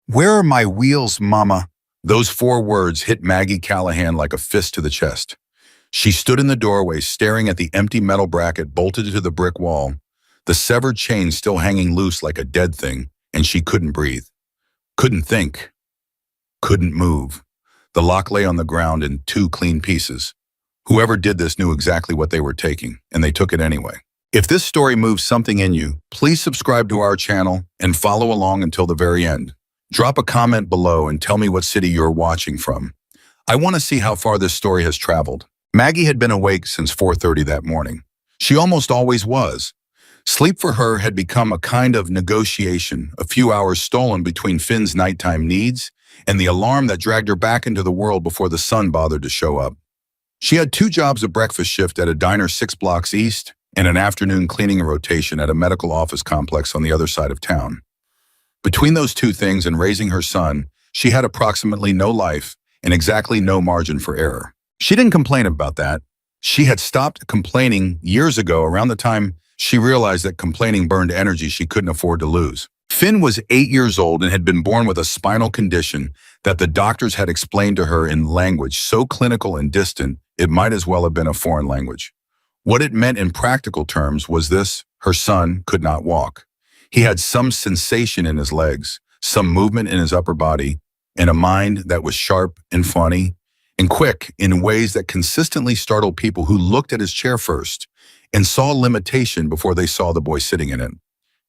Where are my wheels, Mama? Those four words hit Maggie Callahan like a fist to the chest. She stood in the doorway staring at the empty metal bracket bolted to the brick wall, the severed chain still hanging loose like a dead thing, and she couldn't breathe. Couldn't think. Couldn't move. The lock lay on the ground in two clean pieces. Whoever did this knew exactly what they were taking, and they took it anyway. If this story moves something in you, please subscribe to our channel and follow along until the very end. Drop a comment below and tell me what city you're watching from. I want to see how far this story has traveled. Maggie had been awake since 4:30 that morning. She almost always was. Sleep for her had become a kind of negotiation, a few hours stolen between Finn's nighttime needs and the alarm that dragged her back into the world before the sun bothered to show up. She had two jobs: a breakfast shift at a diner 6 blocks east and an afternoon cleaning rotation at a medical office complex on the other side of town. Between those two things and raising her son, she had approximately no life and exactly no margin for error. She didn't complain about that. She had stopped complaining years ago, around the time she realized that complaining burned energy she couldn't afford to lose. Finn was 8 years old and had been born with a spinal condition that the doctors had explained to her in language so clinical and distant it might as well have been a foreign language. What it meant in practical terms was this: her son could not walk. He had some sensation in his legs, some movement in his upper body, and a mind that was sharp and funny and quick in ways that consistently startled people who looked at his chair first and saw limitation before they saw the boy sitting in it.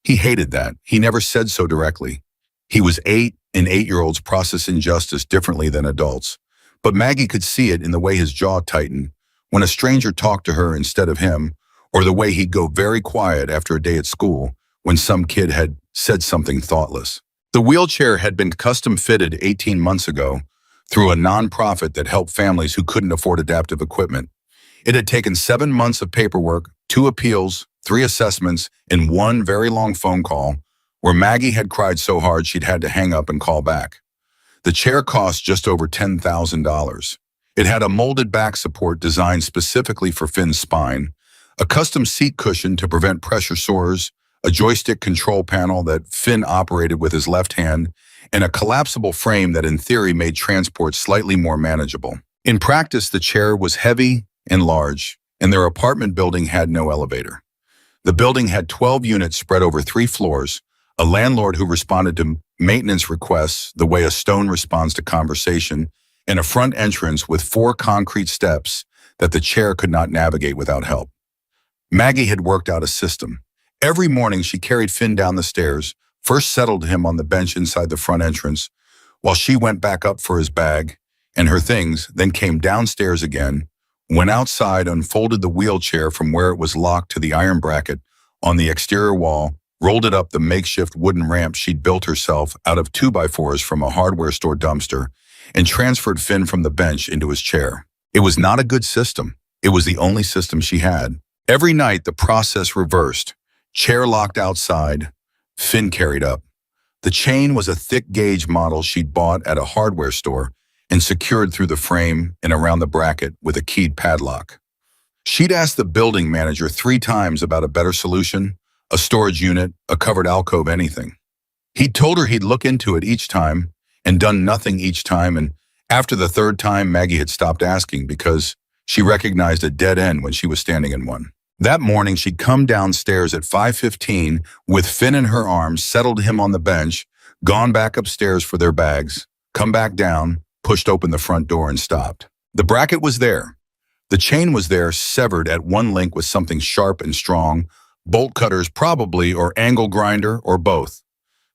He hated that. He never said so directly. He was 8, and 8-year-olds process injustice differently than adults. But Maggie could see it in the way his jaw tightened when a stranger talked to her instead of him, or the way he'd go very quiet after a day at school when some kid had said something thoughtless. The wheelchair had been custom fitted 18 months ago through a nonprofit that helped families who couldn't afford adaptive equipment. It had taken 7 months of paperwork, 2 appeals, 3 assessments, and 1 very long phone call where Maggie had cried so hard she'd had to hang up and call back. The chair cost just over $10,000. It had a molded back support designed specifically for Finn's spine, a custom seat cushion to prevent pressure sores, a joystick control panel that Finn operated with his left hand, and a collapsible frame that in theory made transport slightly more manageable. In practice, the chair was heavy and large, and their apartment building had no elevator. The building had 12 units spread over 3 floors, a landlord who responded to maintenance requests the way a stone responds to conversation, and a front entrance with 4 concrete steps that the chair could not navigate without help. Maggie had worked out a system. Every morning she carried Finn down the stairs, first settled him on the bench inside the front entrance, while she went back up for his bag and her things, then came downstairs again, went outside, unfolded the wheelchair from where it was locked to the iron bracket on the exterior wall, rolled it up the makeshift wooden ramp she'd built herself out of 2x4s from a hardware store dumpster, and transferred Finn from the bench into his chair. It was not a good system. It was the only system she had. Every night the process reversed. Chair locked outside, Finn carried up. The chain was a thick gauge model she'd bought at a hardware store and secured through the frame and around the bracket with a keyed padlock. She'd asked the building manager 3 times about a better solution, a storage unit, a covered alcove, anything. He'd told her he'd look into it each time and done nothing each time, and after the 3rd time, Maggie had stopped asking because she recognized a dead end when she was standing in one. That morning, she'd come downstairs at 5:15 with Finn in her arms, settled him on the bench, gone back upstairs for their bags, come back down, pushed open the front door and stopped. The bracket was there. The chain was there, severed at one link with something sharp and strong, bolt cutters probably, or angle grinder, or both.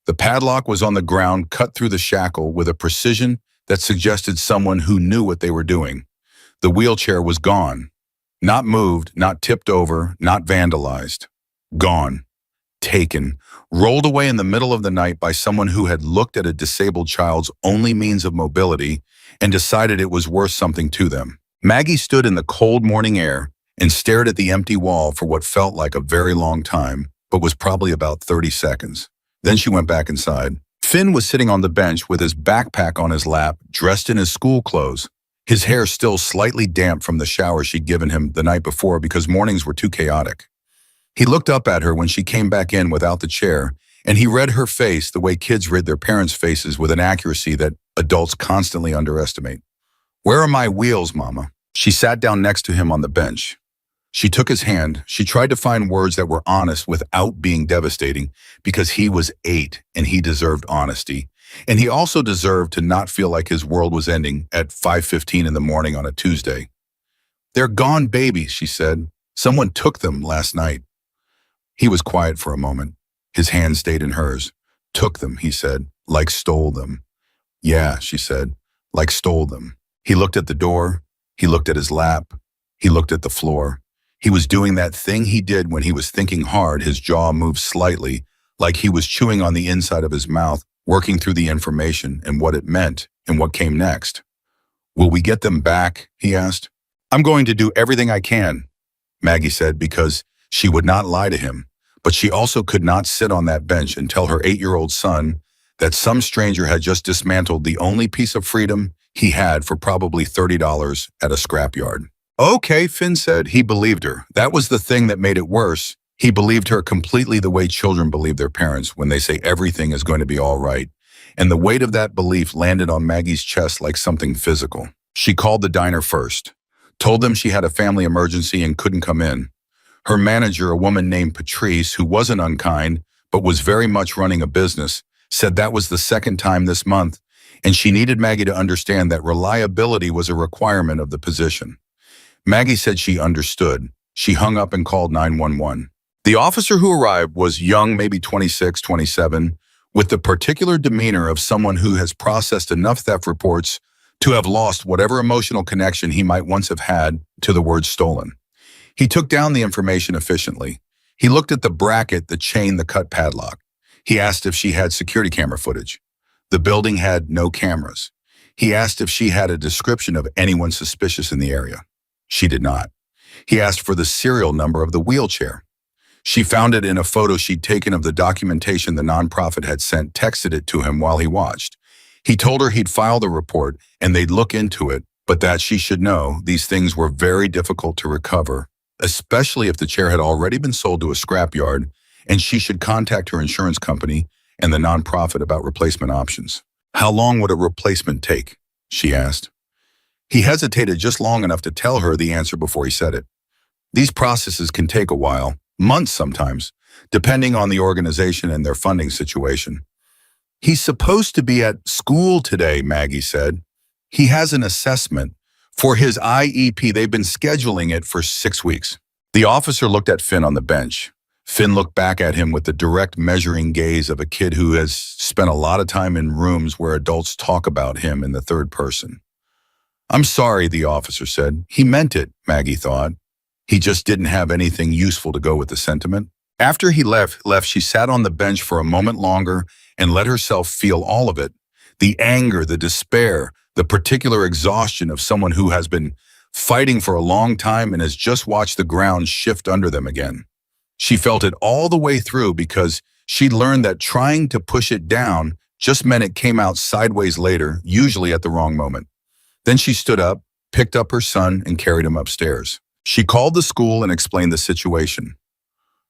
The padlock was on the ground, cut through the shackle with a precision that suggested someone who knew what they were doing. The wheelchair was gone. Not moved, not tipped over, not vandalized. Gone. Taken. Rolled away in the middle of the night by someone who had looked at a disabled child's only means of mobility and decided it was worth something to them. Maggie stood in the cold morning air and stared at the empty wall for what felt like a very long time, but was probably about 30 seconds. Then she went back inside. Finn was sitting on the bench with his backpack on his lap, dressed in his school clothes. His hair still slightly damp from the shower she'd given him the night before because mornings were too chaotic. He looked up at her when she came back in without the chair And he read her face the way kids read their parents' faces with an accuracy that adults constantly underestimate. "Where are my wheels, Mama?" She sat down next to him on the bench. She took his hand. She tried to find words that were honest without being devastating, because he was 8 and he deserved honesty. And he also deserved to not feel like his world was ending at 5:15 in the morning on a Tuesday. "They're gone babies," she said. "Someone took them last night." He was quiet for a moment. His hand stayed in hers. "Took them," he said, "like stole them." "Yeah," she said, "like stole them." He looked at the door. He looked at his lap. He looked at the floor. He was doing that thing he did when he was thinking hard. His jaw moved slightly, like he was chewing on the inside of his mouth, working through the information and what it meant and what came next. "Will we get them back?" he asked. "I'm going to do everything I can," Maggie said, because she would not lie to him. But she also could not sit on that bench and tell her 8-year-old son that some stranger had just dismantled the only piece of freedom he had for probably $30 at a scrapyard. "Okay," Finn said. He believed her. That was the thing that made it worse. He believed her completely the way children believe their parents when they say everything is going to be all right. And the weight of that belief landed on Maggie's chest like something physical. She called the diner first, told them she had a family emergency and couldn't come in. Her manager, a woman named Patrice, who wasn't unkind, but was very much running a business, said that was the second time this month, and she needed Maggie to understand that reliability was a requirement of the position. Maggie said she understood. She hung up and called 911. The officer who arrived was young, maybe 26, 27, with the particular demeanor of someone who has processed enough theft reports to have lost whatever emotional connection he might once have had to the word stolen. He took down the information efficiently. He looked at the bracket, the chain, the cut padlock. He asked if she had security camera footage. The building had no cameras. He asked if she had a description of anyone suspicious in the area. She did not. He asked for the serial number of the wheelchair. She found it in a photo she'd taken of the documentation the nonprofit had sent, texted it to him while he watched. He told her he'd file the report and they'd look into it, but that she should know these things were very difficult to recover, especially if the chair had already been sold to a scrapyard, and she should contact her insurance company and the nonprofit about replacement options. "How long would a replacement take?" she asked. He hesitated just long enough to tell her the answer before he said it. "These processes can take a while, months sometimes, depending on the organization and their funding situation." "He's supposed to be at school today," Maggie said. "He has an assessment for his IEP. They've been scheduling it for 6 weeks." The officer looked at Finn on the bench. Finn looked back at him with the direct measuring gaze of a kid who has spent a lot of time in rooms where adults talk about him in the third person. "I'm sorry," the officer said. He meant it, Maggie thought. He just didn't have anything useful to go with the sentiment. After he left, she sat on the bench for a moment longer and let herself feel all of it. The anger, the despair, the particular exhaustion of someone who has been fighting for a long time and has just watched the ground shift under them again. She felt it all the way through because she'd learned that trying to push it down just meant it came out sideways later, usually at the wrong moment. Then she stood up, picked up her son, and carried him upstairs. She called the school and explained the situation.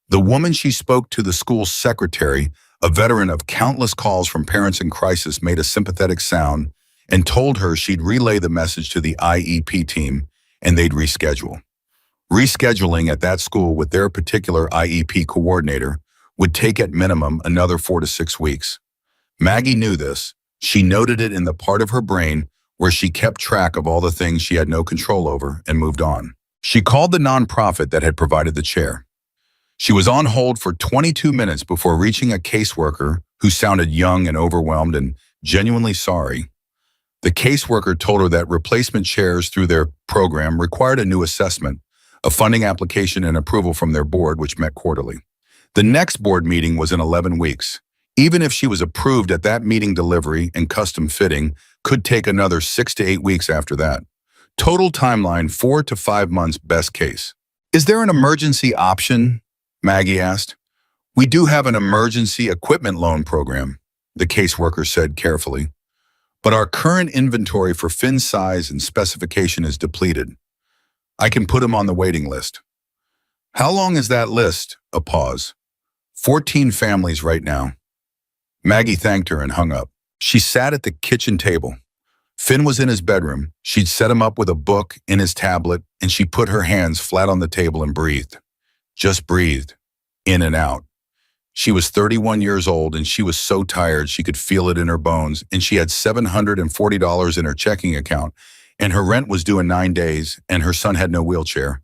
The woman she spoke to, the school's secretary, a veteran of countless calls from parents in crisis, made a sympathetic sound and told her she'd relay the message to the IEP team and they'd reschedule. Rescheduling at that school with their particular IEP coordinator would take at minimum another 4 to 6 weeks. Maggie knew this. She noted it in the part of her brain where she kept track of all the things she had no control over and moved on. She called the nonprofit that had provided the chair. She was on hold for 22 minutes before reaching a caseworker who sounded young and overwhelmed and genuinely sorry. The caseworker told her that replacement chairs through their program required a new assessment, a funding application, and approval from their board, which met quarterly. The next board meeting was in 11 weeks. Even if she was approved at that meeting, delivery and custom fitting could take another 6 to 8 weeks after that. Total timeline, 4 to 5 months best case. "Is there an emergency option?" Maggie asked. "We do have an emergency equipment loan program," the caseworker said carefully. "But our current inventory for Finn's size and specification is depleted. I can put him on the waiting list." "How long is that list?" A pause. 14 families right now. Maggie thanked her and hung up. She sat at the kitchen table. Finn was in his bedroom. She'd set him up with a book in his tablet, and she put her hands flat on the table and breathed. Just breathed. In and out. She was 31 years old, and she was so tired she could feel it in her bones, and she had $740 in her checking account, and her rent was due in 9 days, and her son had no wheelchair.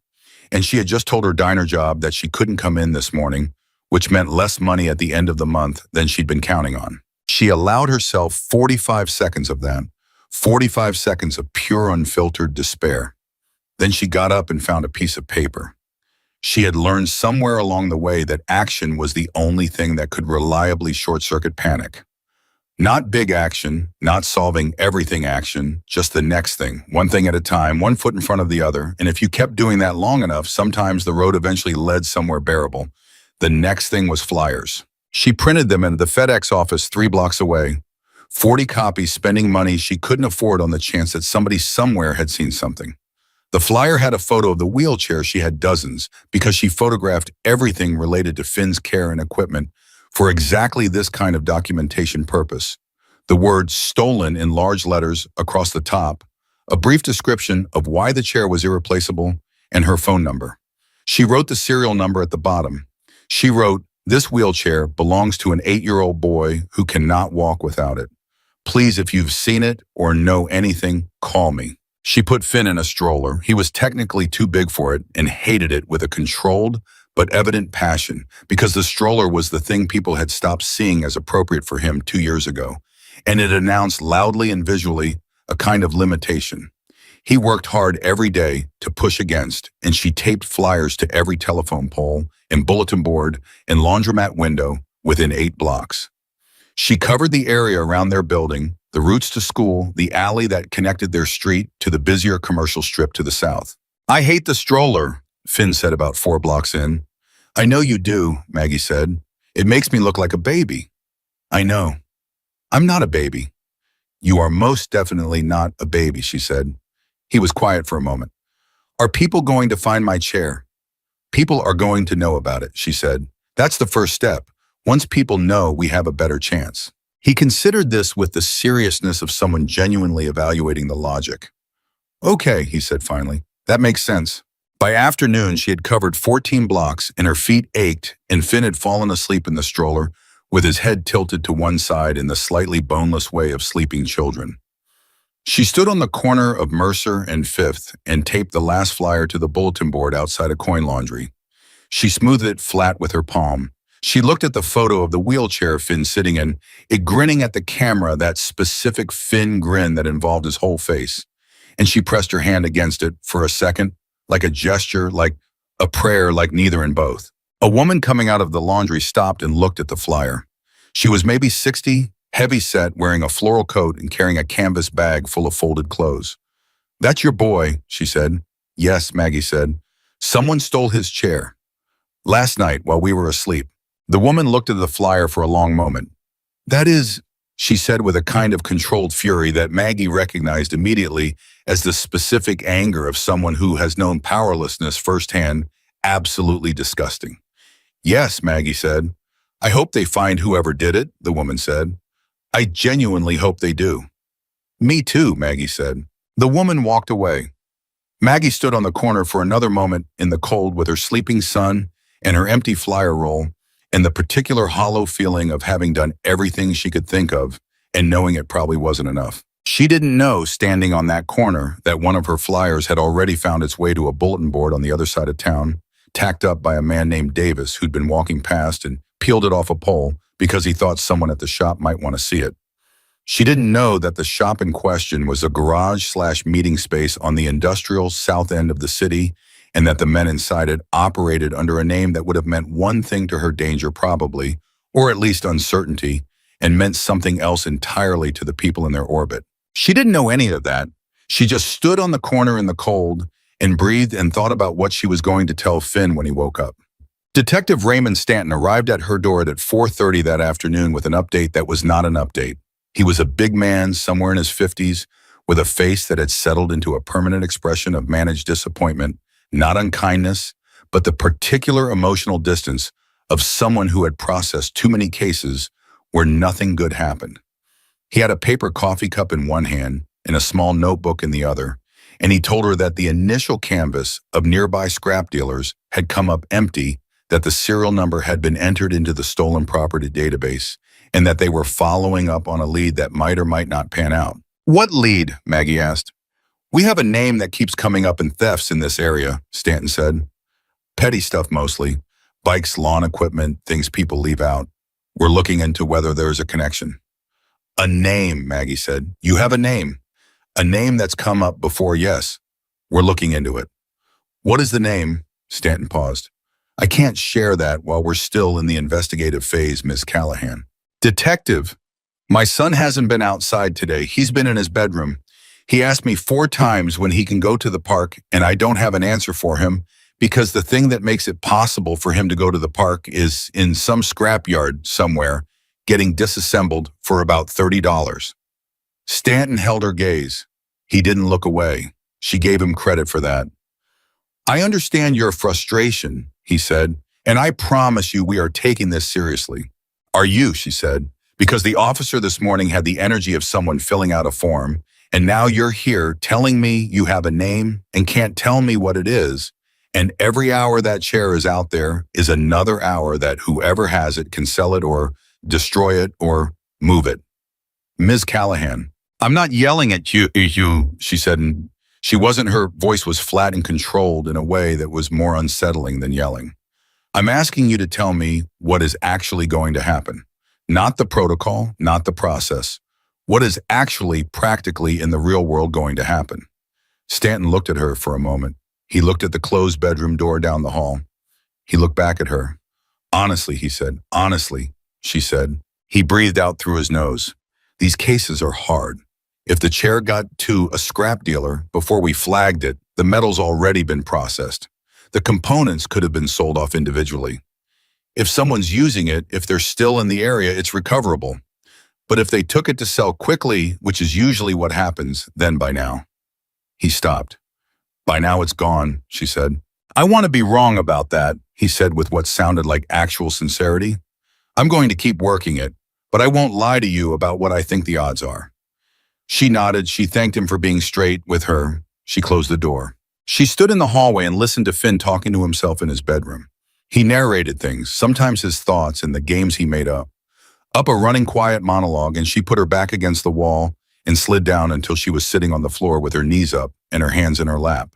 And she had just told her diner job that she couldn't come in this morning, which meant less money at the end of the month than she'd been counting on. She allowed herself 45 seconds of that, 45 seconds of pure unfiltered despair. Then she got up and found a piece of paper. She had learned somewhere along the way that action was the only thing that could reliably short-circuit panic. Not big action, not solving everything action, just the next thing, one thing at a time, one foot in front of the other, and if you kept doing that long enough, sometimes the road eventually led somewhere bearable. The next thing was flyers. She printed them in the FedEx office 3 blocks away, 40 copies, spending money she couldn't afford on the chance that somebody somewhere had seen something. The flyer had a photo of the wheelchair. She had dozens because she photographed everything related to Finn's care and equipment for exactly this kind of documentation purpose. The word "stolen" in large letters across the top, a brief description of why the chair was irreplaceable, and her phone number. She wrote the serial number at the bottom. She wrote, "This wheelchair belongs to an 8-year-old boy who cannot walk without it. Please, if you've seen it or know anything, call me." She put Finn in a stroller. He was technically too big for it and hated it with a controlled but evident passion because the stroller was the thing people had stopped seeing as appropriate for him 2 years ago, and it announced loudly and visually a kind of limitation. He worked hard every day to push against, and she taped flyers to every telephone pole and bulletin board and laundromat window within 8 blocks. She covered the area around their building, the routes to school, the alley that connected their street to the busier commercial strip to the south. "I hate the stroller," Finn said about 4 blocks in. "I know you do," Maggie said. "It makes me look like a baby." "I know. I'm not a baby." "You are most definitely not a baby," she said. He was quiet for a moment. "Are people going to find my chair?" "People are going to know about it," she said. "That's the first step. Once people know, we have a better chance." He considered this with the seriousness of someone genuinely evaluating the logic. "Okay," he said finally. "That makes sense." By afternoon, she had covered 14 blocks and her feet ached, and Finn had fallen asleep in the stroller with his head tilted to one side in the slightly boneless way of sleeping children. She stood on the corner of Mercer and Fifth and taped the last flyer to the bulletin board outside a coin laundry. She smoothed it flat with her palm. She looked at the photo of the wheelchair Finn's sitting in, it grinning at the camera, that specific Finn grin that involved his whole face. And she pressed her hand against it for a second, like a gesture, like a prayer, like neither and both. A woman coming out of the laundry stopped and looked at the flyer. She was maybe 60, heavy-set, wearing a floral coat and carrying a canvas bag full of folded clothes. "That's your boy," she said. "Yes," Maggie said. "Someone stole his chair. Last night while we were asleep." The woman looked at the flyer for a long moment. "That is," she said with a kind of controlled fury that Maggie recognized immediately as the specific anger of someone who has known powerlessness firsthand, "absolutely disgusting." "Yes," Maggie said. "I hope they find whoever did it," the woman said. "I genuinely hope they do." "Me too," Maggie said. The woman walked away. Maggie stood on the corner for another moment in the cold with her sleeping son and her empty flyer roll, and the particular hollow feeling of having done everything she could think of and knowing it probably wasn't enough. She didn't know, standing on that corner, that one of her flyers had already found its way to a bulletin board on the other side of town, tacked up by a man named Davis who'd been walking past and peeled it off a pole because he thought someone at the shop might want to see it. She didn't know that the shop in question was a garage/meeting space on the industrial south end of the city, and that the men inside it operated under a name that would have meant one thing to her: danger probably, or at least uncertainty, and meant something else entirely to the people in their orbit. She didn't know any of that. She just stood on the corner in the cold and breathed and thought about what she was going to tell Finn when he woke up. Detective Raymond Stanton arrived at her door at 4:30 that afternoon with an update that was not an update. He was a big man, somewhere in his 50s, with a face that had settled into a permanent expression of managed disappointment, not unkindness, but the particular emotional distance of someone who had processed too many cases where nothing good happened. He had a paper coffee cup in one hand and a small notebook in the other, and he told her that the initial canvas of nearby scrap dealers had come up empty, that the serial number had been entered into the stolen property database, and that they were following up on a lead that might or might not pan out. What lead? Maggie asked. We have a name that keeps coming up in thefts in this area, Stanton said. Petty stuff mostly. Bikes, lawn equipment, things people leave out. We're looking into whether there's a connection. A name, Maggie said. You have a name. A name that's come up before, yes. We're looking into it. What is the name? Stanton paused. I can't share that while we're still in the investigative phase, Miss Callahan. Detective, my son hasn't been outside today. He's been in his bedroom. He asked me 4 times when he can go to the park, and I don't have an answer for him because the thing that makes it possible for him to go to the park is in some scrapyard somewhere, getting disassembled for about $30. Stanton held her gaze. He didn't look away. She gave him credit for that. I understand your frustration, he said, and I promise you we are taking this seriously. Are you, she said, because the officer this morning had the energy of someone filling out a form, and now you're here telling me you have a name and can't tell me what it is, and every hour that chair is out there is another hour that whoever has it can sell it or destroy it or move it. Ms. Callahan, I'm not yelling at you, she said, and her voice was flat and controlled in a way that was more unsettling than yelling. I'm asking you to tell me what is actually going to happen. Not the protocol, not the process. What is actually practically in the real world going to happen? Stanton looked at her for a moment. He looked at the closed bedroom door down the hall. He looked back at her. Honestly, he said. Honestly, she said. He breathed out through his nose. These cases are hard. If the chair got to a scrap dealer before we flagged it, the metal's already been processed. The components could have been sold off individually. If someone's using it, if they're still in the area, it's recoverable. But if they took it to sell quickly, which is usually what happens, then by now. He stopped. By now it's gone, she said. I want to be wrong about that, he said with what sounded like actual sincerity. I'm going to keep working it, but I won't lie to you about what I think the odds are. She nodded. She thanked him for being straight with her. She closed the door. She stood in the hallway and listened to Finn talking to himself in his bedroom. He narrated things, sometimes his thoughts and the games he made up a running quiet monologue, and she put her back against the wall and slid down until she was sitting on the floor with her knees up and her hands in her lap.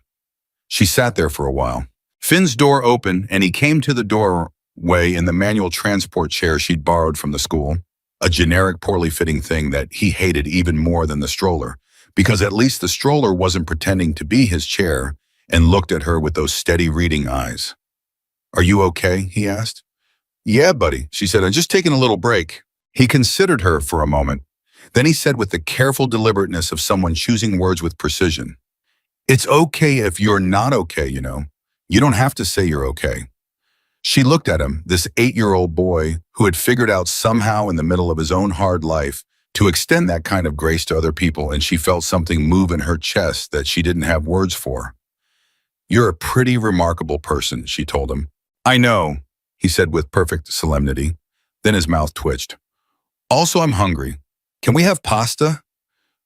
She sat there for a while. Finn's door opened, and he came to the doorway in the manual transport chair she'd borrowed from the school, a generic, poorly fitting thing that he hated even more than the stroller, because at least the stroller wasn't pretending to be his chair, and looked at her with those steady reading eyes. Are you okay? He asked. Yeah, buddy, she said. I'm just taking a little break. He considered her for a moment. Then he said with the careful deliberateness of someone choosing words with precision, it's okay if you're not okay, you know. You don't have to say you're okay. She looked at him, this 8-year-old boy who had figured out somehow in the middle of his own hard life to extend that kind of grace to other people, and she felt something move in her chest that she didn't have words for. You're a pretty remarkable person, she told him. I know, he said with perfect solemnity. Then his mouth twitched. Also, I'm hungry. Can we have pasta?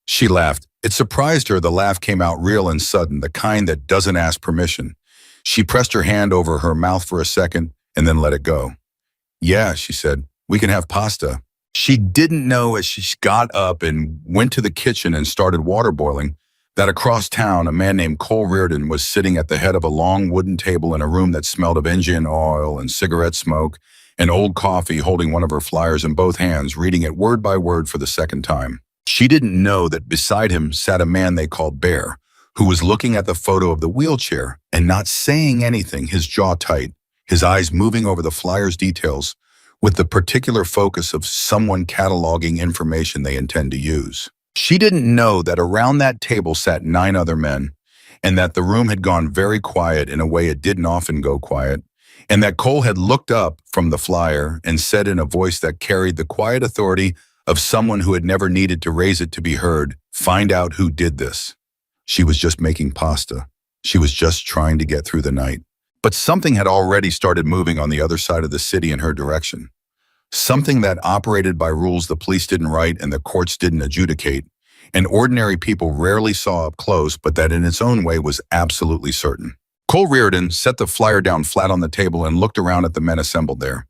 She laughed. It surprised her the laugh came out real and sudden, the kind that doesn't ask permission. She pressed her hand over her mouth for a second and then let it go. Yeah, she said, we can have pasta. She didn't know as she got up and went to the kitchen and started water boiling that across town a man named Cole Reardon was sitting at the head of a long wooden table in a room that smelled of engine oil and cigarette smoke and old coffee, holding one of her flyers in both hands, reading it word by word for the second time. She didn't know that beside him sat a man they called Bear, who was looking at the photo of the wheelchair and not saying anything, his jaw tight, his eyes moving over the flyer's details with the particular focus of someone cataloging information they intend to use. She didn't know that around that table sat 9 other men, and that the room had gone very quiet in a way it didn't often go quiet, and that Cole had looked up from the flyer and said in a voice that carried the quiet authority of someone who had never needed to raise it to be heard, find out who did this. She was just making pasta. She was just trying to get through the night. But something had already started moving on the other side of the city in her direction. something that operated by rules the police didn't write and the courts didn't adjudicate, and ordinary people rarely saw up close, but that in its own way was absolutely certain. Cole Reardon set the flyer down flat on the table and looked around at the men assembled there.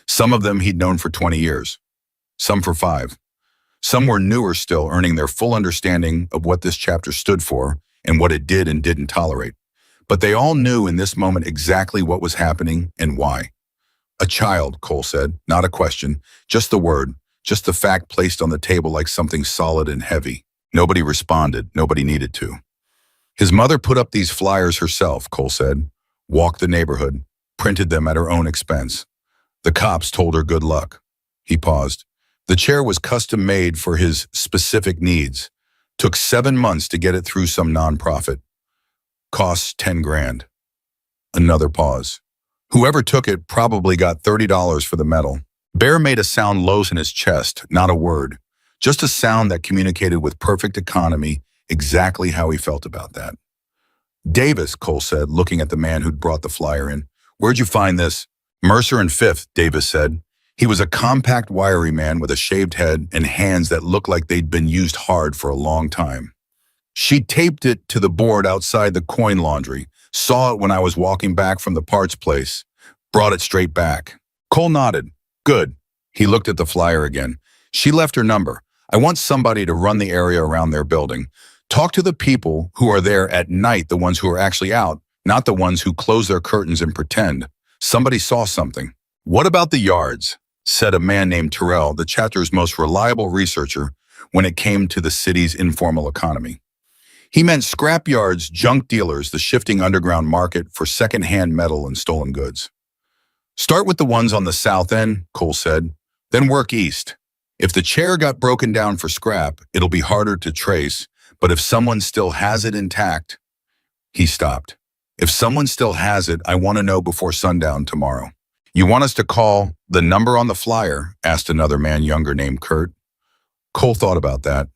Some of them he'd known for 20 years, some for 5. Some were newer still, earning their full understanding of what this chapter stood for and what it did and didn't tolerate. But they all knew in this moment exactly what was happening and why. A child, Cole said, not a question, just the word, just the fact placed on the table like something solid and heavy. Nobody responded, nobody needed to. His mother put up these flyers herself, Cole said, walked the neighborhood, printed them at her own expense. The cops told her good luck. He paused. The chair was custom made for his specific needs. Took 7 months to get it through some nonprofit. Costs 10 grand. Another pause. Whoever took it probably got $30 for the metal. Bear made a sound low in his chest, not a word. Just a sound that communicated with perfect economy exactly how he felt about that. Davis, Cole said, looking at the man who'd brought the flyer in. Where'd you find this? Mercer and Fifth, Davis said. He was a compact, wiry man with a shaved head and hands that looked like they'd been used hard for a long time. She taped it to the board outside the coin laundry, saw it when I was walking back from the parts place, brought it straight back. Cole nodded. Good. He looked at the flyer again. She left her number. I want somebody to run the area around their building. Talk to the people who are there at night, the ones who are actually out, not the ones who close their curtains and pretend. Somebody saw something. What about the yards? Said a man named Terrell, the chapter's most reliable researcher when it came to the city's informal economy. He meant scrap yards, junk dealers, the shifting underground market for second-hand metal and stolen goods. Start with the ones on the south end, Cole said, then work east. If the chair got broken down for scrap, it'll be harder to trace, but if someone still has it intact. He stopped. If someone still has it, I want to know before sundown tomorrow. You want us to call the number on the flyer? Asked another man younger named Kurt. Cole thought about that.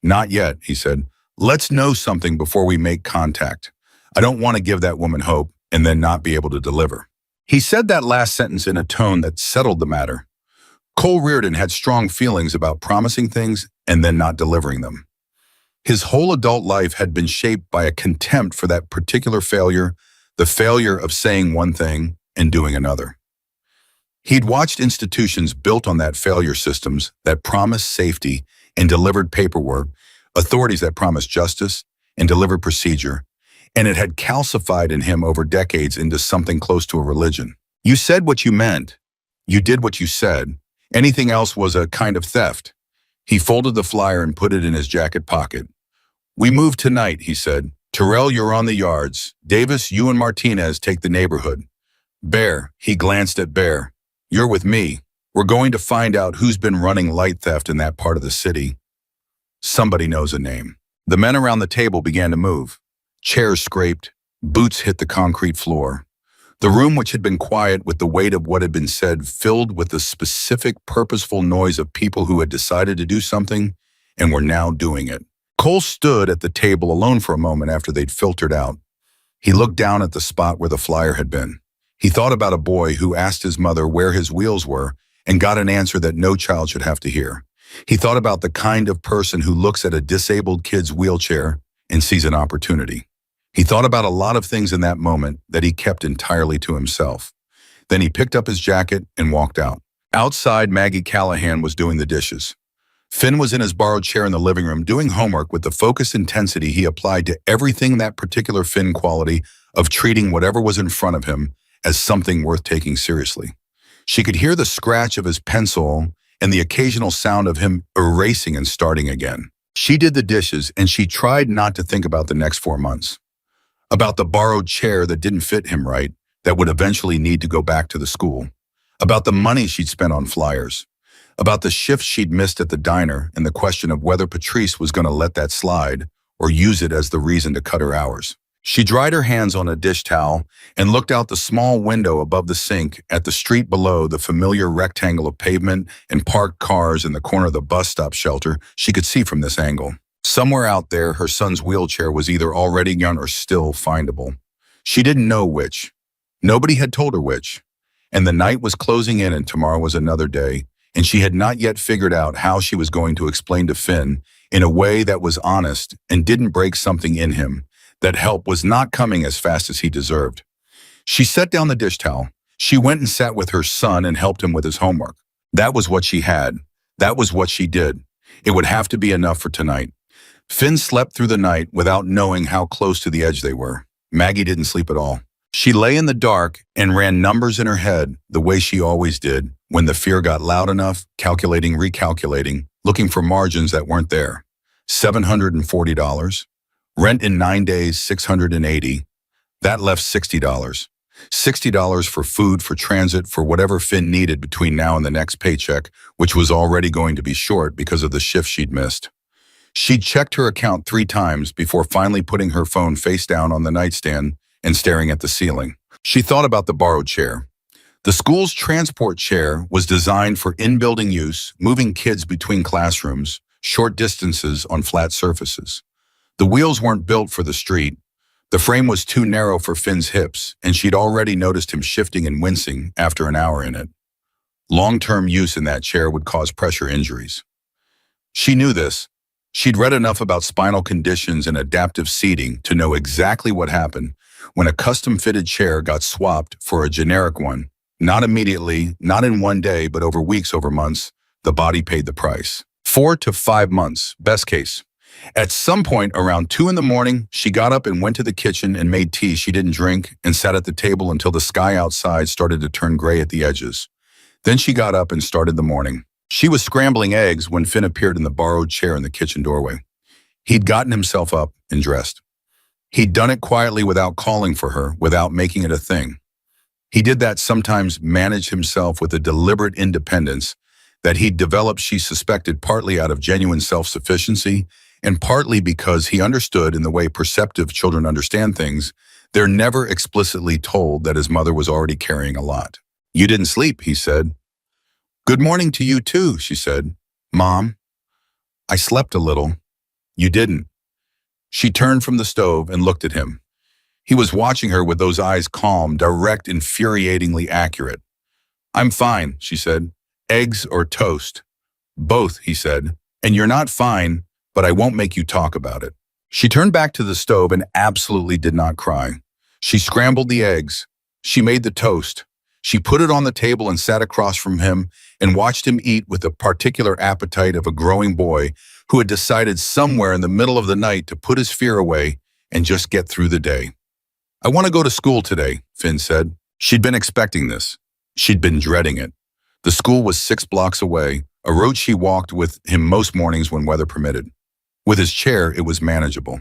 Not yet, he said. Let's know something before we make contact. I don't want to give that woman hope and then not be able to deliver. He said that last sentence in a tone that settled the matter. Cole Reardon had strong feelings about promising things and then not delivering them. His whole adult life had been shaped by a contempt for that particular failure, the failure of saying one thing and doing another. He'd watched institutions built on that failure, systems that promised safety and delivered paperwork, authorities that promised justice and delivered procedure, and it had calcified in him over decades into something close to a religion. You said what you meant. You did what you said. Anything else was a kind of theft. He folded the flyer and put it in his jacket pocket. We move tonight, he said. Terrell, you're on the yards. Davis, you and Martinez take the neighborhood. Bear, he glanced at Bear. You're with me. We're going to find out who's been running light theft in that part of the city. Somebody knows a name. The men around the table began to move. Chairs scraped. Boots hit the concrete floor. The room, which had been quiet with the weight of what had been said, filled with the specific, purposeful noise of people who had decided to do something and were now doing it. Cole stood at the table alone for a moment after they'd filtered out. He looked down at the spot where the flyer had been. He thought about a boy who asked his mother where his wheels were and got an answer that no child should have to hear. He thought about the kind of person who looks at a disabled kid's wheelchair and sees an opportunity. He thought about a lot of things in that moment that he kept entirely to himself. Then he picked up his jacket and walked out. Outside, Maggie Callahan was doing the dishes. Finn was in his borrowed chair in the living room doing homework with the focused intensity he applied to everything, that particular Finn quality of treating whatever was in front of him as something worth taking seriously. She could hear the scratch of his pencil and the occasional sound of him erasing and starting again. She did the dishes, and she tried not to think about the next 4 months. About the borrowed chair that didn't fit him right, that would eventually need to go back to the school. About the money she'd spent on flyers. About the shifts she'd missed at the diner and the question of whether Patrice was going to let that slide or use it as the reason to cut her hours. She dried her hands on a dish towel and looked out the small window above the sink at the street below, the familiar rectangle of pavement and parked cars in the corner of the bus stop shelter she could see from this angle. Somewhere out there, her son's wheelchair was either already gone or still findable. She didn't know which. Nobody had told her which. And the night was closing in and tomorrow was another day, and she had not yet figured out how she was going to explain to Finn in a way that was honest and didn't break something in him that help was not coming as fast as he deserved. She set down the dish towel. She went and sat with her son and helped him with his homework. That was what she had. That was what she did. It would have to be enough for tonight. Finn slept through the night without knowing how close to the edge they were. Maggie didn't sleep at all. She lay in the dark and ran numbers in her head the way she always did when the fear got loud enough, calculating, recalculating, looking for margins that weren't there. $740. Rent in 9 days, $680. That left $60. $60 for food, for transit, for whatever Finn needed between now and the next paycheck, which was already going to be short because of the shift she'd missed. She'd checked her account 3 times before finally putting her phone face down on the nightstand and staring at the ceiling. She thought about the borrowed chair. The school's transport chair was designed for in-building use, moving kids between classrooms, short distances on flat surfaces. The wheels weren't built for the street. The frame was too narrow for Finn's hips, and she'd already noticed him shifting and wincing after an hour in it. Long-term use in that chair would cause pressure injuries. She knew this. She'd read enough about spinal conditions and adaptive seating to know exactly what happened when a custom-fitted chair got swapped for a generic one. Not immediately, not in one day, but over weeks, over months, the body paid the price. 4 to 5 months, best case. At some point around 2 in the morning, she got up and went to the kitchen and made tea she didn't drink and sat at the table until the sky outside started to turn gray at the edges. Then she got up and started the morning. She was scrambling eggs when Finn appeared in the borrowed chair in the kitchen doorway. He'd gotten himself up and dressed. He'd done it quietly without calling for her, without making it a thing. He did that, sometimes managed himself with a deliberate independence that he'd developed, she suspected, partly out of genuine self-sufficiency and partly because he understood, in the way perceptive children understand things, they're never explicitly told that his mother was already carrying a lot. "You didn't sleep," he said. "Good morning to you too," she said. "Mom, I slept a little." "You didn't." She turned from the stove and looked at him. He was watching her with those eyes, calm, direct, infuriatingly accurate. "I'm fine," she said. "Eggs or toast?" "Both," he said. "And you're not fine, but I won't make you talk about it." She turned back to the stove and absolutely did not cry. She scrambled the eggs. She made the toast. She put it on the table and sat across from him and watched him eat with the particular appetite of a growing boy who had decided somewhere in the middle of the night to put his fear away and just get through the day. "I want to go to school today," Finn said. She'd been expecting this. She'd been dreading it. The school was 6 blocks away, a road she walked with him most mornings when weather permitted. With his chair, it was manageable.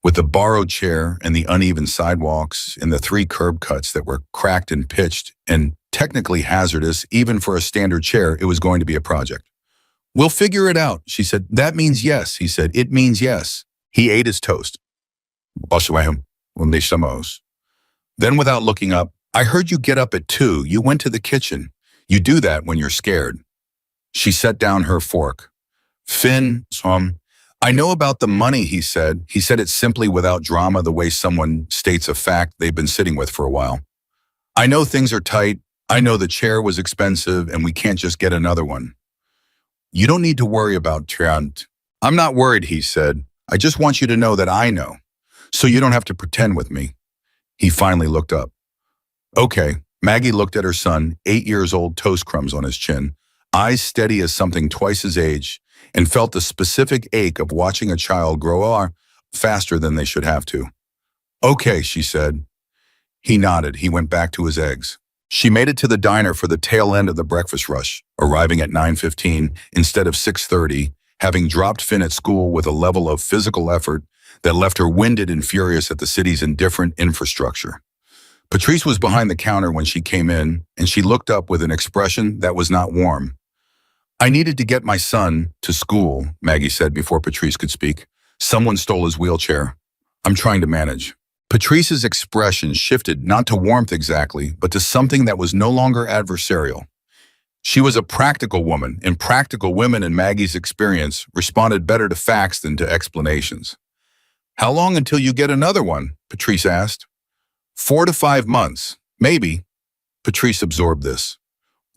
With the borrowed chair and the uneven sidewalks and the 3 curb cuts that were cracked and pitched and technically hazardous even for a standard chair, it was going to be a project. "We'll figure it out," she said. "That means yes," he said. "It means yes." He ate his toast. Then, without looking up, "I heard you get up at 2. You went to the kitchen. You do that when you're scared." She set down her fork. "Finn, I know about the money," he said. He said it simply, without drama, the way someone states a fact they've been sitting with for a while. "I know things are tight. I know the chair was expensive and we can't just get another one." "You don't need to worry about Trent." "I'm not worried," he said. "I just want you to know that I know, so you don't have to pretend with me." He finally looked up. "Okay." Maggie looked at her son, 8 years old, toast crumbs on his chin, eyes steady as something twice his age, and felt the specific ache of watching a child grow faster than they should have to. "Okay," she said. He nodded. He went back to his eggs. She made it to the diner for the tail end of the breakfast rush, arriving at 9:15 instead of 6:30, having dropped Finn at school with a level of physical effort that left her winded and furious at the city's indifferent infrastructure. Patrice was behind the counter when she came in, and she looked up with an expression that was not warm. "I needed to get my son to school," Maggie said before Patrice could speak. "Someone stole his wheelchair. I'm trying to manage." Patrice's expression shifted, not to warmth exactly, but to something that was no longer adversarial. She was a practical woman, and practical women, in Maggie's experience, responded better to facts than to explanations. "How long until you get another one?" Patrice asked. 4 to 5 months, maybe. Patrice absorbed this.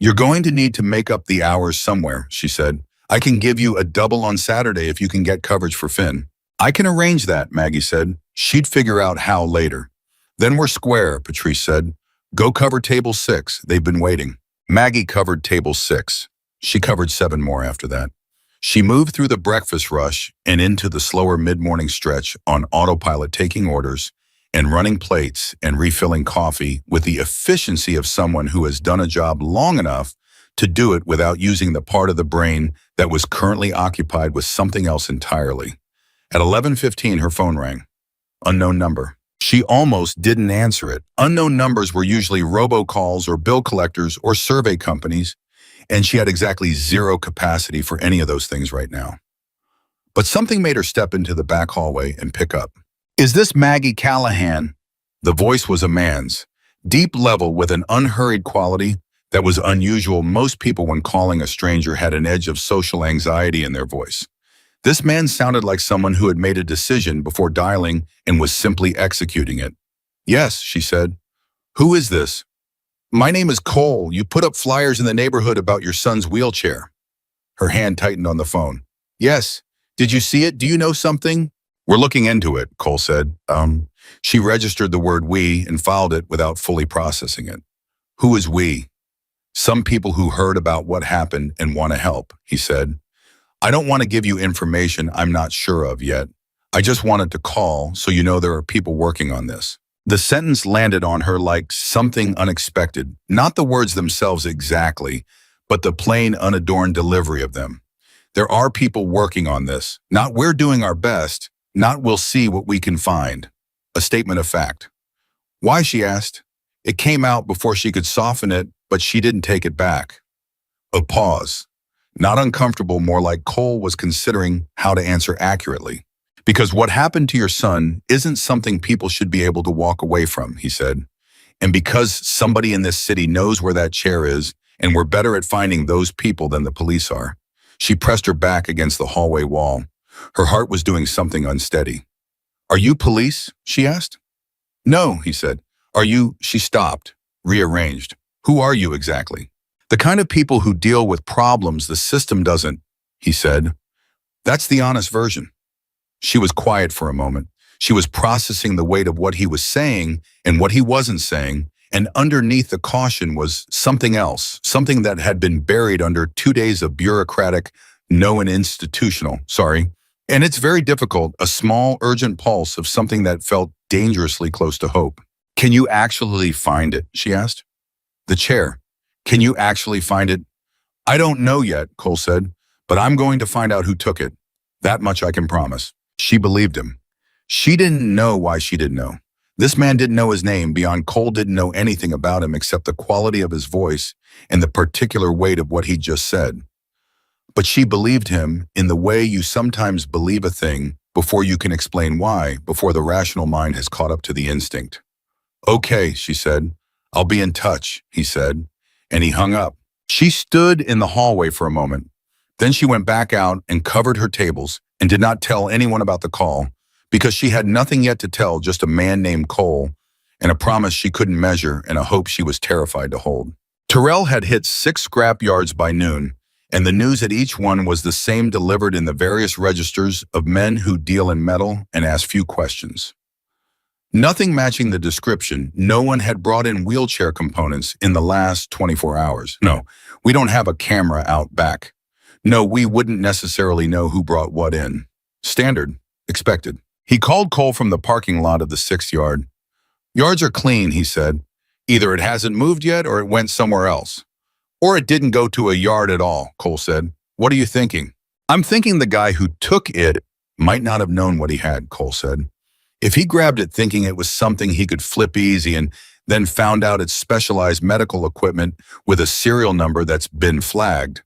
You're going to need to make up the hours somewhere, she said. I can give you a double on Saturday if you can get coverage for Finn. I can arrange that, Maggie said. She'd figure out how later. Then we're square, Patrice said. Go cover table 6. They've been waiting. Maggie covered table 6. She covered 7 more after that. She moved through the breakfast rush and into the slower mid-morning stretch on autopilot, taking orders and running plates and refilling coffee with the efficiency of someone who has done a job long enough to do it without using the part of the brain that was currently occupied with something else entirely. At 11:15, her phone rang. Unknown number. She almost didn't answer it. Unknown numbers were usually robocalls or bill collectors or survey companies, and she had exactly zero capacity for any of those things right now. But something made her step into the back hallway and pick up. Is this Maggie Callahan? The voice was a man's, deep level with an unhurried quality that was unusual. Most people, when calling a stranger, had an edge of social anxiety in their voice. This man sounded like someone who had made a decision before dialing and was simply executing it. Yes, she said. Who is this? My name is Cole. You put up flyers in the neighborhood about your son's wheelchair. Her hand tightened on the phone. Yes. Did you see it? Do you know something? We're looking into it, Cole said. She registered the word we and filed it without fully processing it. Who is we? Some people who heard about what happened and want to help, he said. I don't want to give you information I'm not sure of yet. I just wanted to call so you know there are people working on this. The sentence landed on her like something unexpected, not the words themselves exactly, but the plain, unadorned delivery of them. There are people working on this, not we're doing our best, not we'll see what we can find. A statement of fact. Why, she asked. It came out before she could soften it, but she didn't take it back. A pause. Not uncomfortable, more like Cole was considering how to answer accurately. Because what happened to your son isn't something people should be able to walk away from, he said. And because somebody in this city knows where that chair is, and we're better at finding those people than the police are. She pressed her back against the hallway wall. Her heart was doing something unsteady. Are you police? She asked. No, he said. Are you? She stopped, rearranged. Who are you exactly? The kind of people who deal with problems the system doesn't, he said. That's the honest version. She was quiet for a moment. She was processing the weight of what he was saying and what he wasn't saying, and underneath the caution was something else, something that had been buried under 2 days of bureaucratic, and institutional, And it's very difficult, a small, urgent pulse of something that felt dangerously close to hope. Can you actually find it? She asked. The chair. Can you actually find it? I don't know yet, Cole said, but I'm going to find out who took it. That much I can promise. She believed him. She didn't know why she didn't know. This man didn't know his name beyond Cole didn't know anything about him except the quality of his voice and the particular weight of what he just said. But she believed him in the way you sometimes believe a thing before you can explain why, before the rational mind has caught up to the instinct. Okay, she said. I'll be in touch, he said, and he hung up. She stood in the hallway for a moment. Then she went back out and covered her tables and did not tell anyone about the call because she had nothing yet to tell, just a man named Cole and a promise she couldn't measure and a hope she was terrified to hold. Terrell had hit 6 scrap yards by noon, and the news at each one was the same, delivered in the various registers of men who deal in metal and ask few questions. Nothing matching the description. No one had brought in wheelchair components in the last 24 hours. No, we don't have a camera out back. No, we wouldn't necessarily know who brought what in. Standard. Expected. He called Cole from the parking lot of the 6th yard. Yards are clean, he said. Either it hasn't moved yet or it went somewhere else. Or it didn't go to a yard at all, Cole said. What are you thinking? I'm thinking the guy who took it might not have known what he had, Cole said. If he grabbed it thinking it was something he could flip easy and then found out it's specialized medical equipment with a serial number that's been flagged.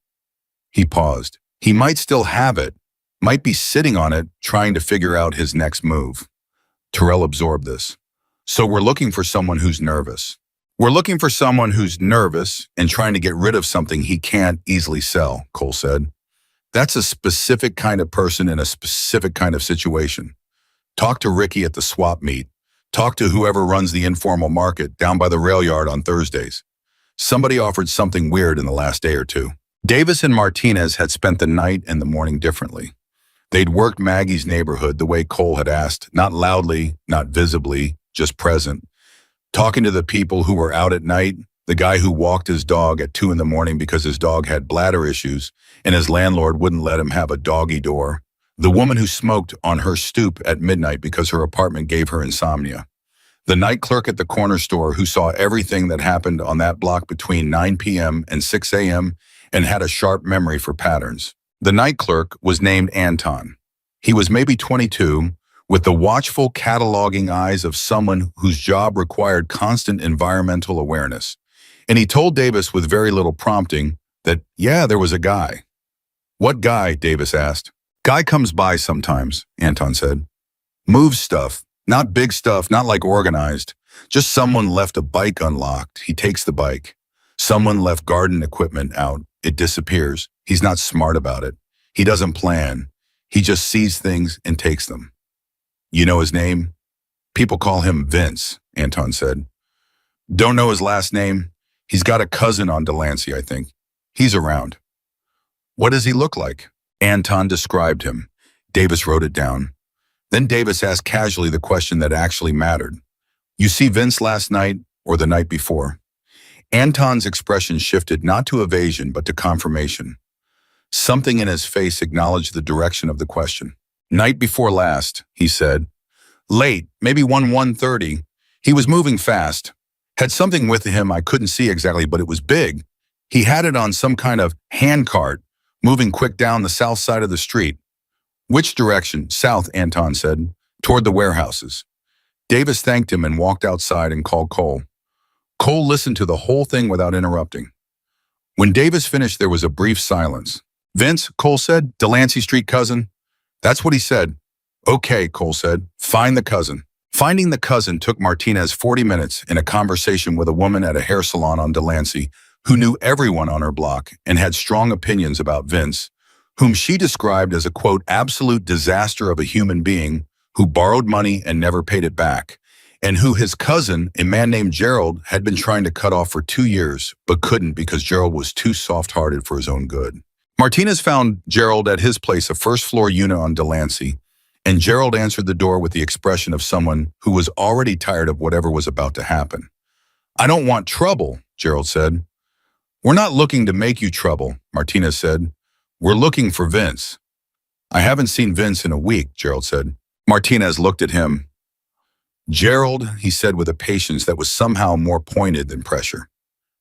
He paused. He might still have it, might be sitting on it, trying to figure out his next move. Terrell absorbed this. So we're looking for someone who's nervous. We're looking for someone who's nervous and trying to get rid of something he can't easily sell, Cole said. That's a specific kind of person in a specific kind of situation. Talk to Ricky at the swap meet. Talk to whoever runs the informal market down by the rail yard on Thursdays. Somebody offered something weird in the last day or two. Davis and Martinez had spent the night and the morning differently. They'd worked Maggie's neighborhood the way Cole had asked, not loudly, not visibly, just present. Talking to the people who were out at night, the guy who walked his dog at 2 in the morning because his dog had bladder issues and his landlord wouldn't let him have a doggy door. The woman who smoked on her stoop at midnight because her apartment gave her insomnia. The night clerk at the corner store who saw everything that happened on that block between 9 p.m. and 6 a.m. and had a sharp memory for patterns. The night clerk was named Anton. He was maybe 22, with the watchful, cataloging eyes of someone whose job required constant environmental awareness. And he told Davis with very little prompting that, yeah, there was a guy. What guy? Davis asked. Guy comes by sometimes, Anton said. Moves stuff, not big stuff, not like organized. Just someone left a bike unlocked. He takes the bike. Someone left garden equipment out. It disappears. He's not smart about it. He doesn't plan. He just sees things and takes them. You know his name? People call him Vince, Anton said. Don't know his last name. He's got a cousin on Delancey, I think. He's around. What does he look like? Anton described him. Davis wrote it down. Then Davis asked casually the question that actually mattered. You see Vince last night or the night before? Anton's expression shifted not to evasion but to confirmation. Something in his face acknowledged the direction of the question. Night before last, he said. Late, maybe 1:30. He was moving fast. Had something with him I couldn't see exactly, but it was big. He had it on some kind of handcart, moving quick down the south side of the street. Which direction? South, Anton said. Toward the warehouses. Davis thanked him and walked outside and called Cole. Cole listened to the whole thing without interrupting. When Davis finished, there was a brief silence. Vince, Cole said, Delancey Street cousin. That's what he said. Okay, Cole said. Find the cousin. Finding the cousin took Martinez 40 minutes in a conversation with a woman at a hair salon on Delancey who knew everyone on her block and had strong opinions about Vince, whom she described as a, quote, absolute disaster of a human being who borrowed money and never paid it back, and who his cousin, a man named Gerald, had been trying to cut off for 2 years, but couldn't because Gerald was too soft-hearted for his own good. Martinez found Gerald at his place, a first-floor unit on Delancey, and Gerald answered the door with the expression of someone who was already tired of whatever was about to happen. I don't want trouble, Gerald said. We're not looking to make you trouble, Martinez said. We're looking for Vince. I haven't seen Vince in a week, Gerald said. Martinez looked at him. Gerald, he said with a patience that was somehow more pointed than pressure.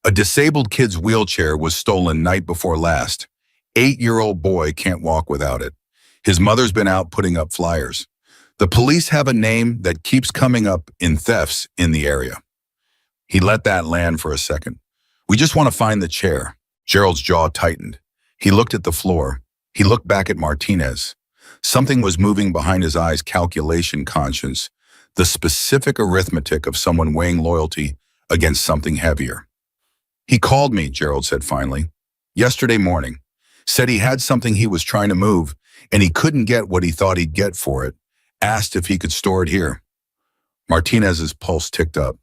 A disabled kid's wheelchair was stolen night before last. 8-year-old boy can't walk without it. His mother's been out putting up flyers. The police have a name that keeps coming up in thefts in the area. He let that land for a second. We just want to find the chair. Gerald's jaw tightened. He looked at the floor. He looked back at Martinez. Something was moving behind his eyes, calculation conscience, the specific arithmetic of someone weighing loyalty against something heavier. He called me, Gerald said finally, yesterday morning. Said he had something he was trying to move, and he couldn't get what he thought he'd get for it. Asked if he could store it here. Martinez's pulse ticked up.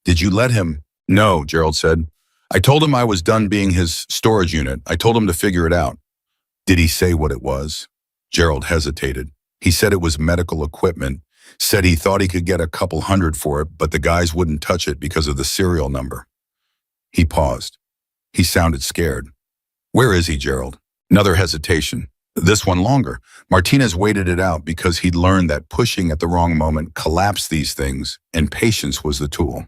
Did you let him? No, Gerald said. I told him I was done being his storage unit. I told him to figure it out. Did he say what it was? Gerald hesitated. He said it was medical equipment. Said he thought he could get a couple hundred for it, but the guys wouldn't touch it because of the serial number. He paused. He sounded scared. Where is he, Gerald? Another hesitation. This one longer. Martinez waited it out because he'd learned that pushing at the wrong moment collapsed these things, and patience was the tool.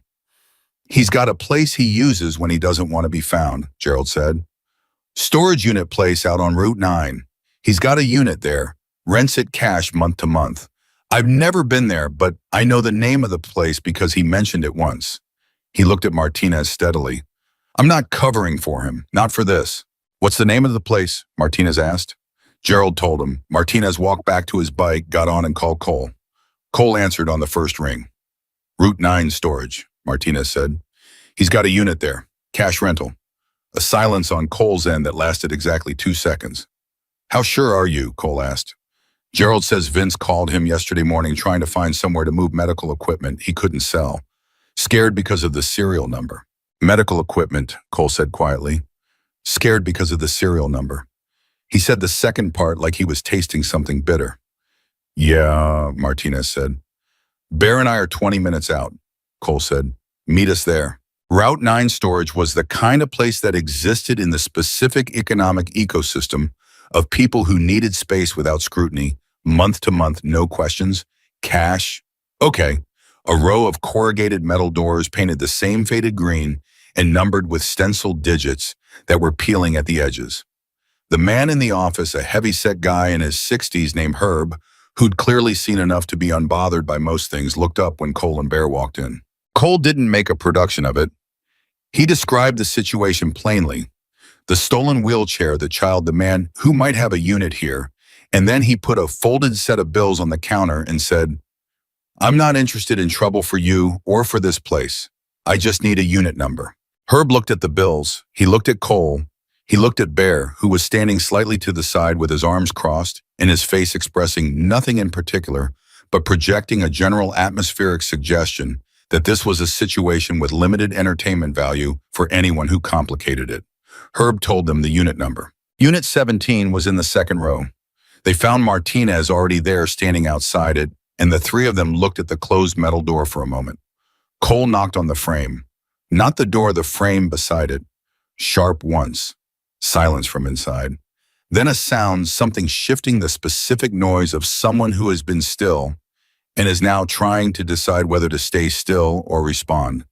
He's got a place he uses when he doesn't want to be found, Gerald said. Storage unit place out on Route 9. He's got a unit there, rents it cash month to month. I've never been there, but I know the name of the place because he mentioned it once. He looked at Martinez steadily. I'm not covering for him, not for this. What's the name of the place? Martinez asked. Gerald told him. Martinez walked back to his bike, got on and called Cole. Cole answered on the first ring. Route 9 storage, Martinez said. He's got a unit there, cash rental. A silence on Cole's end that lasted exactly 2 seconds. How sure are you? Cole asked. Gerald says Vince called him yesterday morning trying to find somewhere to move medical equipment he couldn't sell. Scared because of the serial number. Medical equipment, Cole said quietly, scared because of the serial number. He said the second part like he was tasting something bitter. Yeah, Martinez said. Bear and I are 20 minutes out, Cole said. Meet us there. Route 9 storage was the kind of place that existed in the specific economic ecosystem of people who needed space without scrutiny, month to month, no questions, cash. Okay, a row of corrugated metal doors painted the same faded green and numbered with stenciled digits that were peeling at the edges. The man in the office, a heavy-set guy in his 60s named Herb, who'd clearly seen enough to be unbothered by most things, looked up when Cole and Bear walked in. Cole didn't make a production of it. He described the situation plainly. The stolen wheelchair, the child, the man who might have a unit here, and then he put a folded set of bills on the counter and said, I'm not interested in trouble for you or for this place. I just need a unit number. Herb looked at the bills. He looked at Cole. He looked at Bear, who was standing slightly to the side with his arms crossed and his face expressing nothing in particular, but projecting a general atmospheric suggestion that this was a situation with limited entertainment value for anyone who complicated it. Herb told them the unit number. Unit 17 was in the second row. They found Martinez already there standing outside it, and the three of them looked at the closed metal door for a moment. Cole knocked on the frame. Not the door, the frame beside it. Sharp once. Silence from inside. Then a sound, something shifting the specific noise of someone who has been still and is now trying to decide whether to stay still or respond.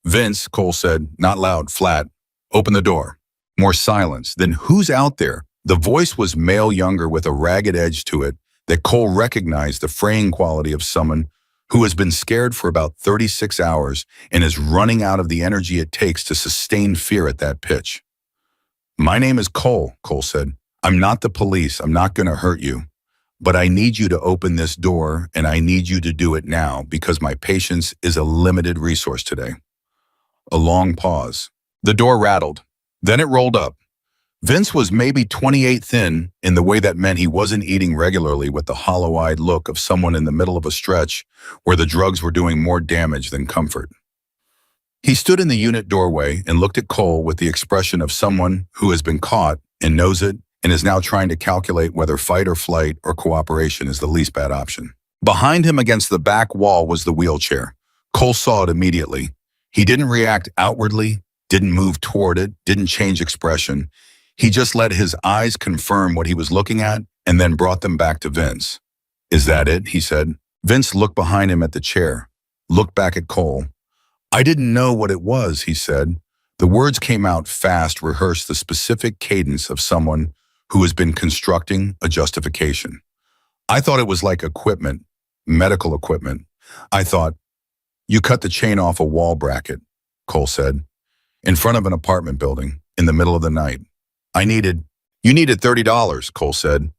Vince, Cole said, not loud, flat. Open the door. More silence. Then who's out there? The voice was male, younger, with a ragged edge to it that Cole recognized the fraying quality of someone who has been scared for about 36 hours and is running out of the energy it takes to sustain fear at that pitch. My name is Cole, Cole said. I'm not the police. I'm not going to hurt you. But I need you to open this door, and I need you to do it now because my patience is a limited resource today. A long pause. The door rattled. Then it rolled up. Vince was maybe 28 thin in the way that meant he wasn't eating regularly, with the hollow-eyed look of someone in the middle of a stretch where the drugs were doing more damage than comfort. He stood in the unit doorway and looked at Cole with the expression of someone who has been caught and knows it and is now trying to calculate whether fight or flight or cooperation is the least bad option. Behind him against the back wall was the wheelchair. Cole saw it immediately. He didn't react outwardly, didn't move toward it, didn't change expression. He just let his eyes confirm what he was looking at and then brought them back to Vince. Is that it? He said. Vince looked behind him at the chair, looked back at Cole. I didn't know what it was, he said. The words came out fast, rehearsed the specific cadence of someone who has been constructing a justification. I thought it was like equipment, medical equipment. I thought, you cut the chain off a wall bracket, Cole said, in front of an apartment building in the middle of the night. You needed $30, Cole said,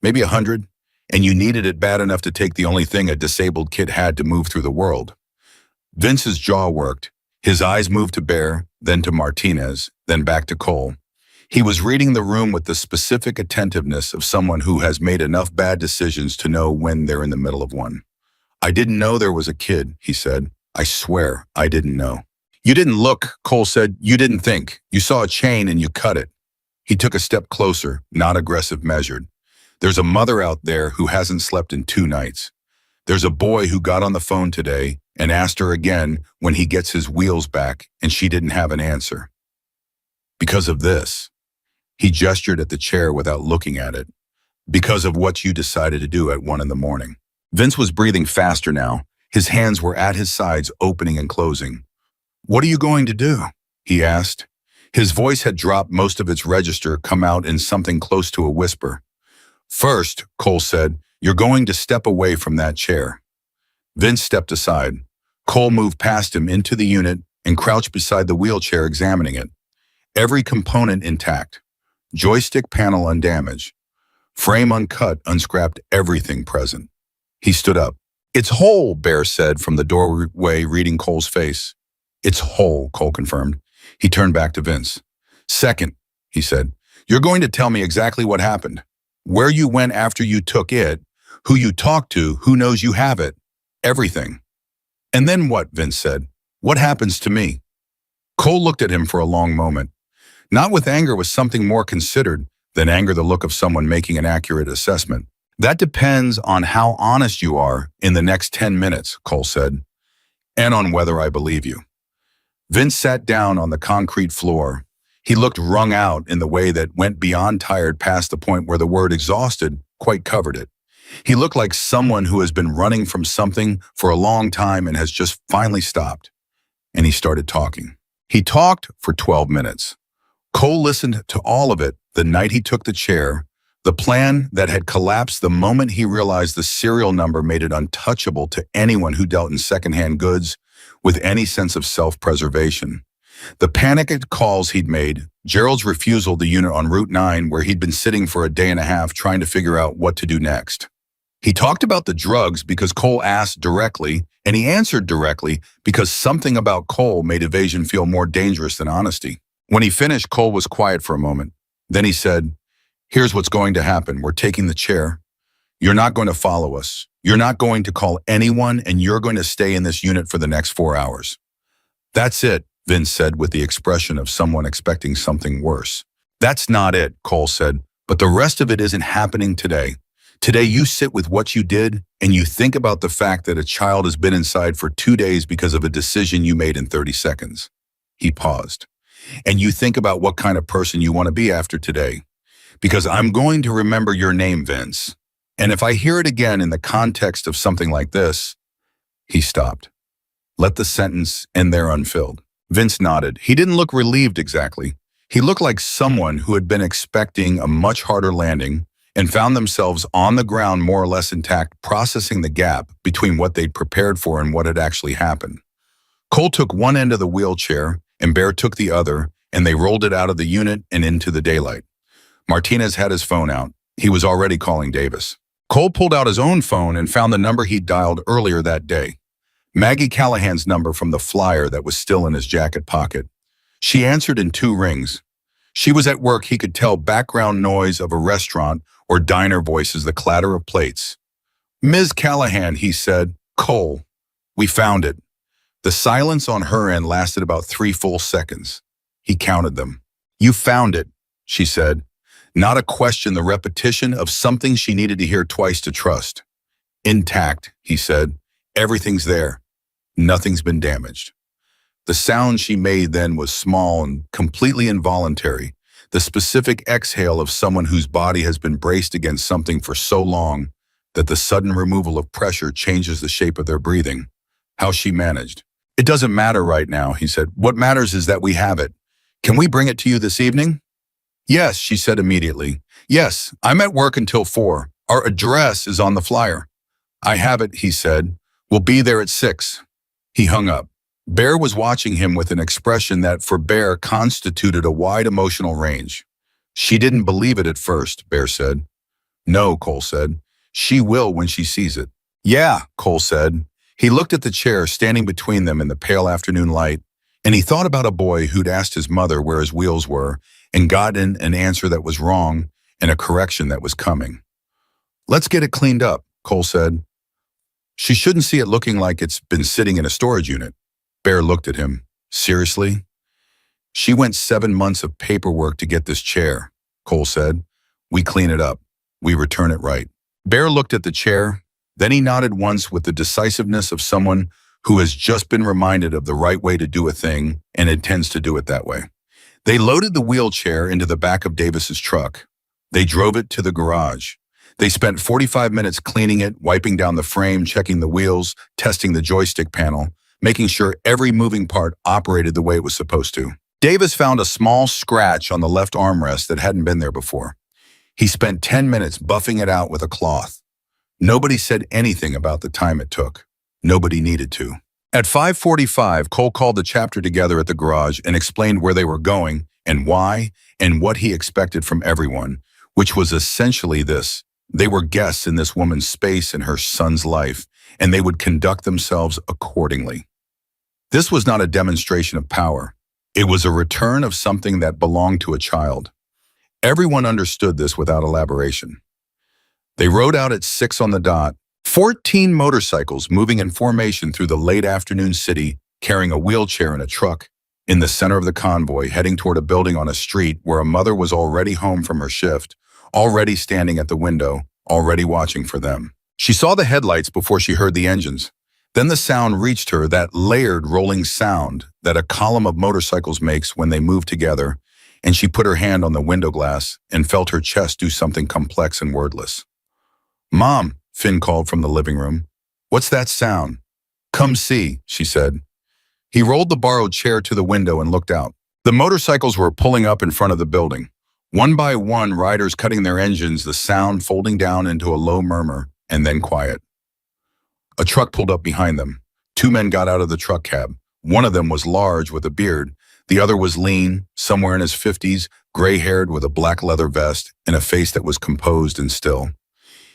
maybe $100, and you needed it bad enough to take the only thing a disabled kid had to move through the world. Vince's jaw worked. His eyes moved to Bear, then to Martinez, then back to Cole. He was reading the room with the specific attentiveness of someone who has made enough bad decisions to know when they're in the middle of one. I didn't know there was a kid, he said. I swear I didn't know. You didn't look, Cole said. You didn't think. You saw a chain and you cut it. He took a step closer, not aggressive, measured. There's a mother out there who hasn't slept in 2 nights. There's a boy who got on the phone today and asked her again when he gets his wheels back, and she didn't have an answer. Because of this, he gestured at the chair without looking at it. Because of what you decided to do at 1 a.m. Vince was breathing faster now. His hands were at his sides, opening and closing. What are you going to do? He asked. His voice had dropped most of its register, come out in something close to a whisper. First, Cole said, you're going to step away from that chair. Vince stepped aside. Cole moved past him into the unit and crouched beside the wheelchair, examining it. Every component intact. Joystick panel undamaged. Frame uncut, unscrapped, everything present. He stood up. It's whole, Bear said from the doorway, reading Cole's face. It's whole, Cole confirmed. He turned back to Vince. Second, he said, you're going to tell me exactly what happened. Where you went after you took it, who you talked to, who knows you have it. Everything. And then what, Vince said. What happens to me? Cole looked at him for a long moment, not with anger, with something more considered than anger, the look of someone making an accurate assessment. That depends on how honest you are in the next 10 minutes, Cole said, and on whether I believe you. Vince sat down on the concrete floor. He looked wrung out in the way that went beyond tired, past the point where the word exhausted quite covered it. He looked like someone who has been running from something for a long time and has just finally stopped. And he started talking. He talked for 12 minutes. Cole listened to all of it the night he took the chair, the plan that had collapsed the moment he realized the serial number made it untouchable to anyone who dealt in secondhand goods with any sense of self-preservation. The panicked calls he'd made, Gerald's refusal to unit on Route 9 where he'd been sitting for a day and a half trying to figure out what to do next. He talked about the drugs because Cole asked directly, and he answered directly because something about Cole made evasion feel more dangerous than honesty. When he finished, Cole was quiet for a moment. Then he said, "Here's what's going to happen. We're taking the chair. You're not going to follow us. You're not going to call anyone, and you're going to stay in this unit for the next 4 hours." "That's it," Vince said with the expression of someone expecting something worse. "That's not it," Cole said, "but the rest of it isn't happening today. Today you sit with what you did and you think about the fact that a child has been inside for 2 days because of a decision you made in 30 seconds. He paused. "And you think about what kind of person you want to be after today. Because I'm going to remember your name, Vince. And if I hear it again in the context of something like this..." He stopped. Let the sentence end there unfilled. Vince nodded. He didn't look relieved exactly. He looked like someone who had been expecting a much harder landing and found themselves on the ground more or less intact, processing the gap between what they'd prepared for and what had actually happened. Cole took one end of the wheelchair and Bear took the other, and they rolled it out of the unit and into the daylight. Martinez had his phone out. He was already calling Davis. Cole pulled out his own phone and found the number he'd dialed earlier that day. Maggie Callahan's number from the flyer that was still in his jacket pocket. She answered in 2 rings. She was at work. He could tell background noise of a restaurant or diner voices, the clatter of plates. "Ms. Callahan," he said. "Cole, we found it." The silence on her end lasted about 3 full seconds. He counted them. "You found it," she said. Not a question, the repetition of something she needed to hear twice to trust. "Intact," he said. "Everything's there. Nothing's been damaged." The sound she made then was small and completely involuntary, the specific exhale of someone whose body has been braced against something for so long that the sudden removal of pressure changes the shape of their breathing. How she managed. "It doesn't matter right now," he said. "What matters is that we have it. Can we bring it to you this evening?" "Yes," she said immediately. "Yes, I'm at work until 4. Our address is on the flyer." "I have it," he said. "We'll be there at 6. He hung up. Bear was watching him with an expression that, for Bear, constituted a wide emotional range. "She didn't believe it at first," Bear said. "No," Cole said. "She will when she sees it." "Yeah," Cole said. He looked at the chair standing between them in the pale afternoon light, and he thought about a boy who'd asked his mother where his wheels were and gotten an answer that was wrong and a correction that was coming. "Let's get it cleaned up," Cole said. "She shouldn't see it looking like it's been sitting in a storage unit." Bear looked at him. "Seriously?" "She went 7 months of paperwork to get this chair," Cole said. "We clean it up. We return it right." Bear looked at the chair. Then he nodded once with the decisiveness of someone who has just been reminded of the right way to do a thing and intends to do it that way. They loaded the wheelchair into the back of Davis's truck. They drove it to the garage. They spent 45 minutes cleaning it, wiping down the frame, checking the wheels, testing the joystick panel, making sure every moving part operated the way it was supposed to. Davis found a small scratch on the left armrest that hadn't been there before. He spent 10 minutes buffing it out with a cloth. Nobody said anything about the time it took. Nobody needed to. At 5:45, Cole called the chapter together at the garage and explained where they were going and why and what he expected from everyone, which was essentially this. They were guests in this woman's space in her son's life, and they would conduct themselves accordingly. This was not a demonstration of power. It was a return of something that belonged to a child. Everyone understood this without elaboration. They rode out at 6 on the dot, 14 motorcycles moving in formation through the late afternoon city, carrying a wheelchair and a truck in the center of the convoy, heading toward a building on a street where a mother was already home from her shift, already standing at the window, already watching for them. She saw the headlights before she heard the engines. Then the sound reached her, that layered rolling sound that a column of motorcycles makes when they move together, and she put her hand on the window glass and felt her chest do something complex and wordless. "Mom," Finn called from the living room. "What's that sound?" "Come see," she said. He rolled the borrowed chair to the window and looked out. The motorcycles were pulling up in front of the building. One by one, riders cutting their engines, the sound folding down into a low murmur, and then quiet. A truck pulled up behind them. Two men got out of the truck cab. One of them was large with a beard. The other was lean, somewhere in his 50s, gray-haired with a black leather vest and a face that was composed and still.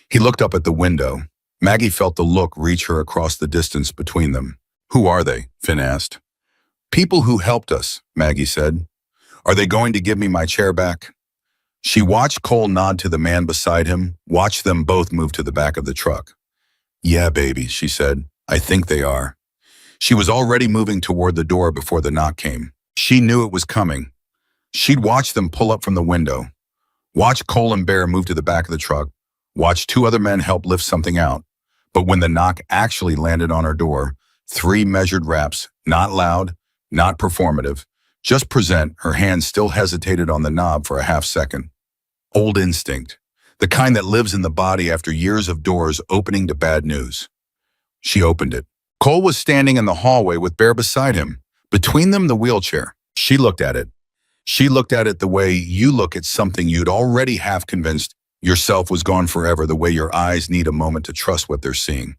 He looked up at the window. Maggie felt the look reach her across the distance between them. "Who are they?" Finn asked. "People who helped us," Maggie said. "Are they going to give me my chair back?" She watched Cole nod to the man beside him, watched them both move to the back of the truck. "Yeah, baby," she said. "I think they are." She was already moving toward the door before the knock came. She knew it was coming. She'd watched them pull up from the window, watched Cole and Bear move to the back of the truck, watched two other men help lift something out. But when the knock actually landed on her door, 3 measured raps, not loud, not performative, just present, her hand still hesitated on the knob for a half second. Old instinct, the kind that lives in the body after years of doors opening to bad news. She opened it. Cole was standing in the hallway with Bear beside him. Between them, the wheelchair. She looked at it. She looked at it the way you look at something you'd already half convinced yourself was gone forever, the way your eyes need a moment to trust what they're seeing.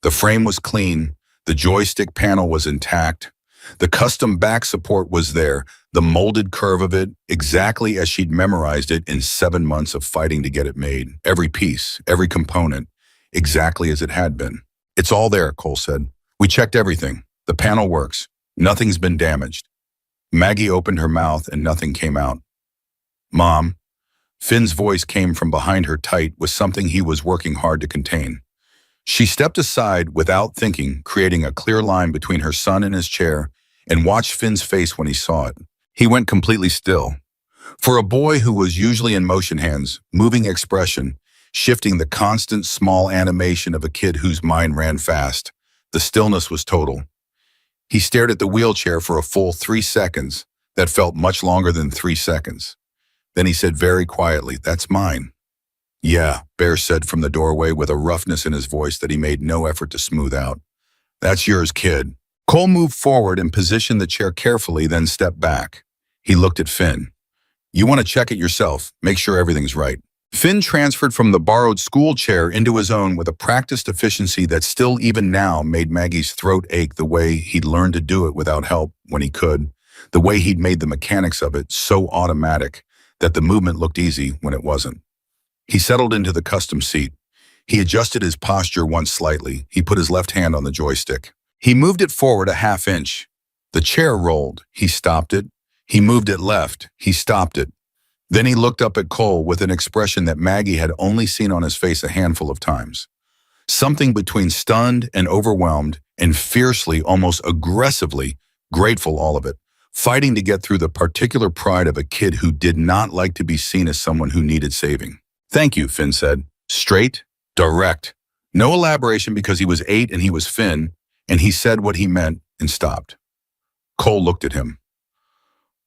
The frame was clean. The joystick panel was intact. The custom back support was there, the molded curve of it, exactly as she'd memorized it in 7 months of fighting to get it made. Every piece, every component, exactly as it had been. "It's all there," Cole said. "We checked everything. The panel works. Nothing's been damaged." Maggie opened her mouth and nothing came out. "Mom," Finn's voice came from behind her tight with something he was working hard to contain. She stepped aside without thinking, creating a clear line between her son and his chair, and watched Finn's face when he saw it. He went completely still. For a boy who was usually in motion hands, moving expression, shifting the constant small animation of a kid whose mind ran fast, the stillness was total. He stared at the wheelchair for a full 3 seconds that felt much longer than 3 seconds. Then he said very quietly, "That's mine." "Yeah," Bear said from the doorway with a roughness in his voice that he made no effort to smooth out. "That's yours, kid." Cole moved forward and positioned the chair carefully, then stepped back. He looked at Finn. "You want to check it yourself, make sure everything's right." Finn transferred from the borrowed school chair into his own with a practiced efficiency that still even now made Maggie's throat ache, the way he'd learned to do it without help when he could, the way he'd made the mechanics of it so automatic that the movement looked easy when it wasn't. He settled into the custom seat. He adjusted his posture once slightly. He put his left hand on the joystick. He moved it forward a half inch. The chair rolled. He stopped it. He moved it left. He stopped it. Then he looked up at Cole with an expression that Maggie had only seen on his face a handful of times. Something between stunned and overwhelmed and fiercely, almost aggressively, grateful, all of it, fighting to get through the particular pride of a kid who did not like to be seen as someone who needed saving. "Thank you," Finn said. Straight, direct. No elaboration because he was 8 and he was Finn, and he said what he meant and stopped. Cole looked at him.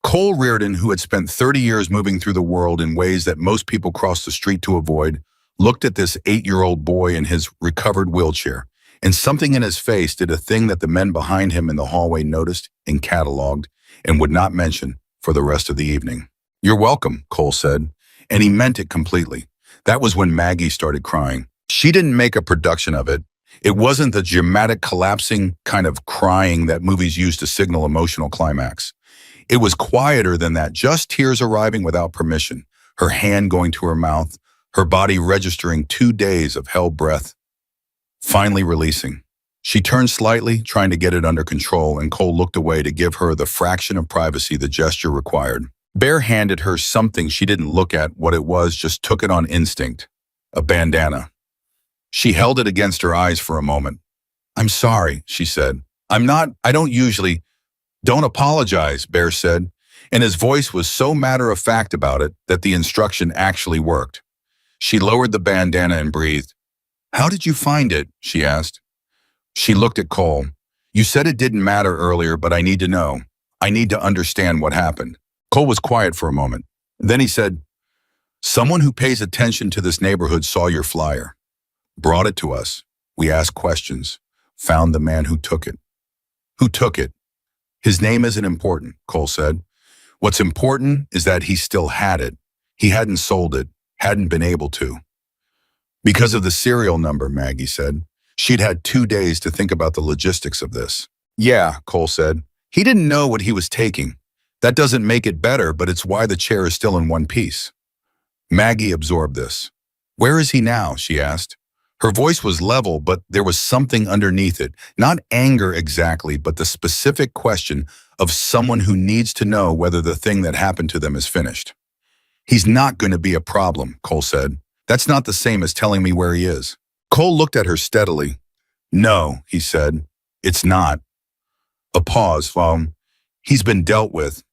Cole Reardon, who had spent 30 years moving through the world in ways that most people cross the street to avoid, looked at this 8-year-old boy in his recovered wheelchair, and something in his face did a thing that the men behind him in the hallway noticed and cataloged and would not mention for the rest of the evening. "You're welcome," Cole said, and he meant it completely. That was when Maggie started crying. She didn't make a production of it. It wasn't the dramatic collapsing kind of crying that movies use to signal emotional climax. It was quieter than that, just tears arriving without permission, her hand going to her mouth, her body registering 2 days of held breath, finally releasing. She turned slightly, trying to get it under control, and Cole looked away to give her the fraction of privacy the gesture required. Bear handed her something she didn't look at what it was, just took it on instinct. A bandana. She held it against her eyes for a moment. "I'm sorry," she said. I don't usually..." Don't apologize, Bear said, and his voice was so matter-of-fact about it that the instruction actually worked. She lowered the bandana and breathed. How did you find it? She asked. She looked at Cole. You said it didn't matter earlier, but I need to know. I need to understand what happened. Cole was quiet for a moment. Then he said, someone who pays attention to this neighborhood saw your flyer. Brought it to us. We asked questions. Found the man who took it. Who took it? His name isn't important, Cole said. What's important is that he still had it. He hadn't sold it, hadn't been able to. Because of the serial number, Maggie said. She'd had 2 days to think about the logistics of this. Yeah, Cole said. He didn't know what he was taking. That doesn't make it better, but it's why the chair is still in one piece. Maggie absorbed this. Where is he now? She asked. Her voice was level, but there was something underneath it. Not anger exactly, but the specific question of someone who needs to know whether the thing that happened to them is finished. He's not going to be a problem, Cole said. That's not the same as telling me where he is. Cole looked at her steadily. No, he said. It's not. A pause. He's been dealt with.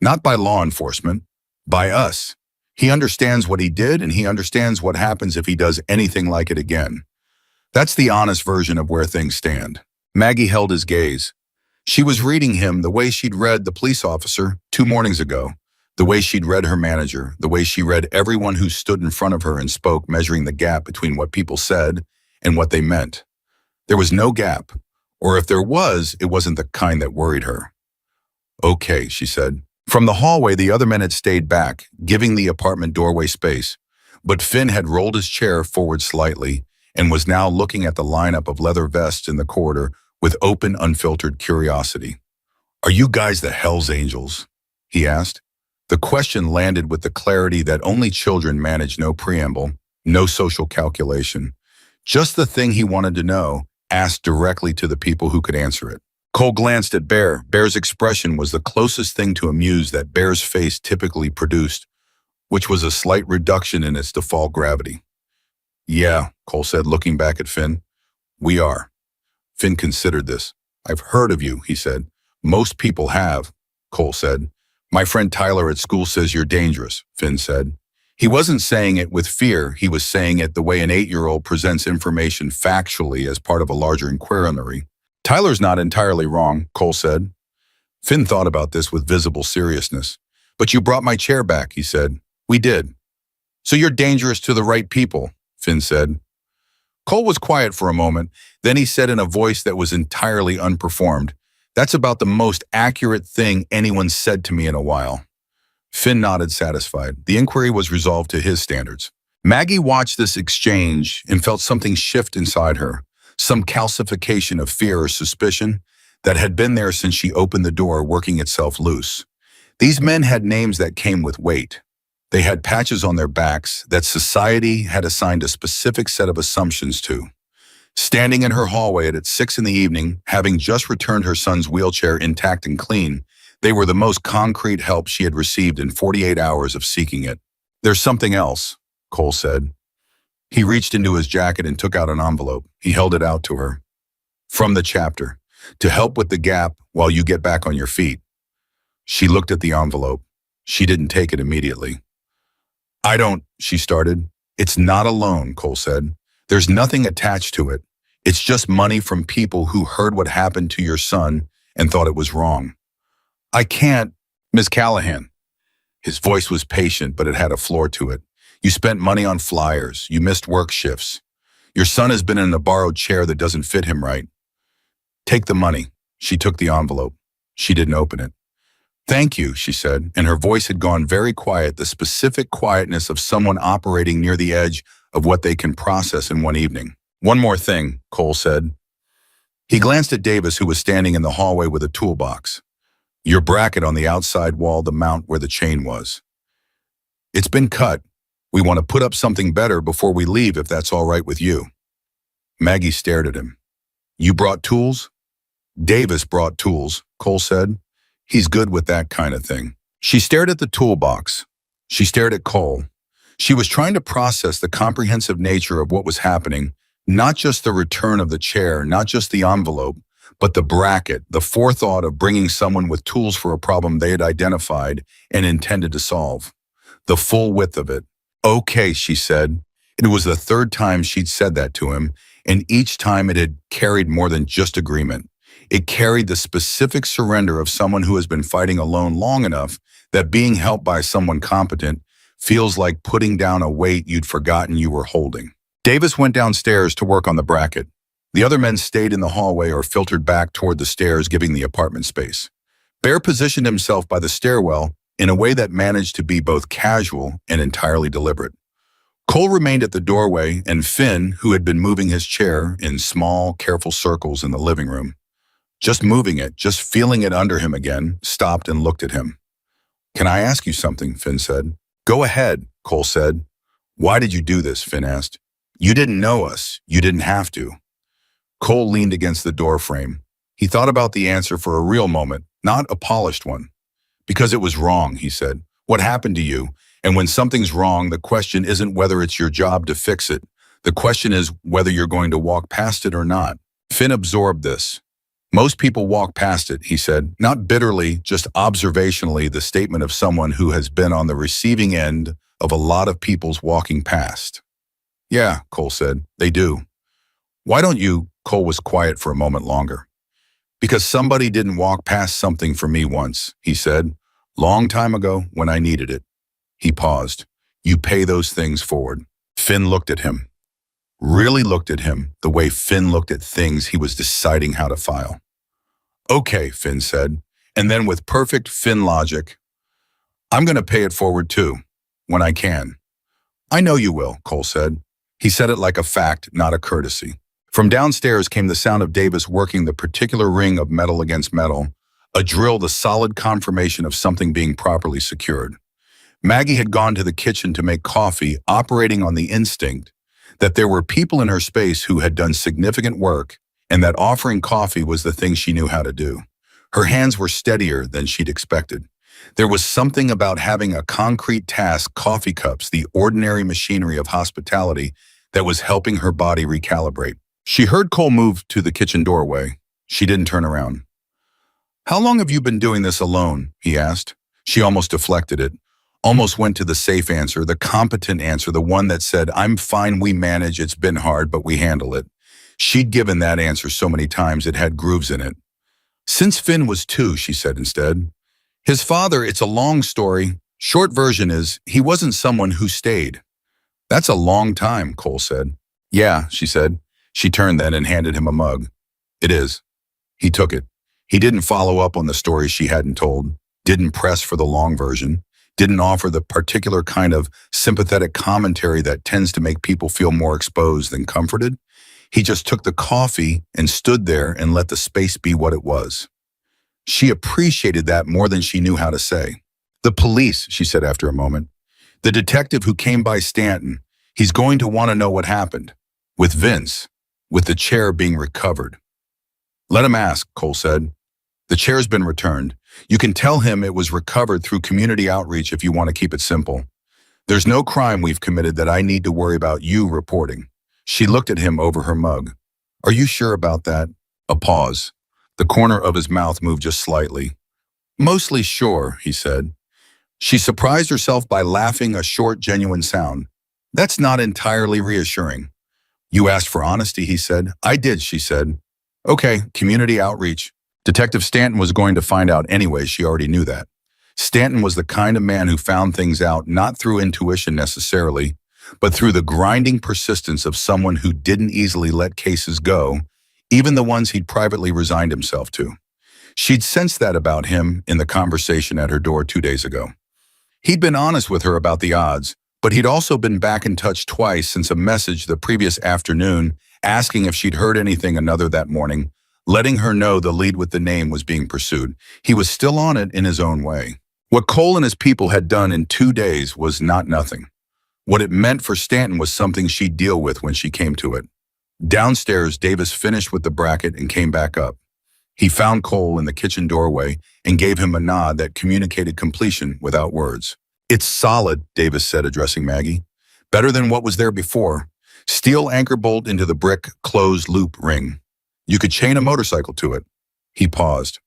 Not by law enforcement. By us. He understands what he did, and he understands what happens if he does anything like it again. That's the honest version of where things stand. Maggie held his gaze. She was reading him the way she'd read the police officer 2 mornings ago, the way she'd read her manager, the way she read everyone who stood in front of her and spoke, measuring the gap between what people said and what they meant. There was no gap, or if there was, it wasn't the kind that worried her. Okay, she said. From the hallway, the other men had stayed back, giving the apartment doorway space, but Finn had rolled his chair forward slightly and was now looking at the lineup of leather vests in the corridor with open, unfiltered curiosity. Are you guys the Hells Angels? He asked. The question landed with the clarity that only children manage, no preamble, no social calculation. Just the thing he wanted to know, asked directly to the people who could answer it. Cole glanced at Bear. Bear's expression was the closest thing to amuse that Bear's face typically produced, which was a slight reduction in its default gravity. Yeah, Cole said, looking back at Finn. We are. Finn considered this. I've heard of you, he said. Most people have, Cole said. My friend Tyler at school says you're dangerous, Finn said. He wasn't saying it with fear. He was saying it the way an 8-year-old presents information factually as part of a larger inquiry. Tyler's not entirely wrong, Cole said. Finn thought about this with visible seriousness. But you brought my chair back, he said. We did. So you're dangerous to the right people, Finn said. Cole was quiet for a moment. Then he said in a voice that was entirely unperformed, That's about the most accurate thing anyone's said to me in a while. Finn nodded, satisfied. The inquiry was resolved to his standards. Maggie watched this exchange and felt something shift inside her. Some calcification of fear or suspicion that had been there since she opened the door, working itself loose. These men had names that came with weight. They had patches on their backs that society had assigned a specific set of assumptions to. Standing in her hallway at 6 p.m, having just returned her son's wheelchair intact and clean, they were the most concrete help she had received in 48 hours of seeking it. There's something else, Cole said. He reached into his jacket and took out an envelope. He held it out to her. From the chapter, to help with the gap while you get back on your feet. She looked at the envelope. She didn't take it immediately. She started. It's not a loan, Cole said. There's nothing attached to it. It's just money from people who heard what happened to your son and thought it was wrong. I can't, Miss Callahan. His voice was patient, but it had a floor to it. You spent money on flyers. You missed work shifts. Your son has been in a borrowed chair that doesn't fit him right. Take the money. She took the envelope. She didn't open it. Thank you, she said, and her voice had gone very quiet, the specific quietness of someone operating near the edge of what they can process in one evening. One more thing, Cole said. He glanced at Davis, who was standing in the hallway with a toolbox. Your bracket on the outside wall to mount where the chain was. It's been cut. We want to put up something better before we leave, if that's all right with you. Maggie stared at him. You brought tools? Davis brought tools, Cole said. He's good with that kind of thing. She stared at the toolbox. She stared at Cole. She was trying to process the comprehensive nature of what was happening, not just the return of the chair, not just the envelope, But the bracket, the forethought of bringing someone with tools for a problem they had identified and intended to solve. The full width of it. Okay, she said. It was the third time she'd said that to him, and each time it had carried more than just agreement. It carried the specific surrender of someone who has been fighting alone long enough that being helped by someone competent feels like putting down a weight you'd forgotten you were holding. Davis went downstairs to work on the bracket. The other men stayed in the hallway or filtered back toward the stairs, giving the apartment space. Bear positioned himself by the stairwell in a way that managed to be both casual and entirely deliberate. Cole remained at the doorway, and Finn, who had been moving his chair in small, careful circles in the living room, just moving it, just feeling it under him again, stopped and looked at him. "Can I ask you something?" Finn said. "Go ahead," Cole said. "Why did you do this?" Finn asked. "You didn't know us. You didn't have to." Cole leaned against the door frame. He thought about the answer for a real moment, not a polished one. "Because it was wrong," he said. "What happened to you? And when something's wrong, the question isn't whether it's your job to fix it. The question is whether you're going to walk past it or not." Finn absorbed this. "Most people walk past it," he said, not bitterly, just observationally, the statement of someone who has been on the receiving end of a lot of people's walking past. "Yeah," Cole said, "they do." "Why don't you?" Cole was quiet for a moment longer. "Because somebody didn't walk past something for me once," he said. "Long time ago when I needed it." He paused. "You pay those things forward." Finn looked at him. Really looked at him the way Finn looked at things he was deciding how to file. "Okay," Finn said, and then with perfect Finn logic, "I'm going to pay it forward too, when I can." "I know you will," Cole said. He said it like a fact, not a courtesy. From downstairs came the sound of Davis working the particular ring of metal against metal, a drill, the solid confirmation of something being properly secured. Maggie had gone to the kitchen to make coffee, operating on the instinct that there were people in her space who had done significant work and that offering coffee was the thing she knew how to do. Her hands were steadier than she'd expected. There was something about having a concrete task, coffee cups, the ordinary machinery of hospitality, that was helping her body recalibrate. She heard Cole move to the kitchen doorway. She didn't turn around. "How long have you been doing this alone?" he asked. She almost deflected it, almost went to the safe answer, the competent answer, the one that said, "I'm fine, we manage, it's been hard, but we handle it." She'd given that answer so many times it had grooves in it. "Since Finn was 2, she said instead. "His father, it's a long story. Short version is, he wasn't someone who stayed." "That's a long time," Cole said. "Yeah," she said. She turned then and handed him a mug. "It is." He took it. He didn't follow up on the story she hadn't told, didn't press for the long version, didn't offer the particular kind of sympathetic commentary that tends to make people feel more exposed than comforted. He just took the coffee and stood there and let the space be what it was. She appreciated that more than she knew how to say. "The police," she said after a moment. "The detective who came by Stanton. He's going to want to know what happened. With Vince. With the chair being recovered." "Let him ask," Cole said. "The chair's been returned. You can tell him it was recovered through community outreach if you want to keep it simple. There's no crime we've committed that I need to worry about you reporting." She looked at him over her mug. "Are you sure about that?" A pause. The corner of his mouth moved just slightly. "Mostly sure," he said. She surprised herself by laughing, a short, genuine sound. "That's not entirely reassuring." "You asked for honesty," he said. "I did," she said. "Okay, community outreach." Detective Stanton was going to find out anyway, she already knew that. Stanton was the kind of man who found things out not through intuition necessarily, but through the grinding persistence of someone who didn't easily let cases go, even the ones he'd privately resigned himself to. She'd sensed that about him in the conversation at her door 2 days ago. He'd been honest with her about the odds, but he'd also been back in touch twice since a message the previous afternoon asking if she'd heard anything another that morning, letting her know the lead with the name was being pursued. He was still on it in his own way. What Cole and his people had done in 2 days was not nothing. What it meant for Stanton was something she'd deal with when she came to it. Downstairs, Davis finished with the bracket and came back up. He found Cole in the kitchen doorway and gave him a nod that communicated completion without words. "It's solid," Davis said, addressing Maggie. "Better than what was there before. Steel anchor bolt into the brick closed loop ring. You could chain a motorcycle to it. He paused.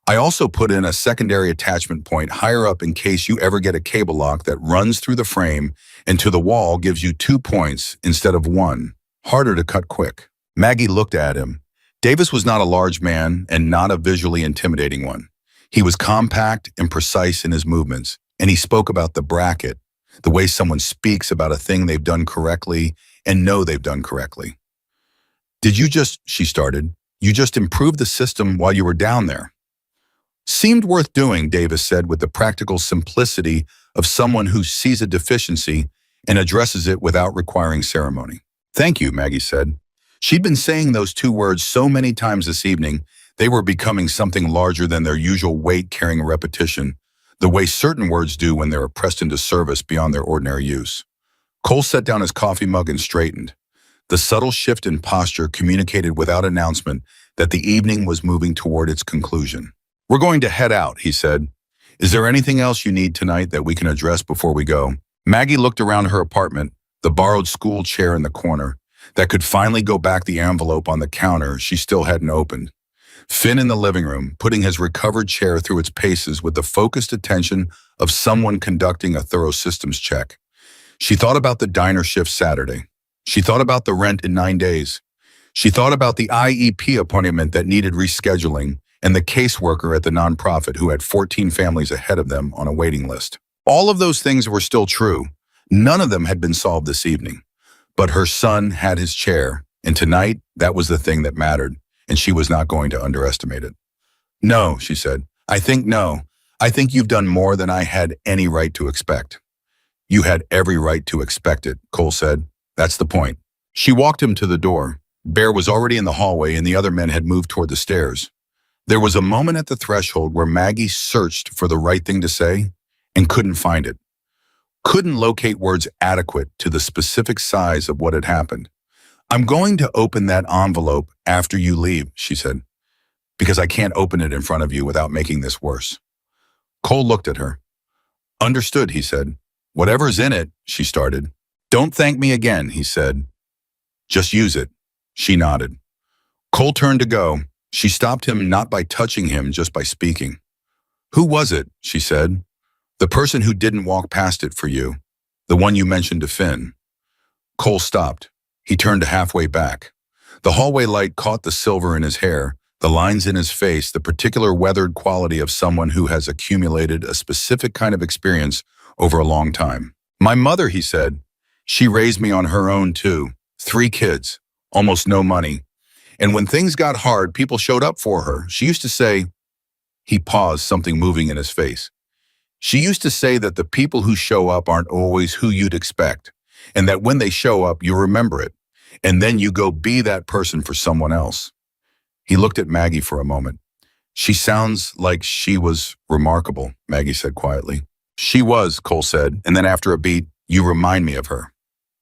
I also put in a secondary attachment point higher up in case you ever get a cable lock that runs through the frame and to the wall gives you 2 points instead of 1. Harder to cut quick. Maggie looked at him. Davis was not a large man and not a visually intimidating one. He was compact and precise in his movements, and he spoke about the bracket, the way someone speaks about a thing they've done correctly and know they've done correctly. She started, you just improved the system while you were down there. Seemed worth doing, Davis said with the practical simplicity of someone who sees a deficiency and addresses it without requiring ceremony. Thank you, Maggie said. She'd been saying those 2 words so many times this evening, they were becoming something larger than their usual weight-carrying repetition, the way certain words do when they're pressed into service beyond their ordinary use. Cole set down his coffee mug and straightened. The subtle shift in posture communicated without announcement that the evening was moving toward its conclusion. We're going to head out, he said. Is there anything else you need tonight that we can address before we go? Maggie looked around her apartment, the borrowed school chair in the corner, that could finally go back the envelope on the counter she still hadn't opened. Finn in the living room, putting his recovered chair through its paces with the focused attention of someone conducting a thorough systems check. She thought about the diner shift Saturday. She thought about the rent in 9 days. She thought about the IEP appointment that needed rescheduling and the caseworker at the nonprofit who had 14 families ahead of them on a waiting list. All of those things were still true. None of them had been solved this evening. But her son had his chair, and tonight, that was the thing that mattered, and she was not going to underestimate it. No, she said. I think you've done more than I had any right to expect. You had every right to expect it, Cole said. That's the point. She walked him to the door. Bear was already in the hallway and the other men had moved toward the stairs. There was a moment at the threshold where Maggie searched for the right thing to say and couldn't find it. Couldn't locate words adequate to the specific size of what had happened. I'm going to open that envelope after you leave, she said, because I can't open it in front of you without making this worse. Cole looked at her. Understood, he said. Whatever's in it, she started. Don't thank me again, he said. Just use it. She nodded. Cole turned to go. She stopped him not by touching him, just by speaking. Who was it, she said. The person who didn't walk past it for you. The one you mentioned to Finn. Cole stopped. He turned halfway back. The hallway light caught the silver in his hair, the lines in his face, the particular weathered quality of someone who has accumulated a specific kind of experience over a long time. My mother, he said. She raised me on her own too. 3 kids, almost no money. And when things got hard, people showed up for her. She used to say, he paused, something moving in his face. She used to say that the people who show up aren't always who you'd expect, and that when they show up, you remember it, and then you go be that person for someone else. He looked at Maggie for a moment. She sounds like she was remarkable, Maggie said quietly. She was, Cole said, and then after a beat, you remind me of her.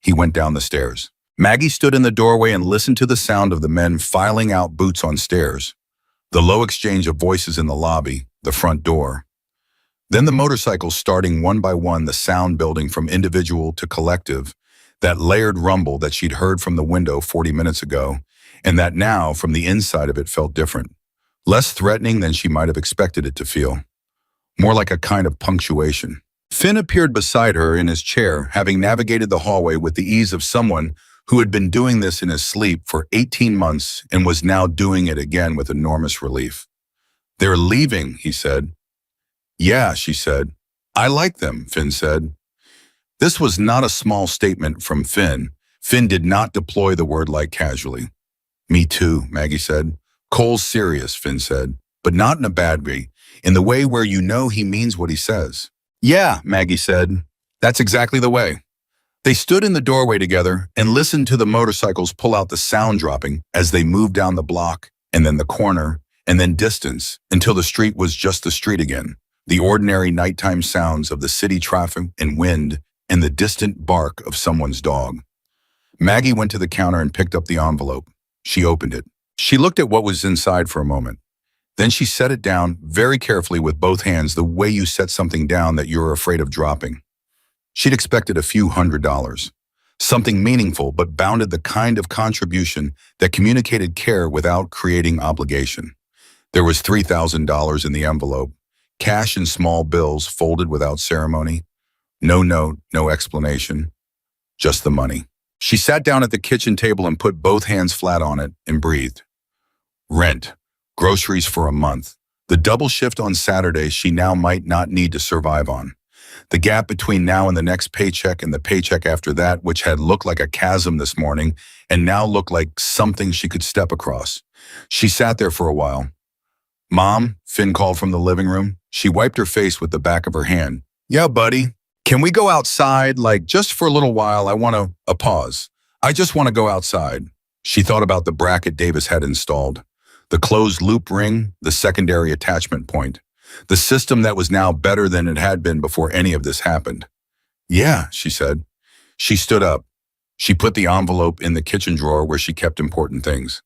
He went down the stairs. Maggie stood in the doorway and listened to the sound of the men filing out, boots on stairs, the low exchange of voices in the lobby, the front door. Then the motorcycles starting one by one, the sound building from individual to collective, that layered rumble that she'd heard from the window 40 minutes ago, and that now, from the inside of it, felt different, less threatening than she might have expected it to feel, more like a kind of punctuation. Finn appeared beside her in his chair, having navigated the hallway with the ease of someone who had been doing this in his sleep for 18 months and was now doing it again with enormous relief. They're leaving, he said. Yeah, she said. I like them, Finn said. This was not a small statement from Finn. Finn did not deploy the word like casually. Me too, Maggie said. Cole's serious, Finn said, but not in a bad way, in the way where you know he means what he says. Yeah, Maggie said. That's exactly the way. They stood in the doorway together and listened to the motorcycles pull out the sound dropping as they moved down the block, and then the corner, and then distance, until the street was just the street again. The ordinary nighttime sounds of the city traffic and wind and the distant bark of someone's dog. Maggie went to the counter and picked up the envelope. She opened it. She looked at what was inside for a moment. Then she set it down very carefully with both hands, the way you set something down that you're afraid of dropping. She'd expected a few $100s. something meaningful but bounded the kind of contribution that communicated care without creating obligation. There was $3,000 in the envelope, cash and small bills folded without ceremony. No note, no explanation, just the money. She sat down at the kitchen table and put both hands flat on it and breathed. Rent, groceries for a month, the double shift on Saturdays she now might not need to survive on. The gap between now and the next paycheck and the paycheck after that, which had looked like a chasm this morning and now looked like something she could step across. She sat there for a while. "Mom," Finn called from the living room. She wiped her face with the back of her hand. "Yeah, buddy. Can we go outside, like just for a little while? I want a pause. I just want to go outside." She thought about the bracket Davis had installed, the closed loop ring, the secondary attachment point, the system that was now better than it had been before any of this happened. "Yeah," she said. She stood up. She put the envelope in the kitchen drawer where she kept important things.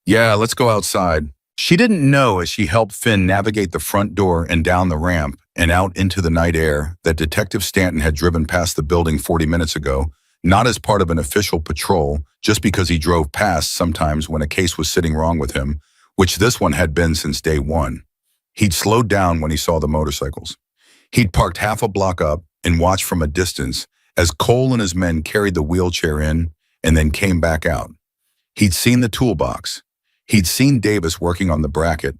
"Yeah, let's go outside." She didn't know as she helped Finn navigate the front door and down the ramp and out into the night air that Detective Stanton had driven past the building 40 minutes ago, not as part of an official patrol, just because he drove past sometimes when a case was sitting wrong with him, which this one had been since day one. He'd slowed down when he saw the motorcycles. He'd parked half a block up and watched from a distance as Cole and his men carried the wheelchair in and then came back out. He'd seen the toolbox. He'd seen Davis working on the bracket.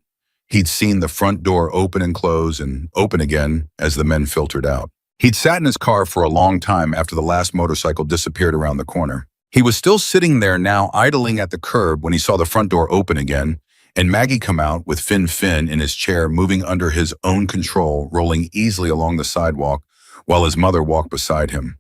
He'd seen the front door open and close and open again as the men filtered out. He'd sat in his car for a long time after the last motorcycle disappeared around the corner. He was still sitting there now, idling at the curb when he saw the front door open again and Maggie come out with Finn in his chair, moving under his own control, rolling easily along the sidewalk while his mother walked beside him.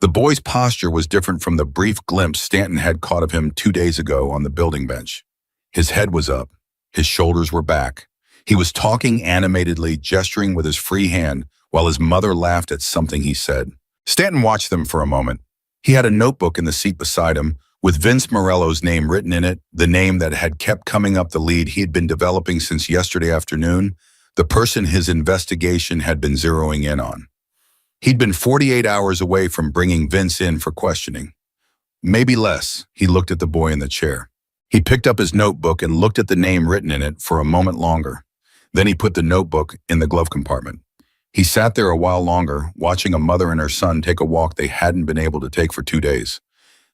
The boy's posture was different from the brief glimpse Stanton had caught of him 2 days ago on the building bench. His head was up. His shoulders were back. He was talking animatedly, gesturing with his free hand, while his mother laughed at something he said. Stanton watched them for a moment. He had a notebook in the seat beside him, with Vince Morello's name written in it, the name that had kept coming up the lead he had been developing since yesterday afternoon, the person his investigation had been zeroing in on. He'd been 48 hours away from bringing Vince in for questioning. Maybe less. He looked at the boy in the chair. He picked up his notebook and looked at the name written in it for a moment longer. Then he put the notebook in the glove compartment. He sat there a while longer, watching a mother and her son take a walk they hadn't been able to take for 2 days.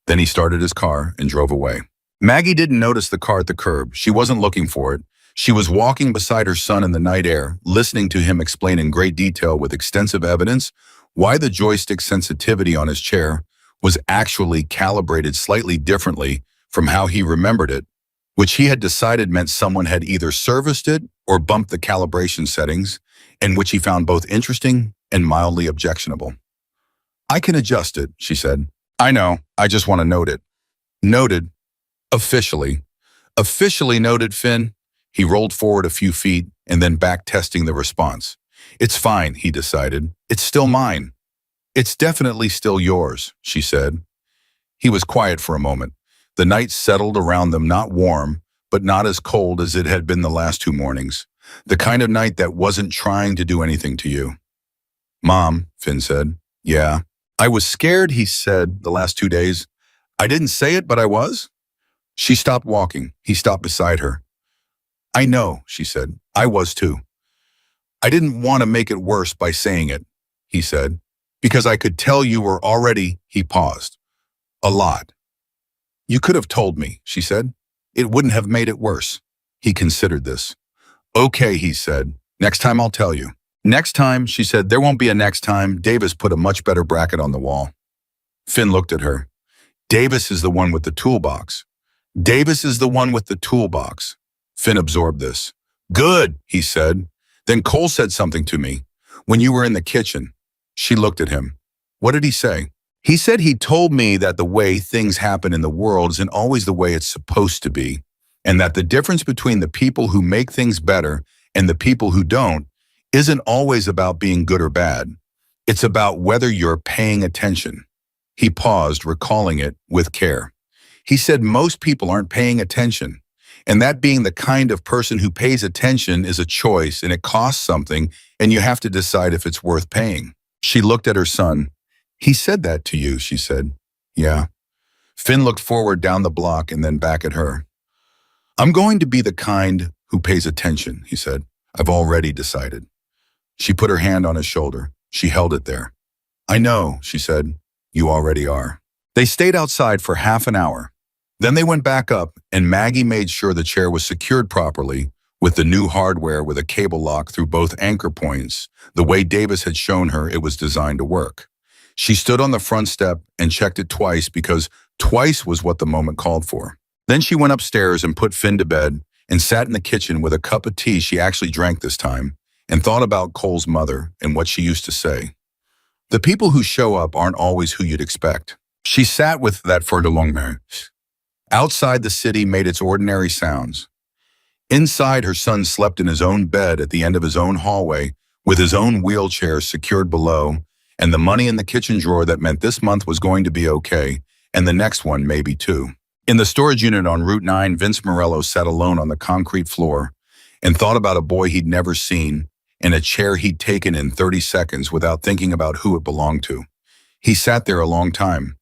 Then he started his car and drove away. Maggie didn't notice the car at the curb. She wasn't looking for it. She was walking beside her son in the night air, listening to him explain in great detail with extensive evidence why the joystick sensitivity on his chair was actually calibrated slightly differently from how he remembered it, which he had decided meant someone had either serviced it or bumped the calibration settings, and which he found both interesting and mildly objectionable. "I can adjust it," she said. "I know, I just want to note it." "Noted. Officially." "Officially noted, Finn." He rolled forward a few feet and then back, testing the response. "It's fine," he decided. "It's still mine." "It's definitely still yours," she said. He was quiet for a moment. The night settled around them, not warm, but not as cold as it had been the last 2 mornings. The kind of night that wasn't trying to do anything to you. "Mom," Finn said. "Yeah." "I was scared," he said, "the last 2 days. I didn't say it, but I was." She stopped walking. He stopped beside her. "I know," she said. "I was too. I didn't want to make it worse by saying it," he said, "because I could tell you were already," he paused, "a lot." "You could have told me," she said. "It wouldn't have made it worse." He considered this. "Okay," he said. "Next time I'll tell you." "Next time," she said. "There won't be a next time." Davis put a much better bracket on the wall. Finn looked at her. "Davis is the one with the toolbox." "Davis is the one with the toolbox." Finn absorbed this. "Good," he said. "Then Cole said something to me when you were in the kitchen." She looked at him. "What did he say?" "He said he told me that the way things happen in the world isn't always the way it's supposed to be, and that the difference between the people who make things better and the people who don't isn't always about being good or bad. It's about whether you're paying attention." He paused, recalling it with care. He said most people aren't paying attention, and that being the kind of person who pays attention is a choice, and it costs something, and you have to decide if it's worth paying. She looked at her son. "He said that to you," she said. Yeah. Finn looked forward down the block and then back at her. I'm going to be the kind who pays attention, he said. I've already decided. She put her hand on his shoulder. She held it there. I know, she said. You already are. They stayed outside for half an hour. Then they went back up, and Maggie made sure the chair was secured properly with the new hardware with a cable lock through both anchor points, the way Davis had shown her it was designed to work. She stood on the front step and checked it twice because twice was what the moment called for. Then she went upstairs and put Finn to bed and sat in the kitchen with a cup of tea she actually drank this time and thought about Cole's mother and what she used to say. The people who show up aren't always who you'd expect. She sat with that for the long minutes. Outside, the city made its ordinary sounds. Inside, her son slept in his own bed at the end of his own hallway with his own wheelchair secured below and the money in the kitchen drawer that meant this month was going to be okay and the next one maybe too. In the storage unit on Route 9, Vince Morello sat alone on the concrete floor and thought about a boy he'd never seen and a chair he'd taken in 30 seconds without thinking about who it belonged to. He sat there a long time.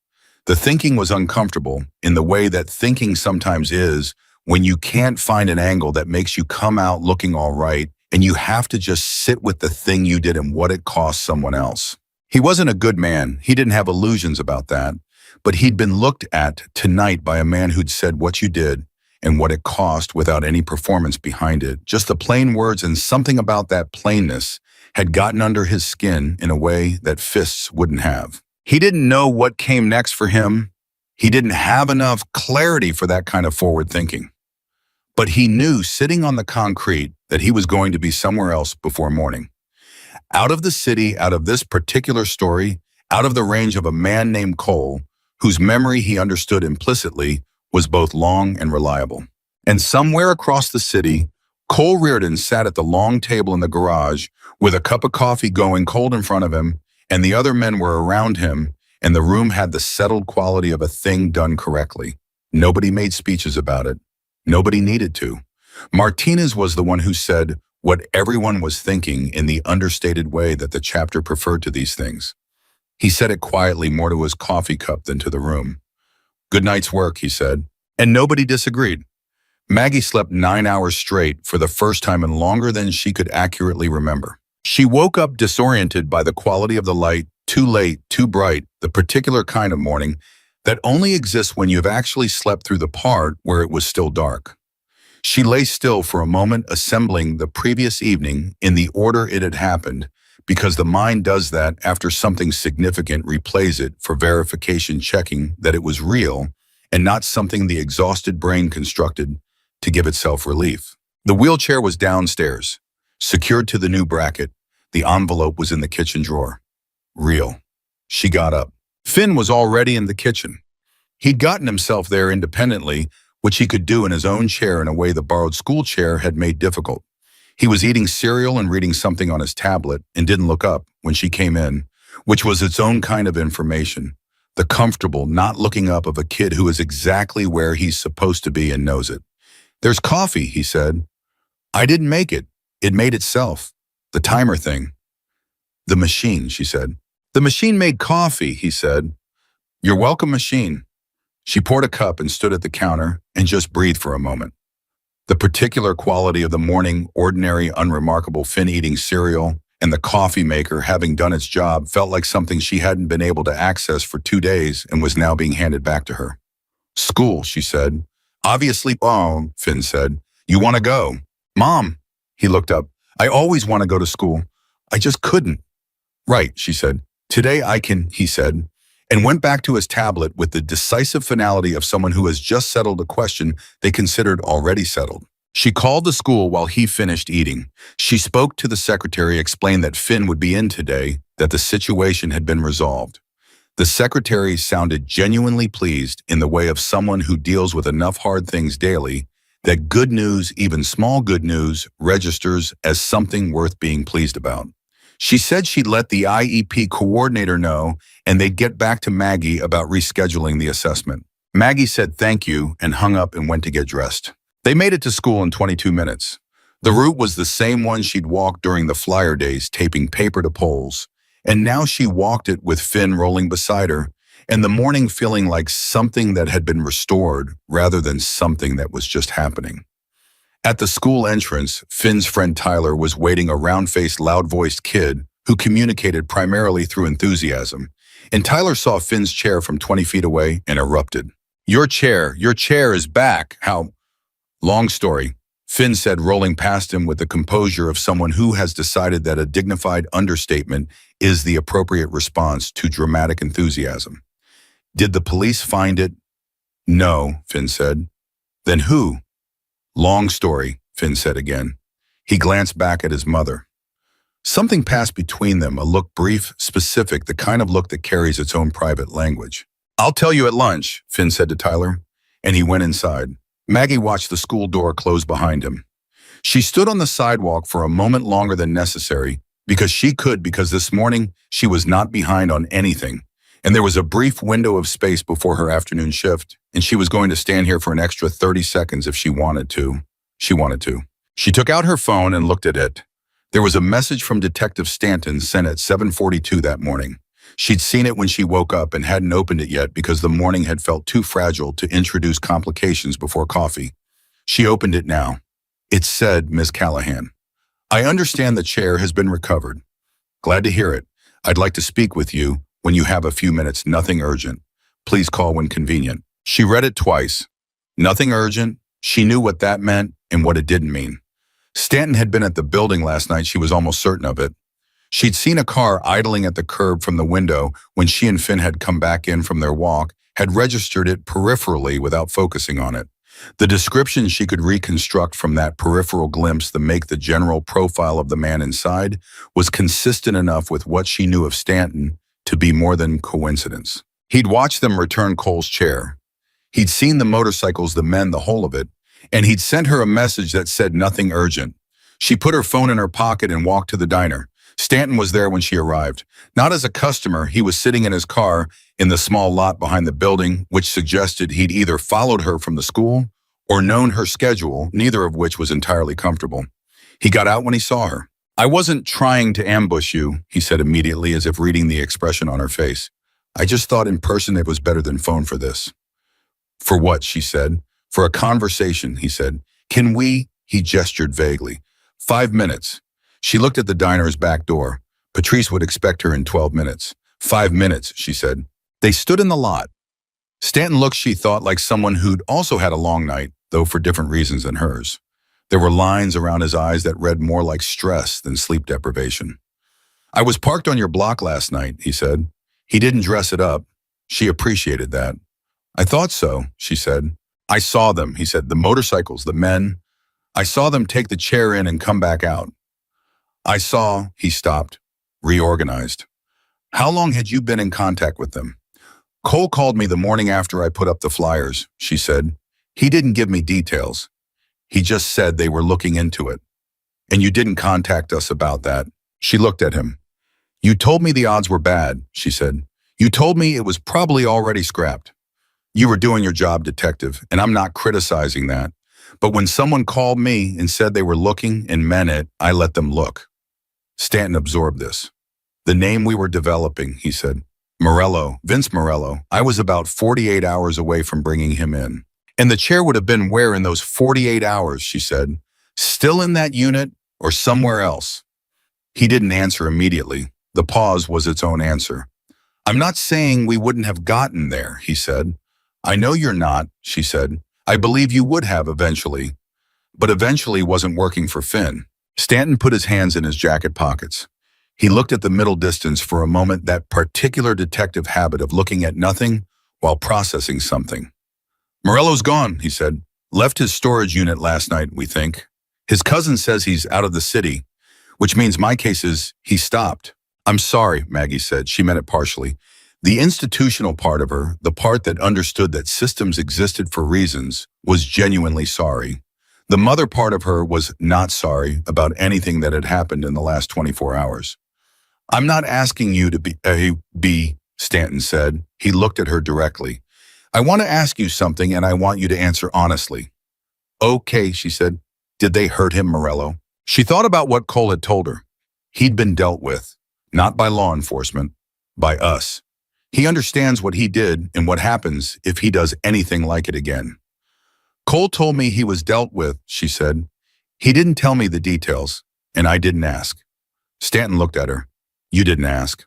The thinking was uncomfortable in the way that thinking sometimes is when you can't find an angle that makes you come out looking all right and you have to just sit with the thing you did and what it cost someone else. He wasn't a good man. He didn't have illusions about that. But he'd been looked at tonight by a man who'd said what you did and what it cost without any performance behind it. Just the plain words, and something about that plainness had gotten under his skin in a way that fists wouldn't have. He didn't know what came next for him. He didn't have enough clarity for that kind of forward thinking. But he knew sitting on the concrete that he was going to be somewhere else before morning. Out of the city, out of this particular story, out of the range of a man named Cole, whose memory he understood implicitly was both long and reliable. And somewhere across the city, Cole Reardon sat at the long table in the garage with a cup of coffee going cold in front of him, and the other men were around him, and the room had the settled quality of a thing done correctly. Nobody made speeches about it. Nobody needed to. Martinez was the one who said what everyone was thinking in the understated way that the chapter preferred to these things. He said it quietly more to his coffee cup than to the room. Good night's work, he said, and nobody disagreed. Maggie slept 9 hours straight for the first time in longer than she could accurately remember. She woke up disoriented by the quality of the light, too late, too bright, the particular kind of morning that only exists when you've actually slept through the part where it was still dark. She lay still for a moment, assembling the previous evening in the order it had happened, because the mind does that after something significant replays it for verification, checking that it was real and not something the exhausted brain constructed to give itself relief. The wheelchair was downstairs, secured to the new bracket. The envelope was in the kitchen drawer. Real. She got up. Finn was already in the kitchen. He'd gotten himself there independently, which he could do in his own chair in a way the borrowed school chair had made difficult. He was eating cereal and reading something on his tablet and didn't look up when she came in, which was its own kind of information. The comfortable not looking up of a kid who is exactly where he's supposed to be and knows it. There's coffee, he said. I didn't make it. It made itself. The timer thing. The machine, she said. The machine made coffee, he said. You're welcome, machine. She poured a cup and stood at the counter and just breathed for a moment. The particular quality of the morning, ordinary, unremarkable Finn eating cereal and the coffee maker having done its job felt like something she hadn't been able to access for 2 days and was now being handed back to her. School, she said. Obviously, oh, Finn said. You want to go? Mom, he looked up. I always want to go to school. I just couldn't. Right, she said. Today I can, he said, and went back to his tablet with the decisive finality of someone who has just settled a question they considered already settled. She called the school while he finished eating. She spoke to the secretary, explained that Finn would be in today, that the situation had been resolved. The secretary sounded genuinely pleased in the way of someone who deals with enough hard things daily that good news, even small good news, registers as something worth being pleased about. She said she'd let the IEP coordinator know and they'd get back to Maggie about rescheduling the assessment. Maggie said thank you and hung up and went to get dressed. They made it to school in 22 minutes. The route was the same one she'd walked during the flyer days, taping paper to poles, and now she walked it with Finn rolling beside her, and the morning feeling like something that had been restored rather than something that was just happening. At the school entrance, Finn's friend Tyler was waiting, a round-faced, loud-voiced kid who communicated primarily through enthusiasm, and Tyler saw Finn's chair from 20 feet away and erupted. Your chair is back. How? Long story, Finn said, rolling past him with the composure of someone who has decided that a dignified understatement is the appropriate response to dramatic enthusiasm. Did the police find it? No, Finn said. Then who? Long story, Finn said again. He glanced back at his mother. Something passed between them, a look brief, specific, the kind of look that carries its own private language. I'll tell you at lunch, Finn said to Tyler, and he went inside. Maggie watched the school door close behind him. She stood on the sidewalk for a moment longer than necessary because this morning she was not behind on anything, and there was a brief window of space before her afternoon shift, and she was going to stand here for an extra 30 seconds if she wanted to. She took out her phone and looked at it. There was a message from Detective Stanton sent at 7:42 that morning. She'd seen it when she woke up and hadn't opened it yet because the morning had felt too fragile to introduce complications before coffee. She opened it now. It said, Ms. Callahan, I understand the chair has been recovered. Glad to hear it. I'd like to speak with you when you have a few minutes. Nothing urgent. Please call when convenient. She read it twice. Nothing urgent. She knew what that meant and what it didn't mean. Stanton had been at the building last night. She was almost certain of it. She'd seen a car idling at the curb from the window when she and Finn had come back in from their walk, had registered it peripherally without focusing on it. The description she could reconstruct from that peripheral glimpse to make the general profile of the man inside was consistent enough with what she knew of Stanton to be more than coincidence. He'd watched them return Cole's chair. He'd seen the motorcycles, the men, the whole of it, and he'd sent her a message that said nothing urgent. She put her phone in her pocket and walked to the diner. Stanton was there when she arrived. Not as a customer, he was sitting in his car in the small lot behind the building, which suggested he'd either followed her from the school or known her schedule, neither of which was entirely comfortable. He got out when he saw her. I wasn't trying to ambush you, he said immediately, as if reading the expression on her face. I just thought in person it was better than phone for this. For what, she said. For a conversation, he said. Can we? He gestured vaguely. 5 minutes. She looked at the diner's back door. Patrice would expect her in 12 minutes. 5 minutes, she said. They stood in the lot. Stanton looked, she thought, like someone who'd also had a long night, though for different reasons than hers. There were lines around his eyes that read more like stress than sleep deprivation. I was parked on your block last night, he said. He didn't dress it up. She appreciated that. I thought so, she said. I saw them, he said, the motorcycles, the men. I saw them take the chair in and come back out. He stopped, reorganized. How long had you been in contact with them? Cole called me the morning after I put up the flyers, she said. He didn't give me details. He just said they were looking into it. And you didn't contact us about that. She looked at him. You told me the odds were bad, she said. You told me it was probably already scrapped. You were doing your job, detective, and I'm not criticizing that. But when someone called me and said they were looking and meant it, I let them look. Stanton absorbed this. The name we were developing, he said. Morello, Vince Morello. I was about 48 hours away from bringing him in. And the chair would have been where in those 48 hours, she said. Still in that unit or somewhere else? He didn't answer immediately. The pause was its own answer. I'm not saying we wouldn't have gotten there, he said. I know you're not, she said. I believe you would have eventually. But eventually wasn't working for Finn. Stanton put his hands in his jacket pockets. He looked at the middle distance for a moment, that particular detective habit of looking at nothing while processing something. Morello's gone, he said. Left his storage unit last night, we think. His cousin says he's out of the city, which means my case is he stopped. I'm sorry, Maggie said. She meant it partially. The institutional part of her, the part that understood that systems existed for reasons, was genuinely sorry. The mother part of her was not sorry about anything that had happened in the last 24 hours. I'm not asking you to be, Stanton said. He looked at her directly. I want to ask you something and I want you to answer honestly. Okay, she said. Did they hurt him, Morello? She thought about what Cole had told her. He'd been dealt with, not by law enforcement, by us. He understands what he did and what happens if he does anything like it again. Cole told me he was dealt with, she said. He didn't tell me the details, and I didn't ask. Stanton looked at her. You didn't ask.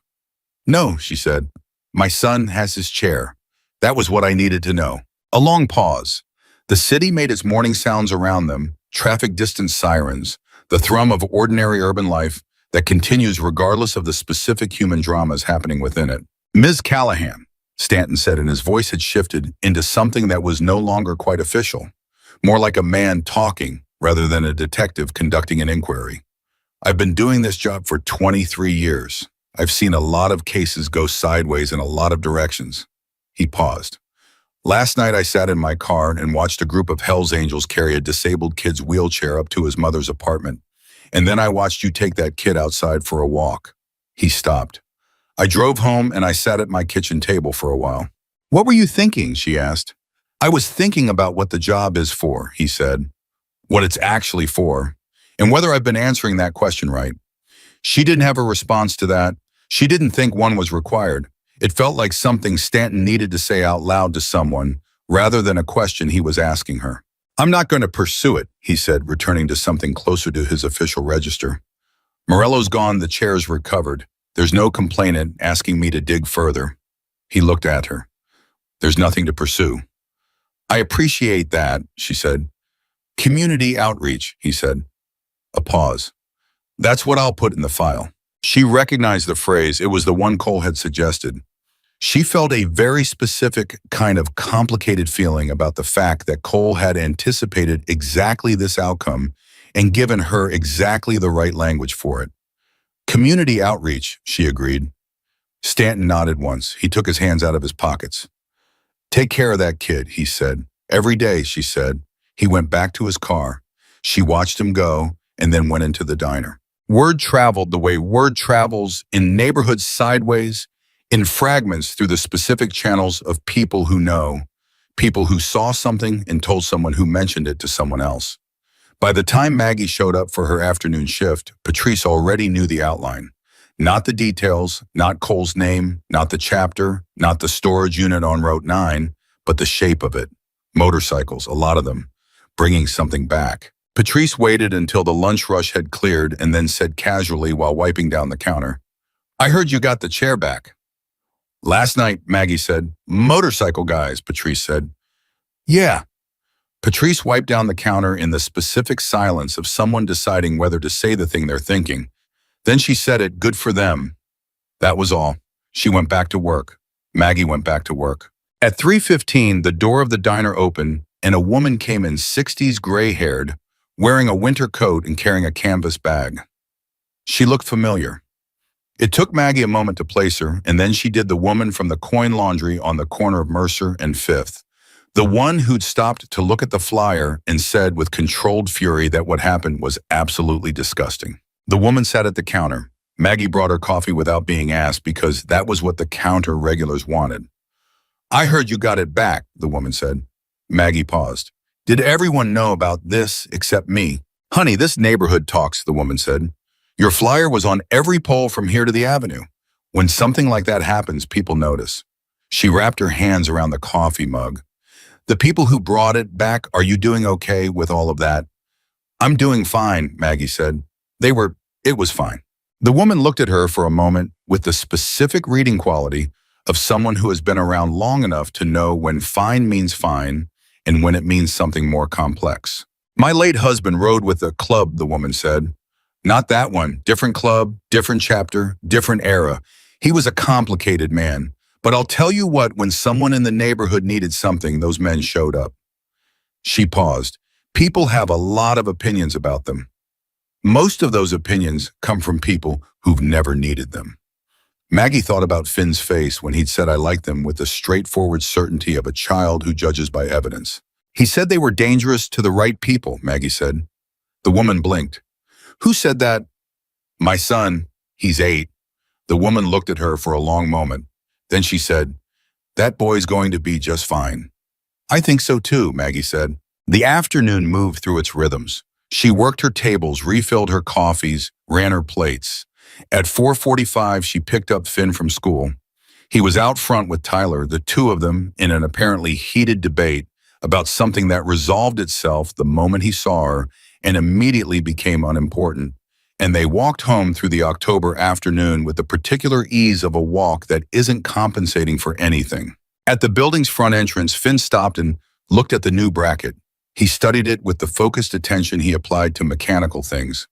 No, she said. My son has his chair. That was what I needed to know. A long pause. The city made its morning sounds around them, traffic distance sirens, the thrum of ordinary urban life that continues regardless of the specific human dramas happening within it. Ms. Callahan, Stanton said, and his voice had shifted into something that was no longer quite official, more like a man talking rather than a detective conducting an inquiry. I've been doing this job for 23 years. I've seen a lot of cases go sideways in a lot of directions. He paused. Last night I sat in my car and watched a group of Hell's Angels carry a disabled kid's wheelchair up to his mother's apartment. And then I watched you take that kid outside for a walk. He stopped. I drove home and I sat at my kitchen table for a while. What were you thinking? She asked. I was thinking about what the job is for, he said. What it's actually for, and whether I've been answering that question right. She didn't have a response to that. She didn't think one was required. It felt like something Stanton needed to say out loud to someone, rather than a question he was asking her. I'm not going to pursue it, he said, returning to something closer to his official register. Morello's gone, the chair's recovered. There's no complainant asking me to dig further. He looked at her. There's nothing to pursue. I appreciate that, she said. Community outreach, he said. A pause. That's what I'll put in the file. She recognized the phrase. It was the one Cole had suggested. She felt a very specific kind of complicated feeling about the fact that Cole had anticipated exactly this outcome and given her exactly the right language for it. Community outreach, she agreed. Stanton nodded once. He took his hands out of his pockets. Take care of that kid, he said. Every day, she said. He went back to his car. She watched him go and then went into the diner. Word traveled the way word travels in neighborhoods sideways, in fragments through the specific channels of people who know, people who saw something and told someone who mentioned it to someone else. By the time Maggie showed up for her afternoon shift, Patrice already knew the outline. Not the details, not Cole's name, not the chapter, not the storage unit on Route 9, but the shape of it. Motorcycles, a lot of them, bringing something back. Patrice waited until the lunch rush had cleared and then said casually while wiping down the counter, I heard you got the chair back. Last night, Maggie said. Motorcycle guys, Patrice said. Yeah. Patrice wiped down the counter in the specific silence of someone deciding whether to say the thing they're thinking. Then she said it, good for them. That was all. She went back to work. Maggie went back to work. At 3:15, the door of the diner opened and a woman came in, 60s gray-haired, wearing a winter coat and carrying a canvas bag. She looked familiar. It took Maggie a moment to place her, and then she did the woman from the coin laundry on the corner of Mercer and Fifth. The one who'd stopped to look at the flyer and said with controlled fury that what happened was absolutely disgusting. The woman sat at the counter. Maggie brought her coffee without being asked because that was what the counter regulars wanted. I heard you got it back, the woman said. Maggie paused. Did everyone know about this except me? Honey, this neighborhood talks, the woman said. Your flyer was on every pole from here to the avenue. When something like that happens, people notice. She wrapped her hands around the coffee mug. The people who brought it back, are you doing okay with all of that? I'm doing fine, Maggie said. It was fine. The woman looked at her for a moment with the specific reading quality of someone who has been around long enough to know when fine means fine and when it means something more complex. My late husband rode with a club, the woman said. Not that one. Different club, different chapter, different era. He was a complicated man. But I'll tell you what, when someone in the neighborhood needed something, those men showed up. She paused. People have a lot of opinions about them. Most of those opinions come from people who've never needed them. Maggie thought about Finn's face when he'd said I liked them with the straightforward certainty of a child who judges by evidence. He said they were dangerous to the right people, Maggie said. The woman blinked. Who said that? My son. He's 8. The woman looked at her for a long moment. Then she said, that boy's going to be just fine. I think so too, Maggie said. The afternoon moved through its rhythms. She worked her tables, refilled her coffees, ran her plates. At 4:45, she picked up Finn from school. He was out front with Tyler, the two of them in an apparently heated debate about something that resolved itself the moment he saw her and immediately became unimportant. And they walked home through the October afternoon with the particular ease of a walk that isn't compensating for anything. At the building's front entrance, Finn stopped and looked at the new bracket. He studied it with the focused attention he applied to mechanical things.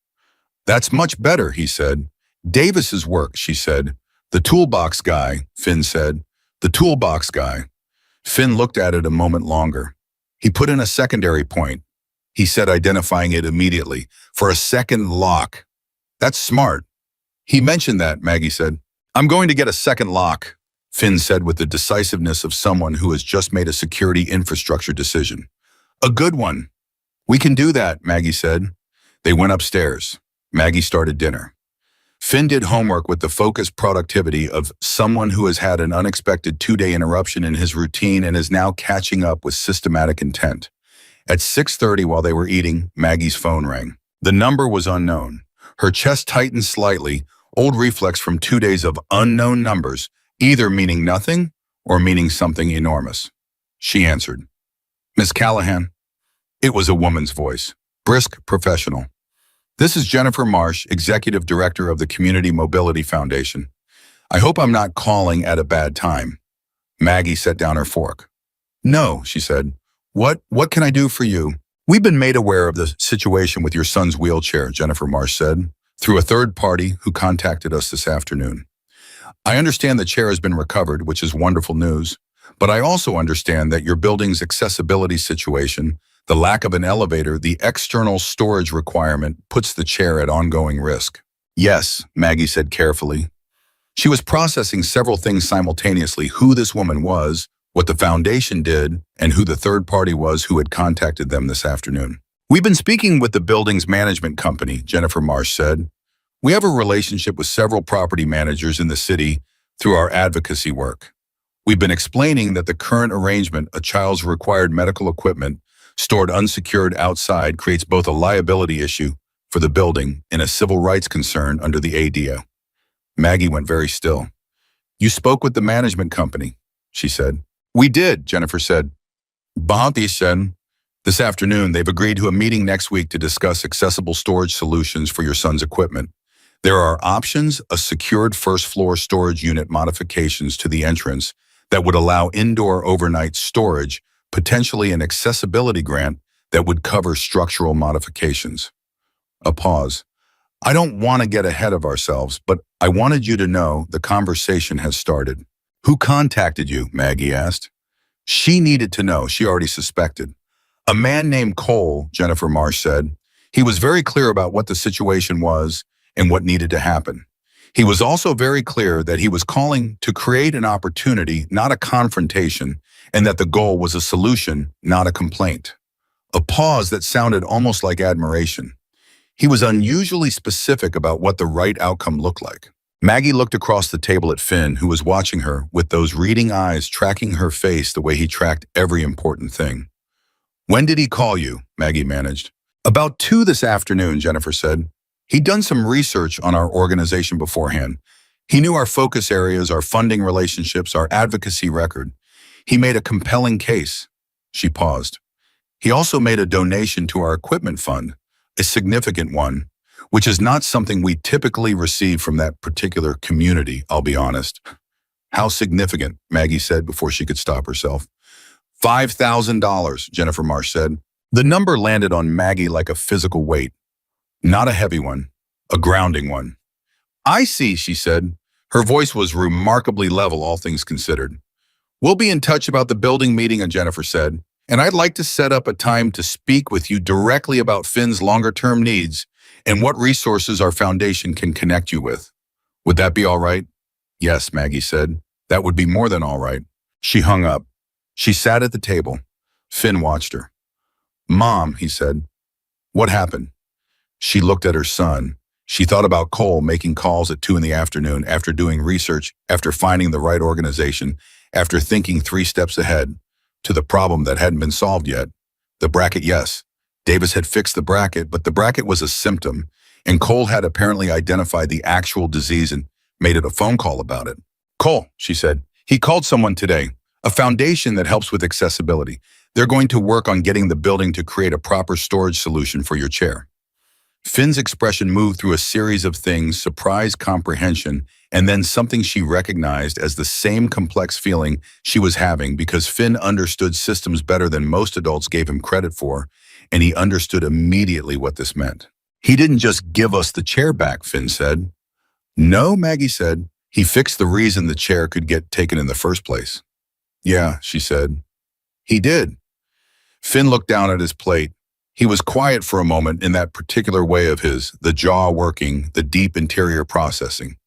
"That's much better," he said. "Davis's work," she said. "The toolbox guy," Finn said. "The toolbox guy." Finn looked at it a moment longer. He put in a secondary point, he said, identifying it immediately. "For a second lock." "That's smart." "He mentioned that," Maggie said. "I'm going to get a second lock," Finn said with the decisiveness of someone who has just made a security infrastructure decision. "A good one." "We can do that," Maggie said. They went upstairs. Maggie started dinner. Finn did homework with the focused productivity of someone who has had an unexpected 2-day interruption in his routine and is now catching up with systematic intent. At 6:30 while they were eating, Maggie's phone rang. The number was unknown. Her chest tightened slightly, old reflex from 2 days of unknown numbers, either meaning nothing or meaning something enormous. She answered. "Miss Callahan?" It was a woman's voice, brisk, professional. "This is Jennifer Marsh, Executive Director of the Community Mobility Foundation. I hope I'm not calling at a bad time." Maggie set down her fork. "No," she said. What can I do for you?" "We've been made aware of the situation with your son's wheelchair," Jennifer Marsh said, "through a third party who contacted us this afternoon. I understand the chair has been recovered, which is wonderful news, but I also understand that your building's accessibility situation, the lack of an elevator, the external storage requirement puts the chair at ongoing risk." "Yes," Maggie said carefully. She was processing several things simultaneously: who this woman was, what the foundation did, and who the third party was who had contacted them this afternoon. "We've been speaking with the building's management company," Jennifer Marsh said. "We have a relationship with several property managers in the city through our advocacy work. We've been explaining that the current arrangement, a child's required medical equipment stored unsecured outside, creates both a liability issue for the building and a civil rights concern under the ADA." Maggie went very still. "You spoke with the management company," she said. "We did," Jennifer said. "Bhavanti said, this afternoon they've agreed to a meeting next week to discuss accessible storage solutions for your son's equipment. There are options, a secured first-floor storage unit modifications to the entrance that would allow indoor overnight storage, potentially an accessibility grant that would cover structural modifications." A pause. "I don't want to get ahead of ourselves, but I wanted you to know the conversation has started." "Who contacted you?" Maggie asked. She needed to know. She already suspected. "A man named Cole," Jennifer Marsh said. "He was very clear about what the situation was and what needed to happen. He was also very clear that he was calling to create an opportunity, not a confrontation, and that the goal was a solution, not a complaint." A pause that sounded almost like admiration. He was unusually specific about what the right outcome looked like. Maggie looked across the table at Finn, who was watching her with those reading eyes, tracking her face the way he tracked every important thing. "When did he call you?" Maggie managed. "About 2 this afternoon," Jennifer said. "He'd done some research on our organization beforehand. He knew our focus areas, our funding relationships, our advocacy record. He made a compelling case." She paused. "He also made a donation to our equipment fund, a significant one, which is not something we typically receive from that particular community, I'll be honest." "How significant?" Maggie said before she could stop herself. $5,000, Jennifer Marsh said. The number landed on Maggie like a physical weight. Not a heavy one, a grounding one. "I see," she said. Her voice was remarkably level, all things considered. "We'll be in touch about the building meeting," Jennifer said, "and I'd like to set up a time to speak with you directly about Finn's longer-term needs and what resources our foundation can connect you with. Would that be all right?" "Yes," Maggie said. "That would be more than all right." She hung up. She sat at the table. Finn watched her. "Mom," he said. "What happened?" She looked at her son. She thought about Cole making calls at 2 in the afternoon after doing research, after finding the right organization, after thinking 3 steps ahead, to the problem that hadn't been solved yet. The bracket, yes. Davis had fixed the bracket, but the bracket was a symptom, and Cole had apparently identified the actual disease and made it a phone call about it. "Cole," she said, He called someone today, a foundation that helps with accessibility. They're going to work on getting the building to create a proper storage solution for your chair. Finn's expression moved through a series of things, surprise, comprehension, and then something she recognized as the same complex feeling she was having because Finn understood systems better than most adults gave him credit for, and he understood immediately what this meant. He didn't just give us the chair back, Finn said. No, Maggie said. He fixed the reason the chair could get taken in the first place. Yeah, she said. He did. Finn looked down at his plate. He was quiet for a moment in that particular way of his, the jaw working, the deep interior processing.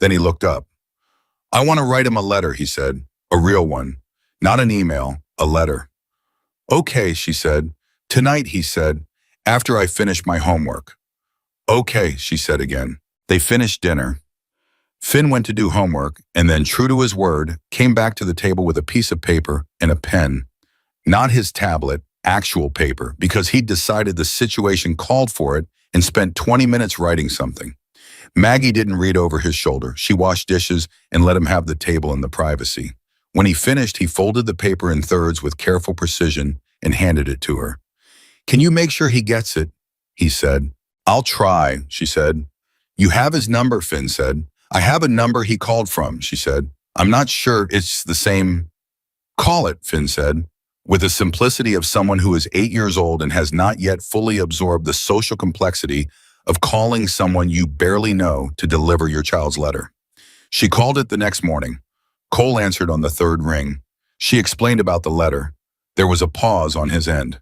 Then he looked up. I want to write him a letter, he said. A real one. Not an email, a letter. Okay, she said. Tonight, he said, after I finish my homework. Okay, she said again. They finished dinner. Finn went to do homework and then, true to his word, came back to the table with a piece of paper and a pen. Not his tablet, actual paper, because he'd decided the situation called for it and spent 20 minutes writing something. Maggie didn't read over his shoulder. She washed dishes and let him have the table and the privacy. When he finished, he folded the paper in thirds with careful precision and handed it to her. Can you make sure he gets it? He said. I'll try, she said. You have his number, Finn said. I have a number he called from, she said. I'm not sure it's the same. Call it, Finn said, with the simplicity of someone who is 8 years old and has not yet fully absorbed the social complexity of calling someone you barely know to deliver your child's letter. She called it the next morning. Cole answered on the third ring. She explained about the letter. There was a pause on his end.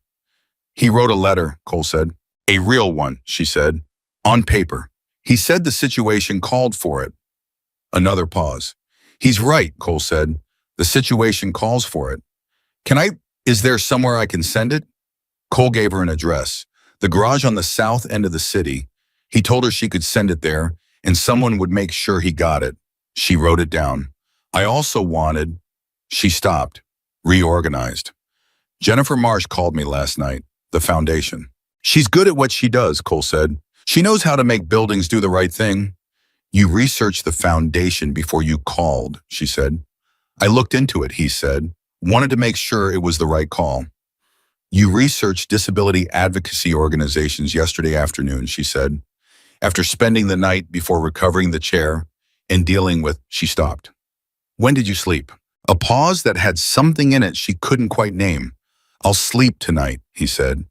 He wrote a letter, Cole said. A real one, she said. On paper. He said the situation called for it. Another pause. He's right, Cole said. The situation calls for it. Is there somewhere I can send it? Cole gave her an address. The garage on the south end of the city. He told her she could send it there, and someone would make sure he got it. She wrote it down. I also wanted... She stopped, reorganized. Jennifer Marsh called me last night, the foundation. She's good at what she does, Cole said. She knows how to make buildings do the right thing. You researched the foundation before you called, she said. I looked into it, he said. Wanted to make sure it was the right call. You researched disability advocacy organizations yesterday afternoon, she said. After spending the night before recovering the chair and dealing with, she stopped. When did you sleep? A pause that had something in it she couldn't quite name. I'll sleep tonight, he said.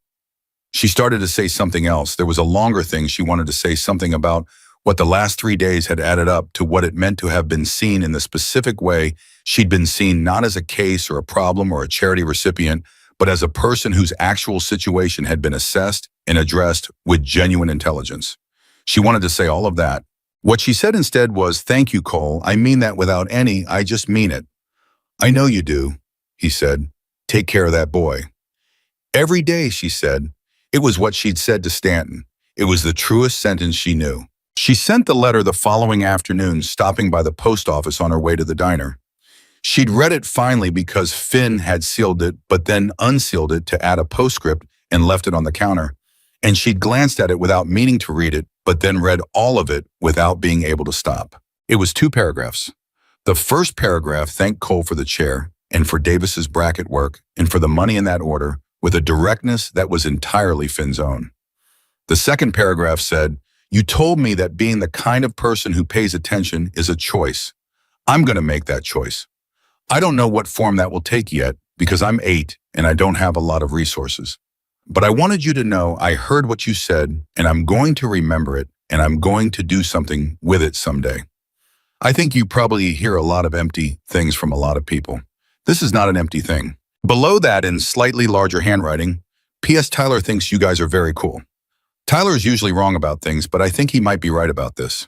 She started to say something else. There was a longer thing she wanted to say, something about what the last 3 days had added up to what it meant to have been seen in the specific way she'd been seen, not as a case or a problem or a charity recipient, but as a person whose actual situation had been assessed and addressed with genuine intelligence. She wanted to say all of that. What she said instead was, thank you, Cole. I mean that without any, I just mean it. I know you do, he said. Take care of that boy. Every day, she said. It was what she'd said to Stanton. It was the truest sentence she knew. She sent the letter the following afternoon, stopping by the post office on her way to the diner. She'd read it finally because Finn had sealed it, but then unsealed it to add a postscript and left it on the counter. And she'd glanced at it without meaning to read it, but then read all of it without being able to stop. It was 2 paragraphs. The first paragraph thanked Cole for the chair and for Davis's bracket work and for the money in that order with a directness that was entirely Finn's own. The second paragraph said, you told me that being the kind of person who pays attention is a choice. I'm going to make that choice. I don't know what form that will take yet because I'm 8 and I don't have a lot of resources. But I wanted you to know I heard what you said and I'm going to remember it and I'm going to do something with it someday. I think you probably hear a lot of empty things from a lot of people. This is not an empty thing. Below that, in slightly larger handwriting, P.S. Tyler thinks you guys are very cool. Tyler is usually wrong about things, but I think he might be right about this.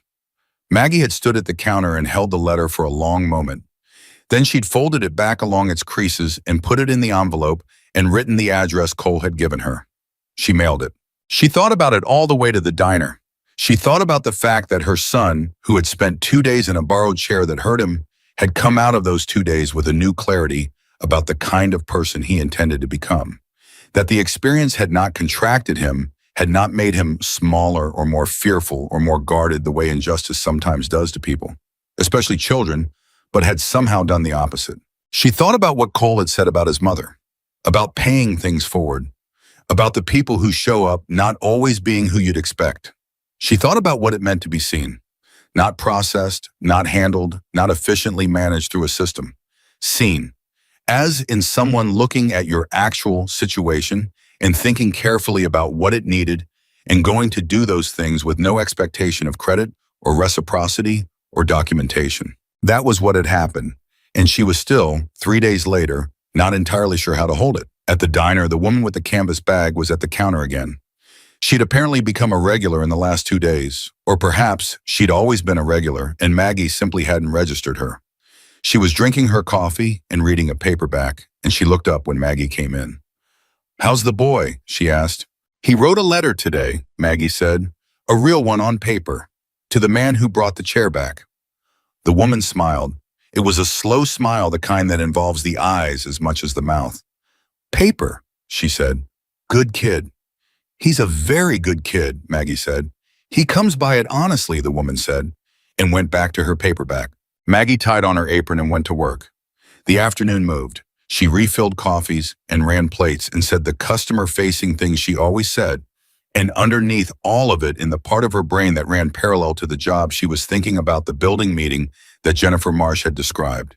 Maggie had stood at the counter and held the letter for a long moment. Then she'd folded it back along its creases and put it in the envelope and written the address Cole had given her. She mailed it. She thought about it all the way to the diner. She thought about the fact that her son, who had spent 2 days in a borrowed chair that hurt him, had come out of those 2 days with a new clarity about the kind of person he intended to become. That the experience had not contracted him, had not made him smaller or more fearful or more guarded the way injustice sometimes does to people, especially children, but had somehow done the opposite. She thought about what Cole had said about his mother, about paying things forward, about the people who show up not always being who you'd expect. She thought about what it meant to be seen, not processed, not handled, not efficiently managed through a system. Seen, as in someone looking at your actual situation and thinking carefully about what it needed and going to do those things with no expectation of credit or reciprocity or documentation. That was what had happened, and she was still, 3 days later, not entirely sure how to hold it. At the diner, the woman with the canvas bag was at the counter again. She'd apparently become a regular in the last 2 days, or perhaps she'd always been a regular and Maggie simply hadn't registered her. She was drinking her coffee and reading a paperback, and she looked up when Maggie came in. "How's the boy?" she asked. "He wrote a letter today," Maggie said, "a real one on paper, to the man who brought the chair back." The woman smiled. It was a slow smile, the kind that involves the eyes as much as the mouth. "Paper," she said. "Good kid." "He's a very good kid," Maggie said. "He comes by it honestly," the woman said, and went back to her paperback. Maggie tied on her apron and went to work. The afternoon moved. She refilled coffees and ran plates and said the customer-facing things she always said, and underneath all of it, in the part of her brain that ran parallel to the job, she was thinking about the building meeting that Jennifer Marsh had described,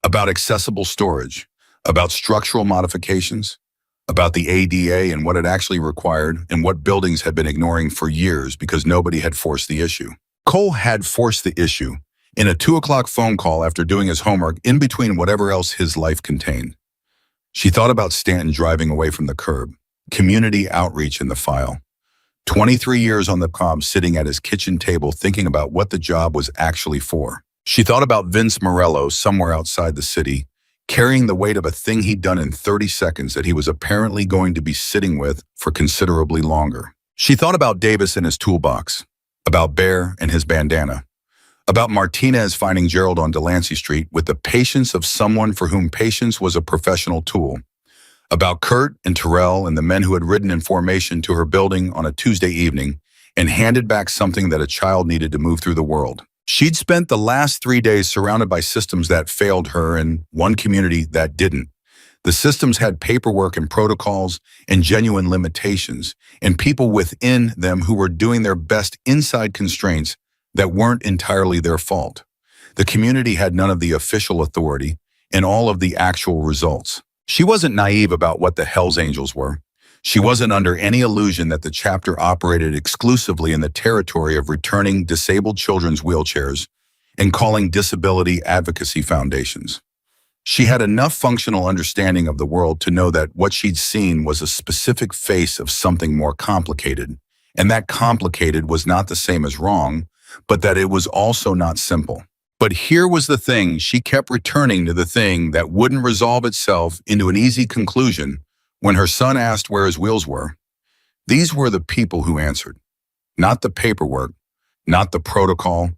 about accessible storage, about structural modifications, about the ADA and what it actually required and what buildings had been ignoring for years because nobody had forced the issue. Cole had forced the issue in a 2 o'clock phone call after doing his homework in between whatever else his life contained. She thought about Stanton driving away from the curb, community outreach in the file. 23 years on the job, sitting at his kitchen table thinking about what the job was actually for. She thought about Vince Morello somewhere outside the city, carrying the weight of a thing he'd done in 30 seconds that he was apparently going to be sitting with for considerably longer. She thought about Davis and his toolbox, about Bear and his bandana, about Martinez finding Gerald on Delancey Street with the patience of someone for whom patience was a professional tool, about Kurt and Terrell and the men who had ridden in formation to her building on a Tuesday evening and handed back something that a child needed to move through the world. She'd spent the last 3 days surrounded by systems that failed her and one community that didn't. The systems had paperwork and protocols and genuine limitations, and people within them who were doing their best inside constraints that weren't entirely their fault. The community had none of the official authority and all of the actual results. She wasn't naive about what the Hells Angels were. She wasn't under any illusion that the chapter operated exclusively in the territory of returning disabled children's wheelchairs and calling disability advocacy foundations. She had enough functional understanding of the world to know that what she'd seen was a specific face of something more complicated, and that complicated was not the same as wrong, but that it was also not simple. But here was the thing: she kept returning to the thing that wouldn't resolve itself into an easy conclusion when her son asked where his wheels were. These were the people who answered, not the paperwork, not the protocol,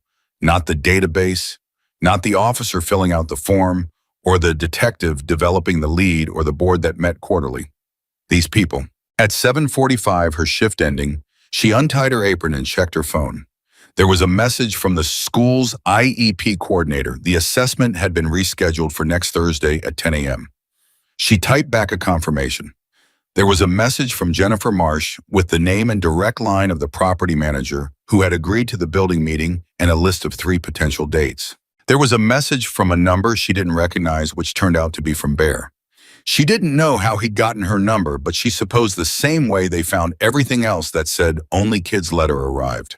not the database, not the officer filling out the form, or the detective developing the lead, or the board that met quarterly. These people. At 7:45, her shift ending, she untied her apron and checked her phone. There was a message from the school's IEP coordinator. The assessment had been rescheduled for next Thursday at 10 a.m. She typed back a confirmation. There was a message from Jennifer Marsh with the name and direct line of the property manager who had agreed to the building meeting and a list of 3 potential dates. There was a message from a number she didn't recognize, which turned out to be from Bear. She didn't know how he'd gotten her number, but she supposed the same way they found everything else that said only kid's letter arrived.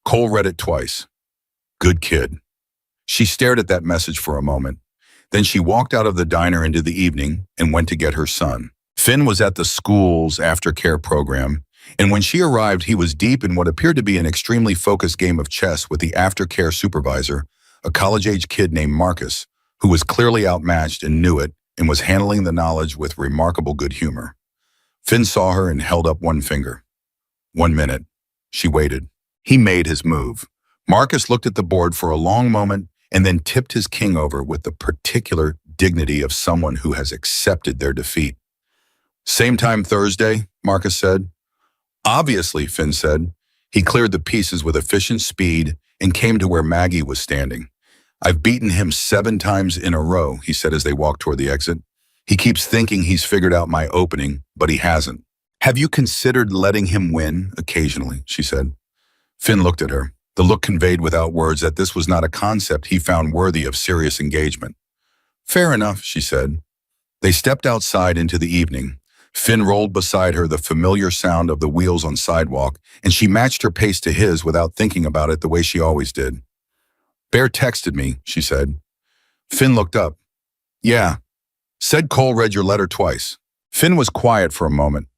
Cole read it twice. Good kid. She stared at that message for a moment. Then she walked out of the diner into the evening and went to get her son. Finn was at the school's aftercare program, and when she arrived, he was deep in what appeared to be an extremely focused game of chess with the aftercare supervisor, a college-age kid named Marcus, who was clearly outmatched and knew it and was handling the knowledge with remarkable good humor. Finn saw her and held up one finger. 1 minute. She waited. He made his move. Marcus looked at the board for a long moment and then tipped his king over with the particular dignity of someone who has accepted their defeat. Same time Thursday, Marcus said. Obviously, Finn said. He cleared the pieces with efficient speed and came to where Maggie was standing. I've beaten him 7 times in a row, he said as they walked toward the exit. He keeps thinking he's figured out my opening, but he hasn't. Have you considered letting him win occasionally, she said. Finn looked at her. The look conveyed without words that this was not a concept he found worthy of serious engagement. Fair enough, she said. They stepped outside into the evening. Finn rolled beside her, the familiar sound of the wheels on sidewalk, and she matched her pace to his without thinking about it the way she always did. Bear texted me, she said. Finn looked up. Yeah. Said Cole read your letter twice. Finn was quiet for a moment.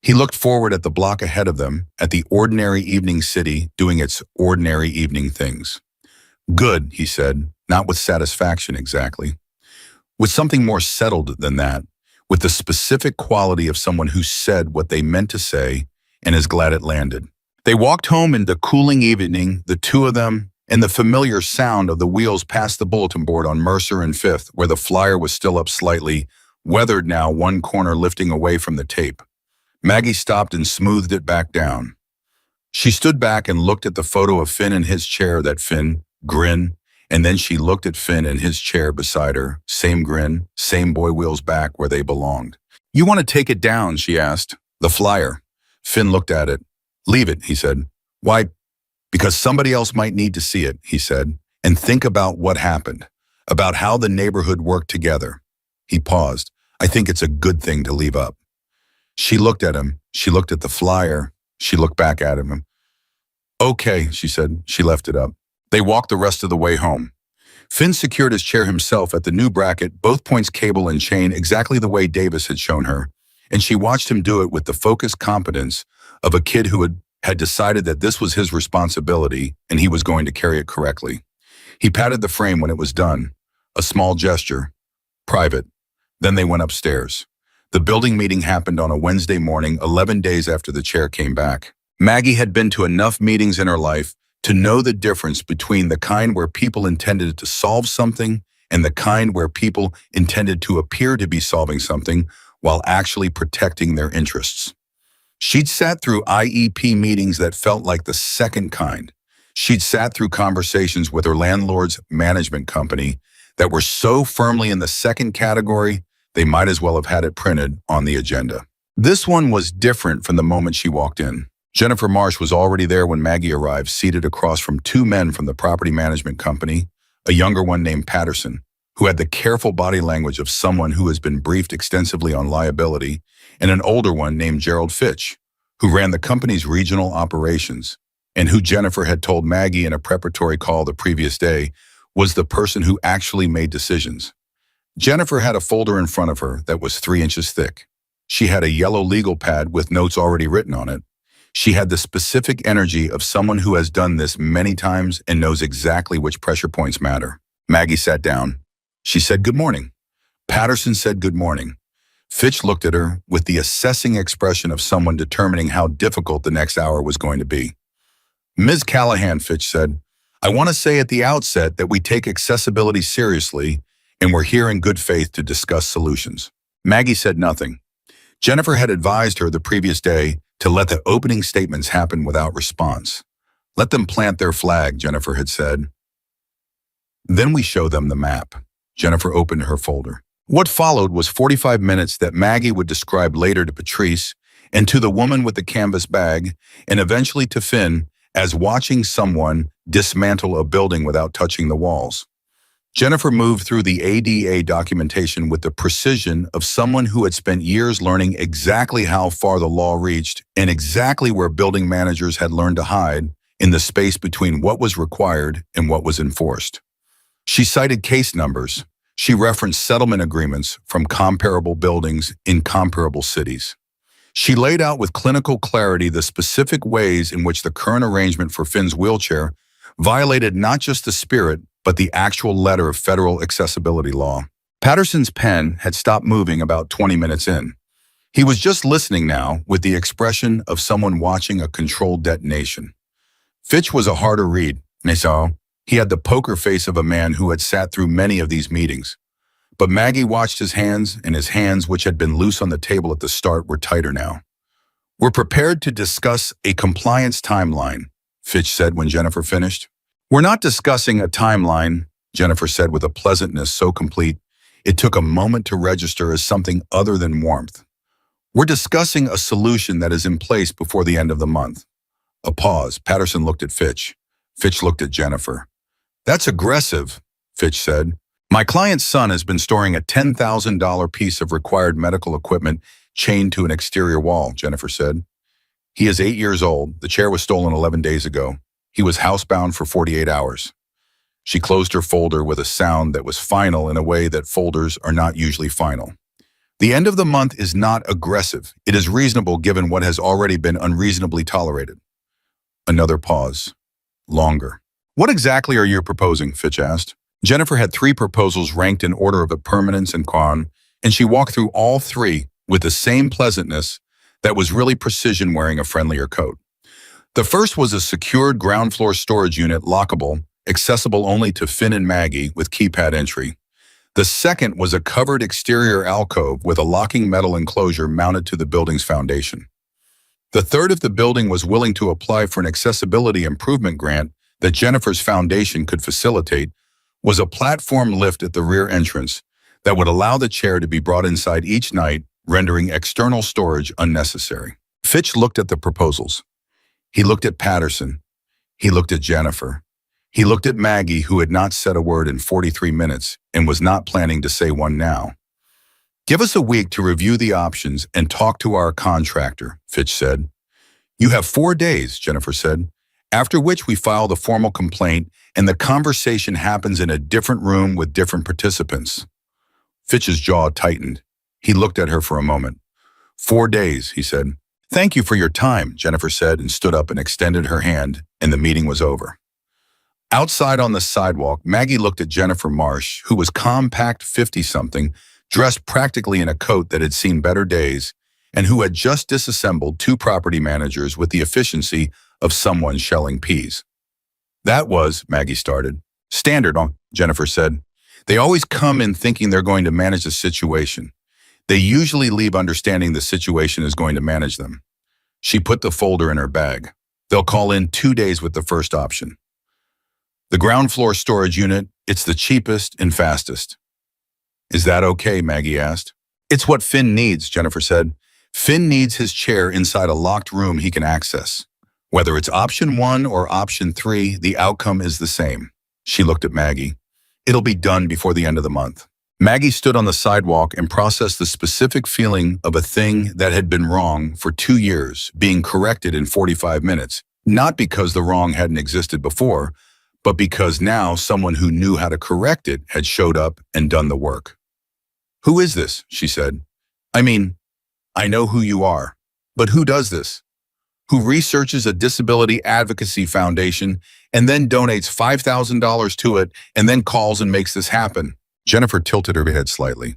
He looked forward at the block ahead of them, at the ordinary evening city doing its ordinary evening things. Good, he said, not with satisfaction exactly. With something more settled than that, with the specific quality of someone who said what they meant to say and is glad it landed. They walked home in the cooling evening, the two of them, and the familiar sound of the wheels past the bulletin board on Mercer and Fifth, where the flyer was still up slightly, weathered now, one corner lifting away from the tape. Maggie stopped and smoothed it back down. She stood back and looked at the photo of Finn in his chair, that Finn, grin, and then she looked at Finn in his chair beside her, same grin, same boy wheels back where they belonged. You want to take it down, she asked. The flyer. Finn looked at it. Leave it, he said. Why? Because somebody else might need to see it, he said, and think about what happened, about how the neighborhood worked together. He paused. I think it's a good thing to leave up. She looked at him. She looked at the flyer. She looked back at him. Okay, she said. She left it up. They walked the rest of the way home. Finn secured his chair himself at the new bracket, both points cable and chain exactly the way Davis had shown her, and she watched him do it with the focused competence of a kid who had decided that this was his responsibility and he was going to carry it correctly. He patted the frame when it was done, a small gesture, private. Then they went upstairs. The building meeting happened on a Wednesday morning, 11 days after the chair came back. Maggie had been to enough meetings in her life to know the difference between the kind where people intended to solve something and the kind where people intended to appear to be solving something while actually protecting their interests. She'd sat through IEP meetings that felt like the second kind. She'd sat through conversations with her landlord's management company that were so firmly in the second category, they might as well have had it printed on the agenda. This one was different from the moment she walked in. Jennifer Marsh was already there when Maggie arrived, seated across from 2 men from the property management company, a younger one named Patterson, who had the careful body language of someone who has been briefed extensively on liability, and an older one named Gerald Fitch, who ran the company's regional operations, and who Jennifer had told Maggie in a preparatory call the previous day was the person who actually made decisions. Jennifer had a folder in front of her that was 3 inches thick. She had a yellow legal pad with notes already written on it. She had the specific energy of someone who has done this many times and knows exactly which pressure points matter. Maggie sat down. She said, "Good morning." Patterson said, "Good morning." Fitch looked at her with the assessing expression of someone determining how difficult the next hour was going to be. "Ms. Callahan," Fitch said, "I want to say at the outset that we take accessibility seriously and we're here in good faith to discuss solutions." Maggie said nothing. Jennifer had advised her the previous day to let the opening statements happen without response. Let them plant their flag, Jennifer had said. Then we show them the map. Jennifer opened her folder. What followed was 45 minutes that Maggie would describe later to Patrice and to the woman with the canvas bag, and eventually to Finn, as watching someone dismantle a building without touching the walls. Jennifer moved through the ADA documentation with the precision of someone who had spent years learning exactly how far the law reached and exactly where building managers had learned to hide in the space between what was required and what was enforced. She cited case numbers. She referenced settlement agreements from comparable buildings in comparable cities. She laid out with clinical clarity the specific ways in which the current arrangement for Finn's wheelchair violated not just the spirit, but the actual letter of federal accessibility law. Patterson's pen had stopped moving about 20 minutes in. He was just listening now with the expression of someone watching a controlled detonation. Fitch was a harder read, mais he had the poker face of a man who had sat through many of these meetings. But Maggie watched his hands, and his hands, which had been loose on the table at the start, were tighter now. "We're prepared to discuss a compliance timeline," Fitch said when Jennifer finished. "We're not discussing a timeline. Jennifer said with a pleasantness so complete, it took a moment to register as something other than warmth. We're discussing a solution that is in place before the end of the month. A pause. Patterson looked at Fitch. Fitch looked at Jennifer. That's aggressive, Fitch said. My client's son has been storing a $10,000 piece of required medical equipment chained to an exterior wall, Jennifer said. He is 8 years old. The chair was stolen 11 days ago. He was housebound for 48 hours. She closed her folder with a sound that was final in a way that folders are not usually final. The end of the month is not aggressive. It is reasonable given what has already been unreasonably tolerated. Another pause. Longer. What exactly are you proposing? Fitch asked. Jennifer had 3 proposals ranked in order of permanence and con, and she walked through all 3 with the same pleasantness that was really precision wearing a friendlier coat. The first was a secured ground floor storage unit, lockable, accessible only to Finn and Maggie with keypad entry. The second was a covered exterior alcove with a locking metal enclosure mounted to the building's foundation. The third, if the building was willing to apply for an accessibility improvement grant that Jennifer's foundation could facilitate, was a platform lift at the rear entrance that would allow the chair to be brought inside each night, rendering external storage unnecessary. Fitch looked at the proposals. He looked at Patterson. He looked at Jennifer. He looked at Maggie, who had not said a word in 43 minutes and was not planning to say one now. Give us a week to review the options and talk to our contractor, Fitch said. You have 4 days, Jennifer said, after which we file the formal complaint and the conversation happens in a different room with different participants. Fitch's jaw tightened. He looked at her for a moment. 4 days, he said. Thank you for your time, Jennifer said and stood up and extended her hand, and the meeting was over. Outside on the sidewalk, Maggie looked at Jennifer Marsh, who was compact 50-something, dressed practically in a coat that had seen better days, and who had just disassembled 2 property managers with the efficiency of someone shelling peas. That was, Maggie started. Standard, Jennifer said. They always come in thinking they're going to manage the situation. They usually leave understanding the situation is going to manage them. She put the folder in her bag. They'll call in 2 days with the first option. The ground floor storage unit, it's the cheapest and fastest. Is that okay? Maggie asked. It's what Finn needs, Jennifer said. Finn needs his chair inside a locked room he can access. Whether it's option 1 or option 3, the outcome is the same. She looked at Maggie. It'll be done before the end of the month. Maggie stood on the sidewalk and processed the specific feeling of a thing that had been wrong for 2 years, being corrected in 45 minutes, not because the wrong hadn't existed before, but because now someone who knew how to correct it had showed up and done the work. Who is this? She said. I mean, I know who you are, but who does this? Who researches a disability advocacy foundation and then donates $5,000 to it and then calls and makes this happen? Jennifer tilted her head slightly.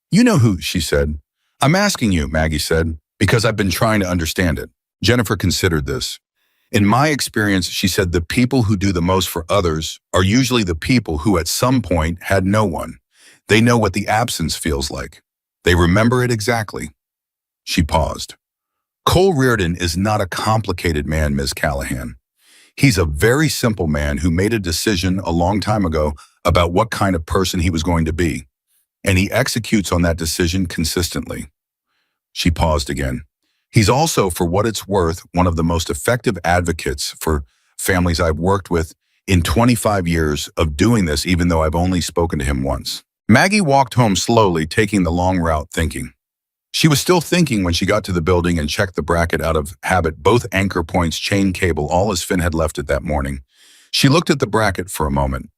You know who, she said. I'm asking you, Maggie said, because I've been trying to understand it. Jennifer considered this. In my experience, she said, the people who do the most for others are usually the people who at some point had no one. They know what the absence feels like. They remember it exactly. She paused. Cole Reardon is not a complicated man, Ms. Callahan. He's a very simple man who made a decision a long time ago about what kind of person he was going to be, and he executes on that decision consistently. She paused again. He's also, for what it's worth, one of the most effective advocates for families I've worked with in 25 years of doing this, even though I've only spoken to him once. Maggie walked home slowly, taking the long route, thinking. She was still thinking when she got to the building and checked the bracket out of habit, both anchor points, chain cable, all as Finn had left it that morning. She looked at the bracket for a moment.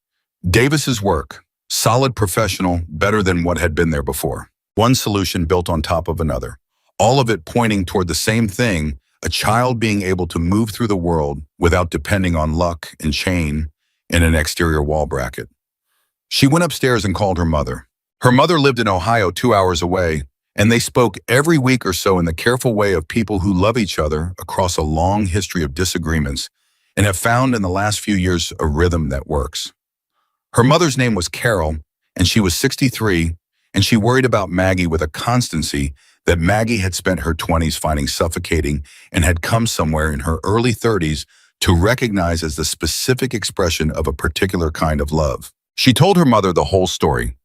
Davis's work, solid, professional, better than what had been there before. One solution built on top of another. All of it pointing toward the same thing, a child being able to move through the world without depending on luck and chain in an exterior wall bracket. She went upstairs and called her mother. Her mother lived in Ohio 2 hours away, and they spoke every week or so in the careful way of people who love each other across a long history of disagreements and have found in the last few years a rhythm that works. Her mother's name was Carol, and she was 63, and she worried about Maggie with a constancy that Maggie had spent her 20s finding suffocating and had come somewhere in her early 30s to recognize as the specific expression of a particular kind of love. She told her mother the whole story,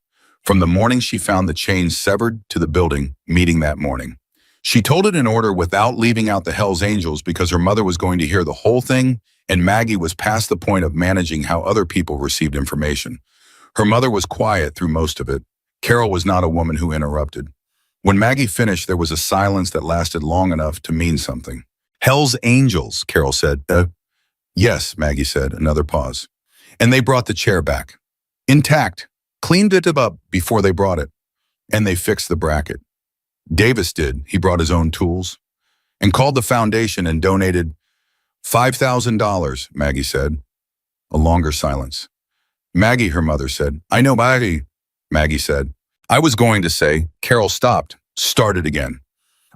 from the morning she found the chain severed to the building meeting that morning. She told it in order without leaving out the Hells Angels because her mother was going to hear the whole thing, and Maggie was past the point of managing how other people received information. Her mother was quiet through most of it. Carol was not a woman who interrupted. When Maggie finished, there was a silence that lasted long enough to mean something. Hells Angels, Carol said. Yes, Maggie said, another pause. And they brought the chair back. Intact. Cleaned it up before they brought it. And they fixed the bracket. Davis did. He brought his own tools. And called the foundation and donated $5,000, Maggie said. A longer silence. Maggie, her mother said. I know, Maggie said. I was going to say, Carol stopped, started again.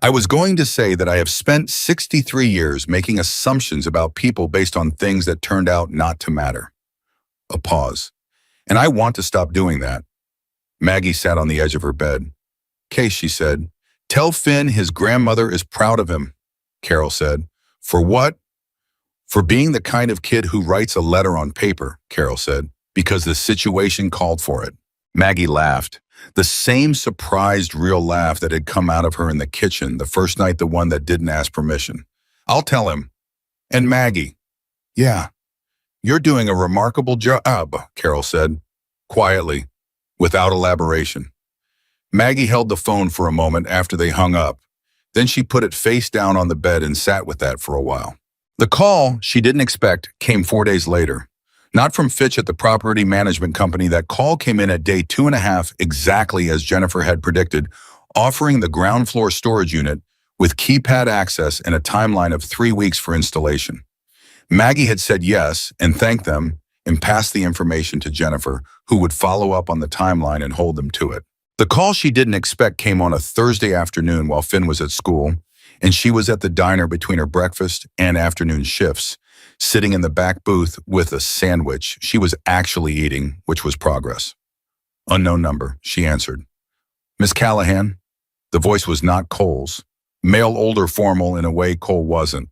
I was going to say that I have spent 63 years making assumptions about people based on things that turned out not to matter. A pause. And I want to stop doing that. Maggie sat on the edge of her bed. Case, she said. Tell Finn his grandmother is proud of him, Carol said. For what? For being the kind of kid who writes a letter on paper, Carol said, because the situation called for it. Maggie laughed. The same surprised, real laugh that had come out of her in the kitchen the first night, the one that didn't ask permission. I'll tell him. And Maggie. Yeah. You're doing a remarkable job, Carol said, quietly, without elaboration. Maggie held the phone for a moment after they hung up. Then she put it face down on the bed and sat with that for a while. The call she didn't expect came 4 days later. Not from Fitch at the property management company. That call came in at day 2.5, exactly as Jennifer had predicted, offering the ground floor storage unit with keypad access and a timeline of 3 weeks for installation. Maggie had said yes and thanked them and passed the information to Jennifer, who would follow up on the timeline and hold them to it. The call she didn't expect came on a Thursday afternoon while Finn was at school, and she was at the diner between her breakfast and afternoon shifts, sitting in the back booth with a sandwich she was actually eating, which was progress. Unknown number, she answered. Miss Callahan? The voice was not Cole's. Male, older, formal in a way Cole wasn't.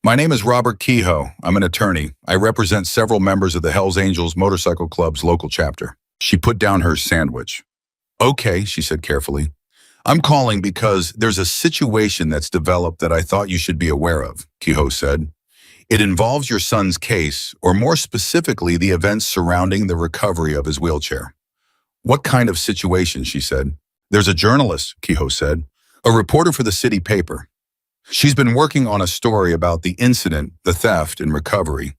My name is Robert Kehoe. I'm an attorney. I represent several members of the Hells Angels Motorcycle Club's local chapter. She put down her sandwich. Okay, she said carefully. I'm calling because there's a situation that's developed that I thought you should be aware of, Kehoe said. It involves your son's case, or more specifically, the events surrounding the recovery of his wheelchair. What kind of situation, she said. There's a journalist, Kehoe said, a reporter for the city paper. She's been working on a story about the incident, the theft, and recovery.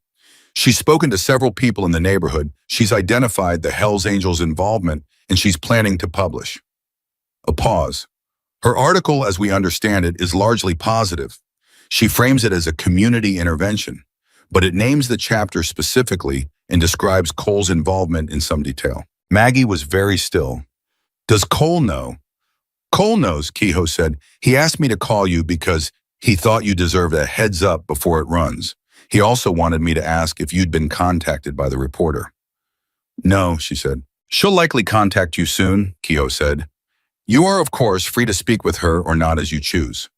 She's spoken to several people in the neighborhood. She's identified the Hells Angels' involvement, and she's planning to publish. A pause. Her article, as we understand it, is largely positive. She frames it as a community intervention, but it names the chapter specifically and describes Cole's involvement in some detail. Maggie was very still. Does Cole know? Cole knows, Kehoe said. He asked me to call you because he thought you deserved a heads up before it runs. He also wanted me to ask if you'd been contacted by the reporter. No, she said. She'll likely contact you soon, Kehoe said. You are, of course, free to speak with her or not as you choose.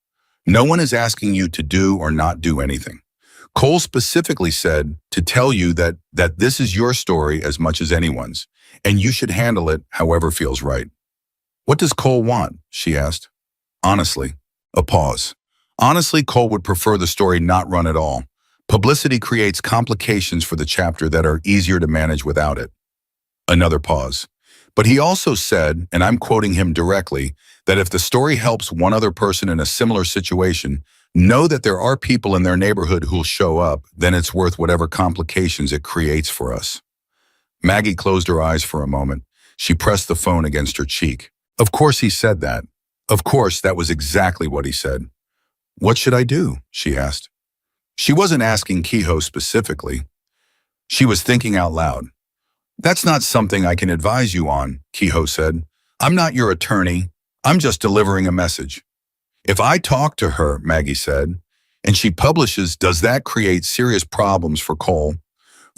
No one is asking you to do or not do anything. Cole specifically said to tell you that this is your story as much as anyone's, and you should handle it however feels right. What does Cole want? She asked. Honestly. A pause. Honestly, Cole would prefer the story not run at all. Publicity creates complications for the chapter that are easier to manage without it. Another pause. But he also said, and I'm quoting him directly, that if the story helps one other person in a similar situation, know that there are people in their neighborhood who'll show up, then it's worth whatever complications it creates for us. Maggie closed her eyes for a moment. She pressed the phone against her cheek. Of course he said that. Of course, that was exactly what he said. What should I do? She asked. She wasn't asking Kehoe specifically. She was thinking out loud. That's not something I can advise you on, Kehoe said. I'm not your attorney. I'm just delivering a message. If I talk to her, Maggie said, and she publishes, does that create serious problems for Cole?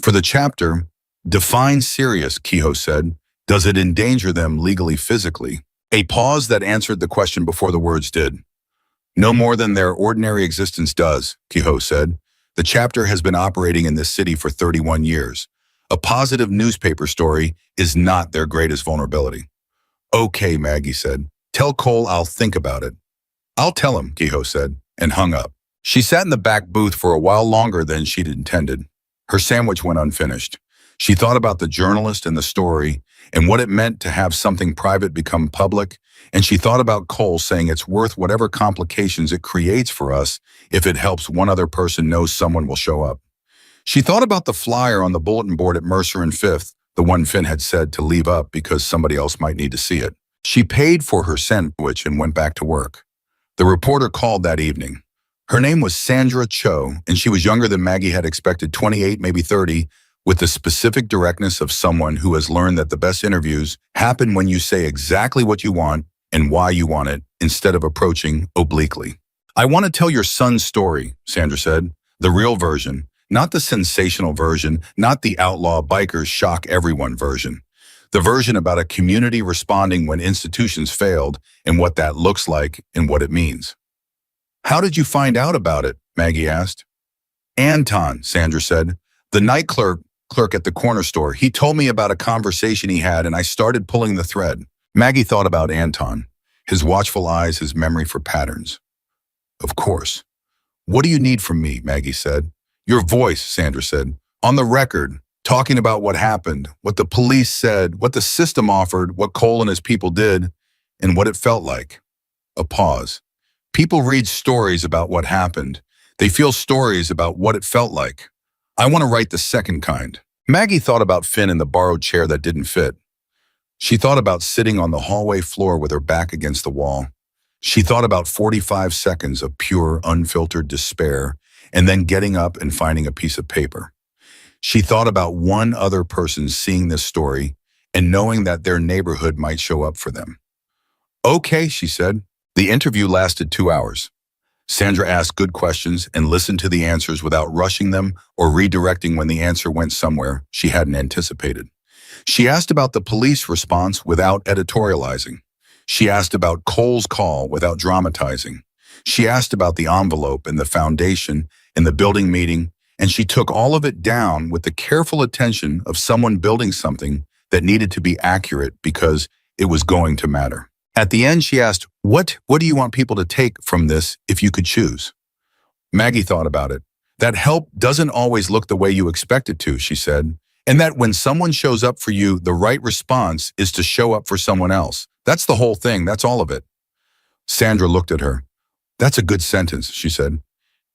For the chapter, define serious, Kehoe said. Does it endanger them legally, physically? A pause that answered the question before the words did. No more than their ordinary existence does, Kehoe said. The chapter has been operating in this city for 31 years. A positive newspaper story is not their greatest vulnerability. Okay, Maggie said. Tell Cole I'll think about it. I'll tell him, Kehoe said, and hung up. She sat in the back booth for a while longer than she'd intended. Her sandwich went unfinished. She thought about the journalist and the story and what it meant to have something private become public, and she thought about Cole saying it's worth whatever complications it creates for us if it helps one other person know someone will show up. She thought about the flyer on the bulletin board at Mercer and Fifth, the one Finn had said to leave up because somebody else might need to see it. She paid for her sandwich and went back to work. The reporter called that evening. Her name was Sandra Cho, and she was younger than Maggie had expected, 28, maybe 30, with the specific directness of someone who has learned that the best interviews happen when you say exactly what you want and why you want it, instead of approaching obliquely. I want to tell your son's story, Sandra said, the real version, not the sensational version, not the outlaw bikers shock everyone version. The version about a community responding when institutions failed and what that looks like and what it means. How did you find out about it? Maggie asked. Anton, Sandra said, the night clerk at the corner store. He told me about a conversation he had and I started pulling the thread. Maggie thought about Anton, his watchful eyes, his memory for patterns. Of course. What do you need from me? Maggie said. Your voice, Sandra said, on the record, talking about what happened, what the police said, what the system offered, what Cole and his people did, and what it felt like. A pause. People read stories about what happened. They feel stories about what it felt like. I want to write the second kind. Maggie thought about Finn in the borrowed chair that didn't fit. She thought about sitting on the hallway floor with her back against the wall. She thought about 45 seconds of pure, unfiltered despair, and then getting up and finding a piece of paper. She thought about one other person seeing this story and knowing that their neighborhood might show up for them. Okay, she said. The interview lasted 2 hours. Sandra asked good questions and listened to the answers without rushing them or redirecting when the answer went somewhere she hadn't anticipated. She asked about the police response without editorializing. She asked about Cole's call without dramatizing. She asked about the envelope and the foundation and the building meeting, and she took all of it down with the careful attention of someone building something that needed to be accurate because it was going to matter. At the end, she asked, What do you want people to take from this if you could choose? Maggie thought about it. That help doesn't always look the way you expect it to, she said, and that when someone shows up for you, the right response is to show up for someone else. That's the whole thing. That's all of it. Sandra looked at her. That's a good sentence, she said.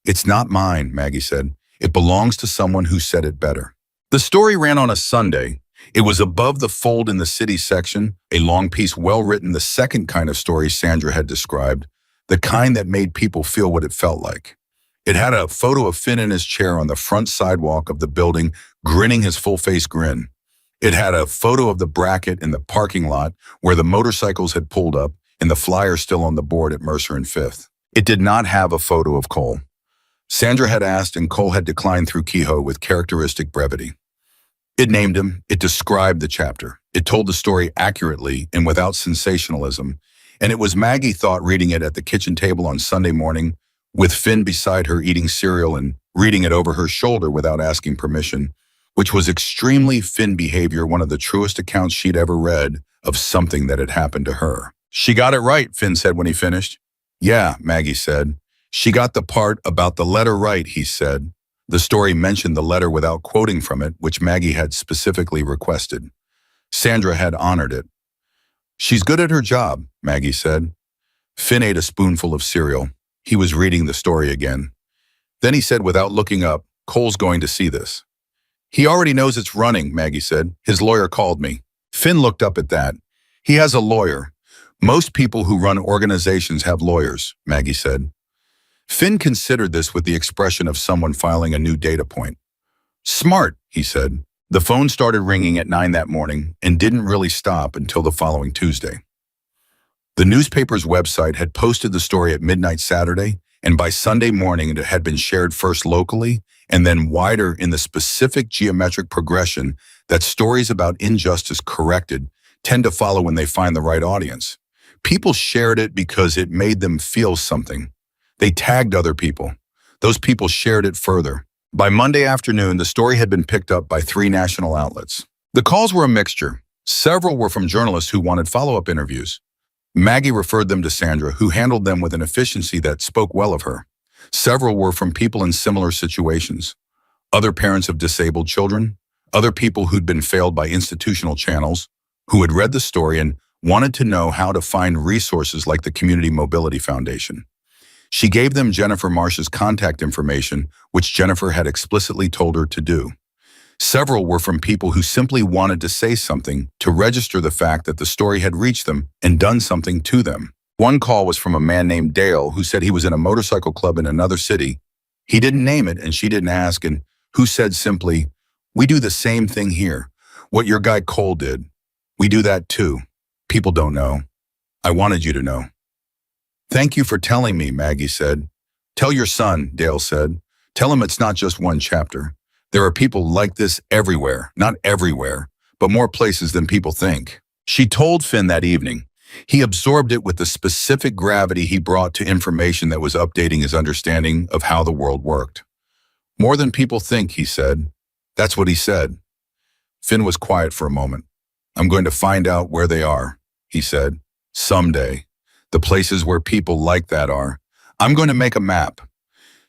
It's not mine, Maggie said. It belongs to someone who said it better. The story ran on a Sunday. It was above the fold in the city section, a long piece well written, the second kind of story Sandra had described, the kind that made people feel what it felt like. It had a photo of Finn in his chair on the front sidewalk of the building, grinning his full-face grin. It had a photo of the bracket in the parking lot where the motorcycles had pulled up and the flyer still on the board at Mercer and Fifth. It did not have a photo of Cole. Sandra had asked and Cole had declined through Kehoe with characteristic brevity. It named him, it described the chapter, it told the story accurately and without sensationalism, and it was Maggie thought reading it at the kitchen table on Sunday morning, with Finn beside her eating cereal and reading it over her shoulder without asking permission, which was extremely Finn behavior, one of the truest accounts she'd ever read of something that had happened to her. She got it right, Finn said when he finished. Yeah, Maggie said. She got the part about the letter right, he said. The story mentioned the letter without quoting from it, which Maggie had specifically requested. Sandra had honored it. She's good at her job, Maggie said. Finn ate a spoonful of cereal. He was reading the story again. Then he said without looking up, Cole's going to see this. He already knows it's running, Maggie said. His lawyer called me. Finn looked up at that. He has a lawyer. Most people who run organizations have lawyers, Maggie said. Finn considered this with the expression of someone filing a new data point. Smart, he said. The phone started ringing at 9 that morning and didn't really stop until the following Tuesday. The newspaper's website had posted the story at midnight Saturday, and by Sunday morning it had been shared first locally and then wider in the specific geometric progression that stories about injustice corrected tend to follow when they find the right audience. People shared it because it made them feel something. They tagged other people. Those people shared it further. By Monday afternoon, the story had been picked up by 3 national outlets. The calls were a mixture. Several were from journalists who wanted follow-up interviews. Maggie referred them to Sandra, who handled them with an efficiency that spoke well of her. Several were from people in similar situations. Other parents of disabled children, other people who'd been failed by institutional channels, who had read the story and wanted to know how to find resources like the Community Mobility Foundation. She gave them Jennifer Marsh's contact information, which Jennifer had explicitly told her to do. Several were from people who simply wanted to say something to register the fact that the story had reached them and done something to them. One call was from a man named Dale who said he was in a motorcycle club in another city. He didn't name it and she didn't ask, and who said simply, "We do the same thing here. What your guy Cole did. We do that too. People don't know. I wanted you to know." "Thank you for telling me," Maggie said. "Tell your son," Dale said. "Tell him it's not just one chapter. There are people like this everywhere, not everywhere, but more places than people think." She told Finn that evening. He absorbed it with the specific gravity he brought to information that was updating his understanding of how the world worked. "More than people think," he said. That's what he said. Finn was quiet for a moment. "I'm going to find out where they are," he said. "Someday. The places where people like that are. I'm going to make a map."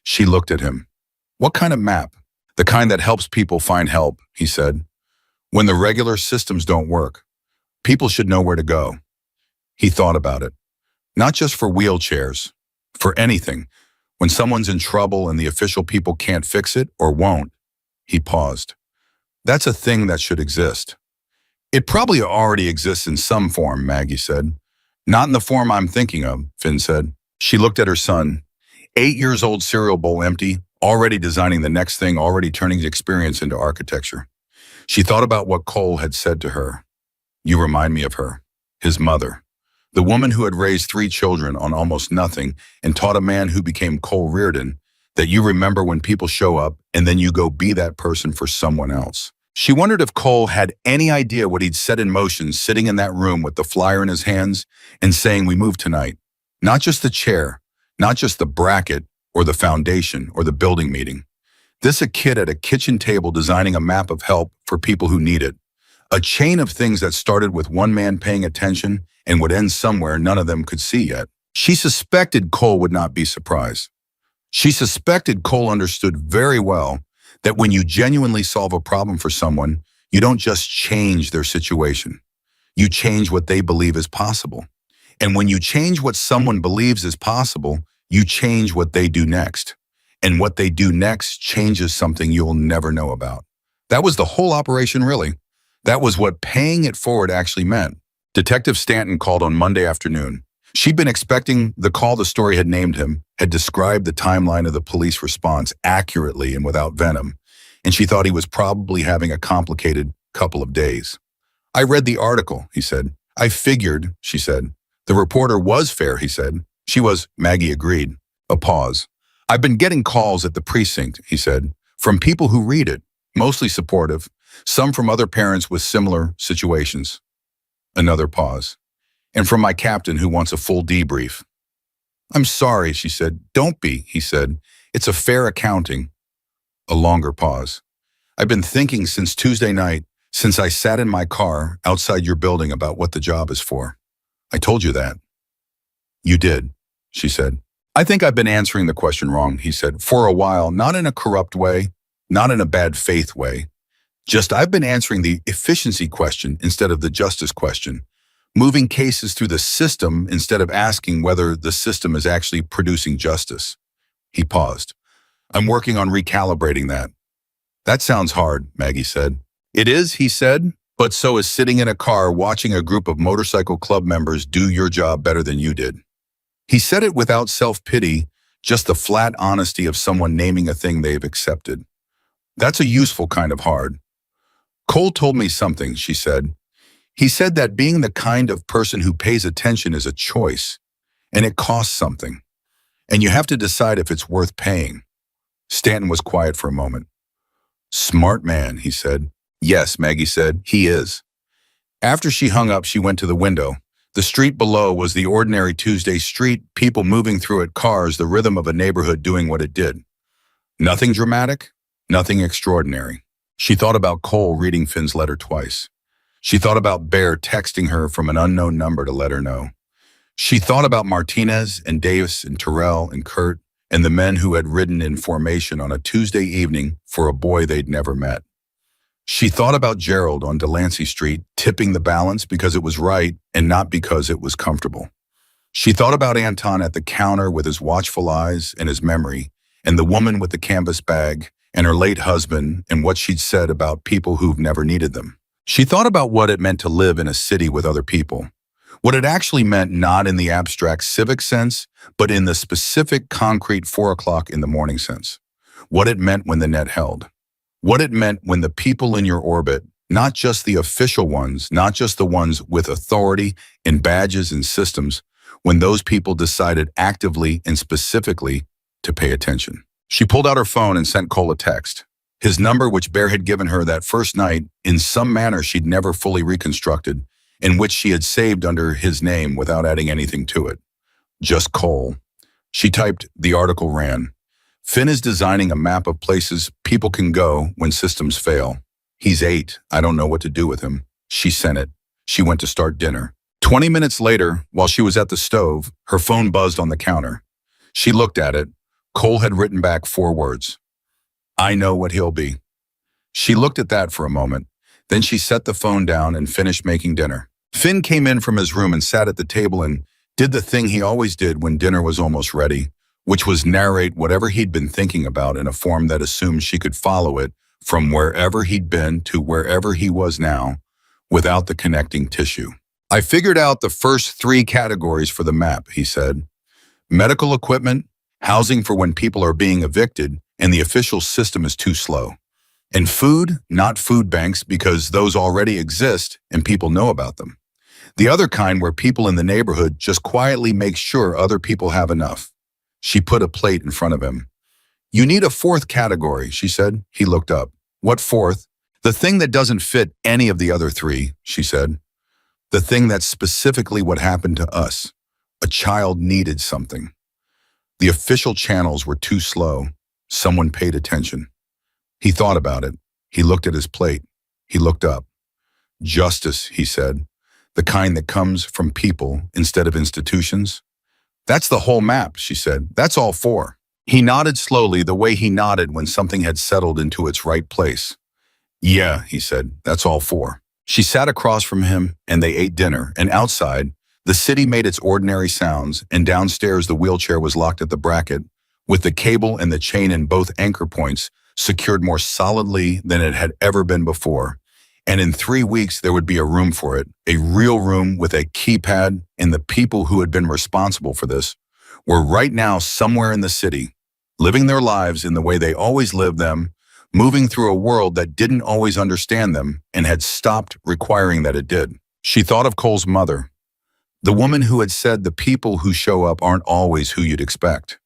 She looked at him. "What kind of map?" "The kind that helps people find help," he said. "When the regular systems don't work, people should know where to go." He thought about it. Not just for wheelchairs, for anything. When someone's in trouble and the official people can't fix it or won't, he paused. "That's a thing that should exist." "It probably already exists in some form," Maggie said. "Not in the form I'm thinking of," Finn said. She looked at her son. 8 years old, cereal bowl empty, already designing the next thing, already turning the experience into architecture. She thought about what Cole had said to her. "You remind me of her," his mother. The woman who had raised 3 children on almost nothing and taught a man who became Cole Reardon that you remember when people show up and then you go be that person for someone else. She wondered if Cole had any idea what he'd set in motion sitting in that room with the flyer in his hands and saying, "We move tonight." Not just the chair, not just the bracket or the foundation or the building meeting. This a kid at a kitchen table designing a map of help for people who need it. A chain of things that started with one man paying attention and would end somewhere none of them could see yet. She suspected Cole would not be surprised. She suspected Cole understood very well that when you genuinely solve a problem for someone, you don't just change their situation. You change what they believe is possible. And when you change what someone believes is possible, you change what they do next. And what they do next changes something you'll never know about. That was the whole operation, really. That was what paying it forward actually meant. Detective Stanton called on Monday afternoon. She'd been expecting the call the story had named him, had described the timeline of the police response accurately and without venom, and she thought he was probably having a complicated couple of days. "I read the article," he said. "I figured," she said. "The reporter was fair," he said. "She was," Maggie agreed. A pause. "I've been getting calls at the precinct," he said, "from people who read it, mostly supportive, some from other parents with similar situations." Another pause. "And from my captain who wants a full debrief." "I'm sorry," she said. "Don't be," he said. "It's a fair accounting." A longer pause. "I've been thinking since Tuesday night, since I sat in my car outside your building about what the job is for. I told you that." "You did," she said. "I think I've been answering the question wrong," he said, "for a while, not in a corrupt way, not in a bad faith way. Just I've been answering the efficiency question instead of the justice question, moving cases through the system instead of asking whether the system is actually producing justice." He paused. "I'm working on recalibrating that." "That sounds hard," Maggie said. "It is," he said, "but so is sitting in a car watching a group of motorcycle club members do your job better than you did." He said it without self-pity, just the flat honesty of someone naming a thing they've accepted. "That's a useful kind of hard." "Cole told me something," she said. "He said that being the kind of person who pays attention is a choice, and it costs something, and you have to decide if it's worth paying." Stanton was quiet for a moment. "Smart man," he said. "Yes," Maggie said, "he is." After she hung up, she went to the window. The street below was the ordinary Tuesday street, people moving through it, cars, the rhythm of a neighborhood doing what it did. Nothing dramatic, Nothing extraordinary. She thought about Cole reading Finn's letter twice. She thought about Bear texting her from an unknown number to let her know. She thought about Martinez and Davis and Terrell and Kurt and the men who had ridden in formation on a Tuesday evening for a boy they'd never met. She thought about Gerald on Delancey Street tipping the balance because it was right and not because it was comfortable. She thought about Anton at the counter with his watchful eyes and his memory, and the woman with the canvas bag, and her late husband and what she'd said about people who've never needed them. She thought about what it meant to live in a city with other people. What it actually meant not in the abstract civic sense, but in the specific concrete 4 o'clock in the morning sense. What it meant when the net held. What it meant when the people in your orbit, not just the official ones, not just the ones with authority and badges and systems, when those people decided actively and specifically to pay attention. She pulled out her phone and sent Cole a text. His number, which Bear had given her that first night, in some manner she'd never fully reconstructed, in which she had saved under his name without adding anything to it. Just Cole. She typed, the article ran, Finn is designing a map of places people can go when systems fail. He's 8. I don't know what to do with him. She sent it. She went to start dinner. 20 minutes later, while she was at the stove, her phone buzzed on the counter. She looked at it. Cole had written back 4 words. I know what he'll be. She looked at that for a moment. Then she set the phone down and finished making dinner. Finn came in from his room and sat at the table and did the thing he always did when dinner was almost ready, which was narrate whatever he'd been thinking about in a form that assumed she could follow it from wherever he'd been to wherever he was now, without the connecting tissue. I figured out the first 3 categories for the map, he said. Medical equipment, housing for when people are being evicted, and the official system is too slow. And food, not food banks, because those already exist and people know about them. The other kind where people in the neighborhood just quietly make sure other people have enough. She put a plate in front of him. You need a 4th category, she said. He looked up. What 4th? The thing that doesn't fit any of the other 3, she said. The thing that's specifically what happened to us. A child needed something. The official channels were too slow. Someone paid attention. He thought about it. He looked at his plate. He looked up. Justice, he said. The kind that comes from people instead of institutions. That's the whole map, she said. That's all 4. He nodded slowly, the way he nodded when something had settled into its right place. Yeah, he said. That's all 4. She sat across from him and they ate dinner, and outside, the city made its ordinary sounds, and downstairs the wheelchair was locked at the bracket, with the cable and the chain in both anchor points secured more solidly than it had ever been before. And in 3 weeks, there would be a room for it, a real room with a keypad, and the people who had been responsible for this were right now somewhere in the city, living their lives in the way they always lived them, moving through a world that didn't always understand them and had stopped requiring that it did. She thought of Cole's mother, the woman who had said the people who show up aren't always who you'd expect.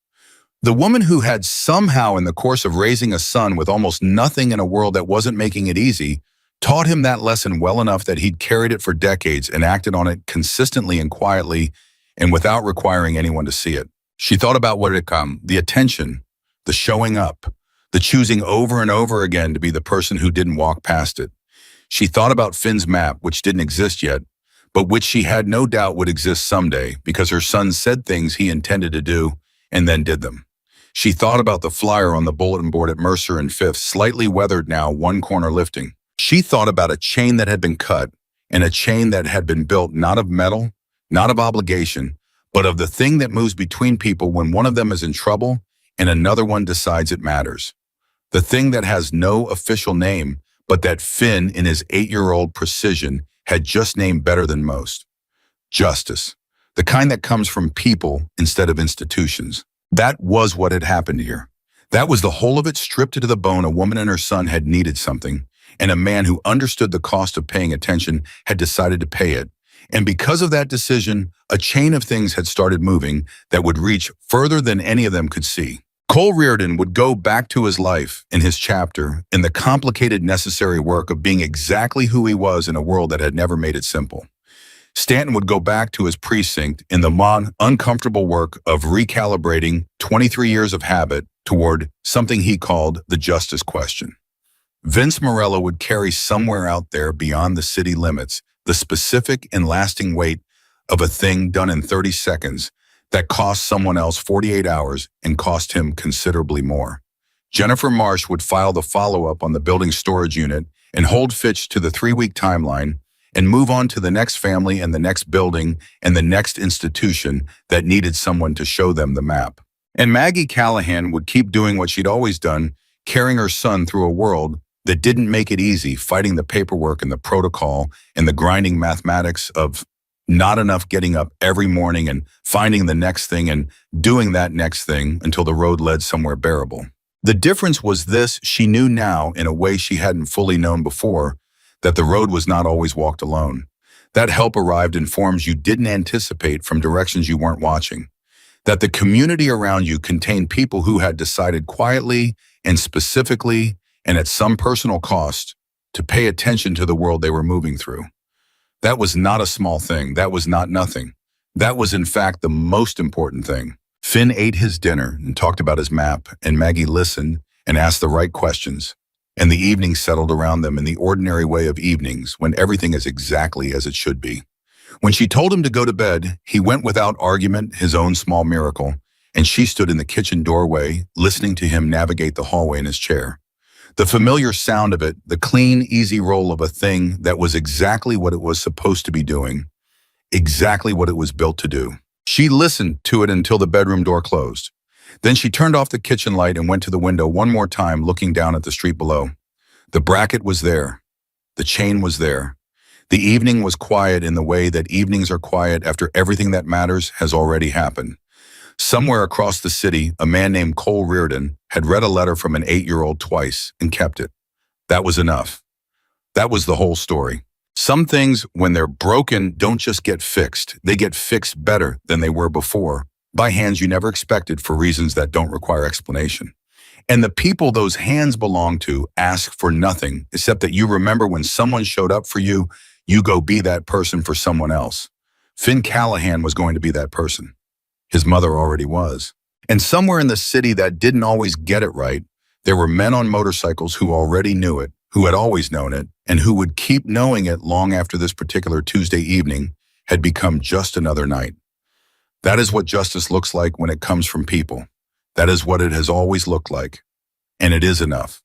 The woman who had somehow, in the course of raising a son with almost nothing in a world that wasn't making it easy, taught him that lesson well enough that he'd carried it for decades and acted on it consistently and quietly and without requiring anyone to see it. She thought about what had come, the attention, the showing up, the choosing over and over again to be the person who didn't walk past it. She thought about Finn's map, which didn't exist yet, but which she had no doubt would exist someday because her son said things he intended to do and then did them. She thought about the flyer on the bulletin board at Mercer and Fifth, slightly weathered now, one corner lifting. She thought about a chain that had been cut and a chain that had been built not of metal, not of obligation, but of the thing that moves between people when one of them is in trouble and another one decides it matters. The thing that has no official name, but that Finn, in his 8-year-old precision, had just named better than most. Justice. The kind that comes from people instead of institutions. That was what had happened here. That was the whole of it, stripped to the bone. A woman and her son had needed something, and a man who understood the cost of paying attention had decided to pay it. And because of that decision, a chain of things had started moving that would reach further than any of them could see. Cole Reardon would go back to his life in his chapter in the complicated necessary work of being exactly who he was in a world that had never made it simple. Stanton would go back to his precinct in the uncomfortable work of recalibrating 23 years of habit toward something he called the justice question. Vince Morello would carry somewhere out there beyond the city limits the specific and lasting weight of a thing done in 30 seconds that cost someone else 48 hours and cost him considerably more. Jennifer Marsh would file the follow-up on the building storage unit and hold Fitch to the 3-week timeline and move on to the next family and the next building and the next institution that needed someone to show them the map. And Maggie Callahan would keep doing what she'd always done, carrying her son through a world that didn't make it easy, fighting the paperwork and the protocol and the grinding mathematics of not enough getting up every morning and finding the next thing and doing that next thing until the road led somewhere bearable. The difference was this: she knew now, in a way she hadn't fully known before, that the road was not always walked alone. That help arrived in forms you didn't anticipate from directions you weren't watching. That the community around you contained people who had decided quietly and specifically and at some personal cost to pay attention to the world they were moving through. That was not a small thing. That was not nothing. That was, in fact, the most important thing. Finn ate his dinner and talked about his map, and Maggie listened and asked the right questions. And the evening settled around them in the ordinary way of evenings, when everything is exactly as it should be. When she told him to go to bed, he went without argument, his own small miracle, and she stood in the kitchen doorway, listening to him navigate the hallway in his chair. The familiar sound of it, the clean, easy roll of a thing that was exactly what it was supposed to be doing, exactly what it was built to do. She listened to it until the bedroom door closed. Then she turned off the kitchen light and went to the window one more time, looking down at the street below. The bracket was there. The chain was there. The evening was quiet in the way that evenings are quiet after everything that matters has already happened. Somewhere across the city, a man named Cole Reardon had read a letter from an 8-year-old twice and kept it. That was enough. That was the whole story. Some things, when they're broken, don't just get fixed. They get fixed better than they were before, by hands you never expected for reasons that don't require explanation. And the people those hands belong to ask for nothing except that you remember when someone showed up for you, you go be that person for someone else. Finn Callahan was going to be that person. His mother already was. And somewhere in the city that didn't always get it right, there were men on motorcycles who already knew it, who had always known it, and who would keep knowing it long after this particular Tuesday evening had become just another night. That is what justice looks like when it comes from people. That is what it has always looked like. And it is enough.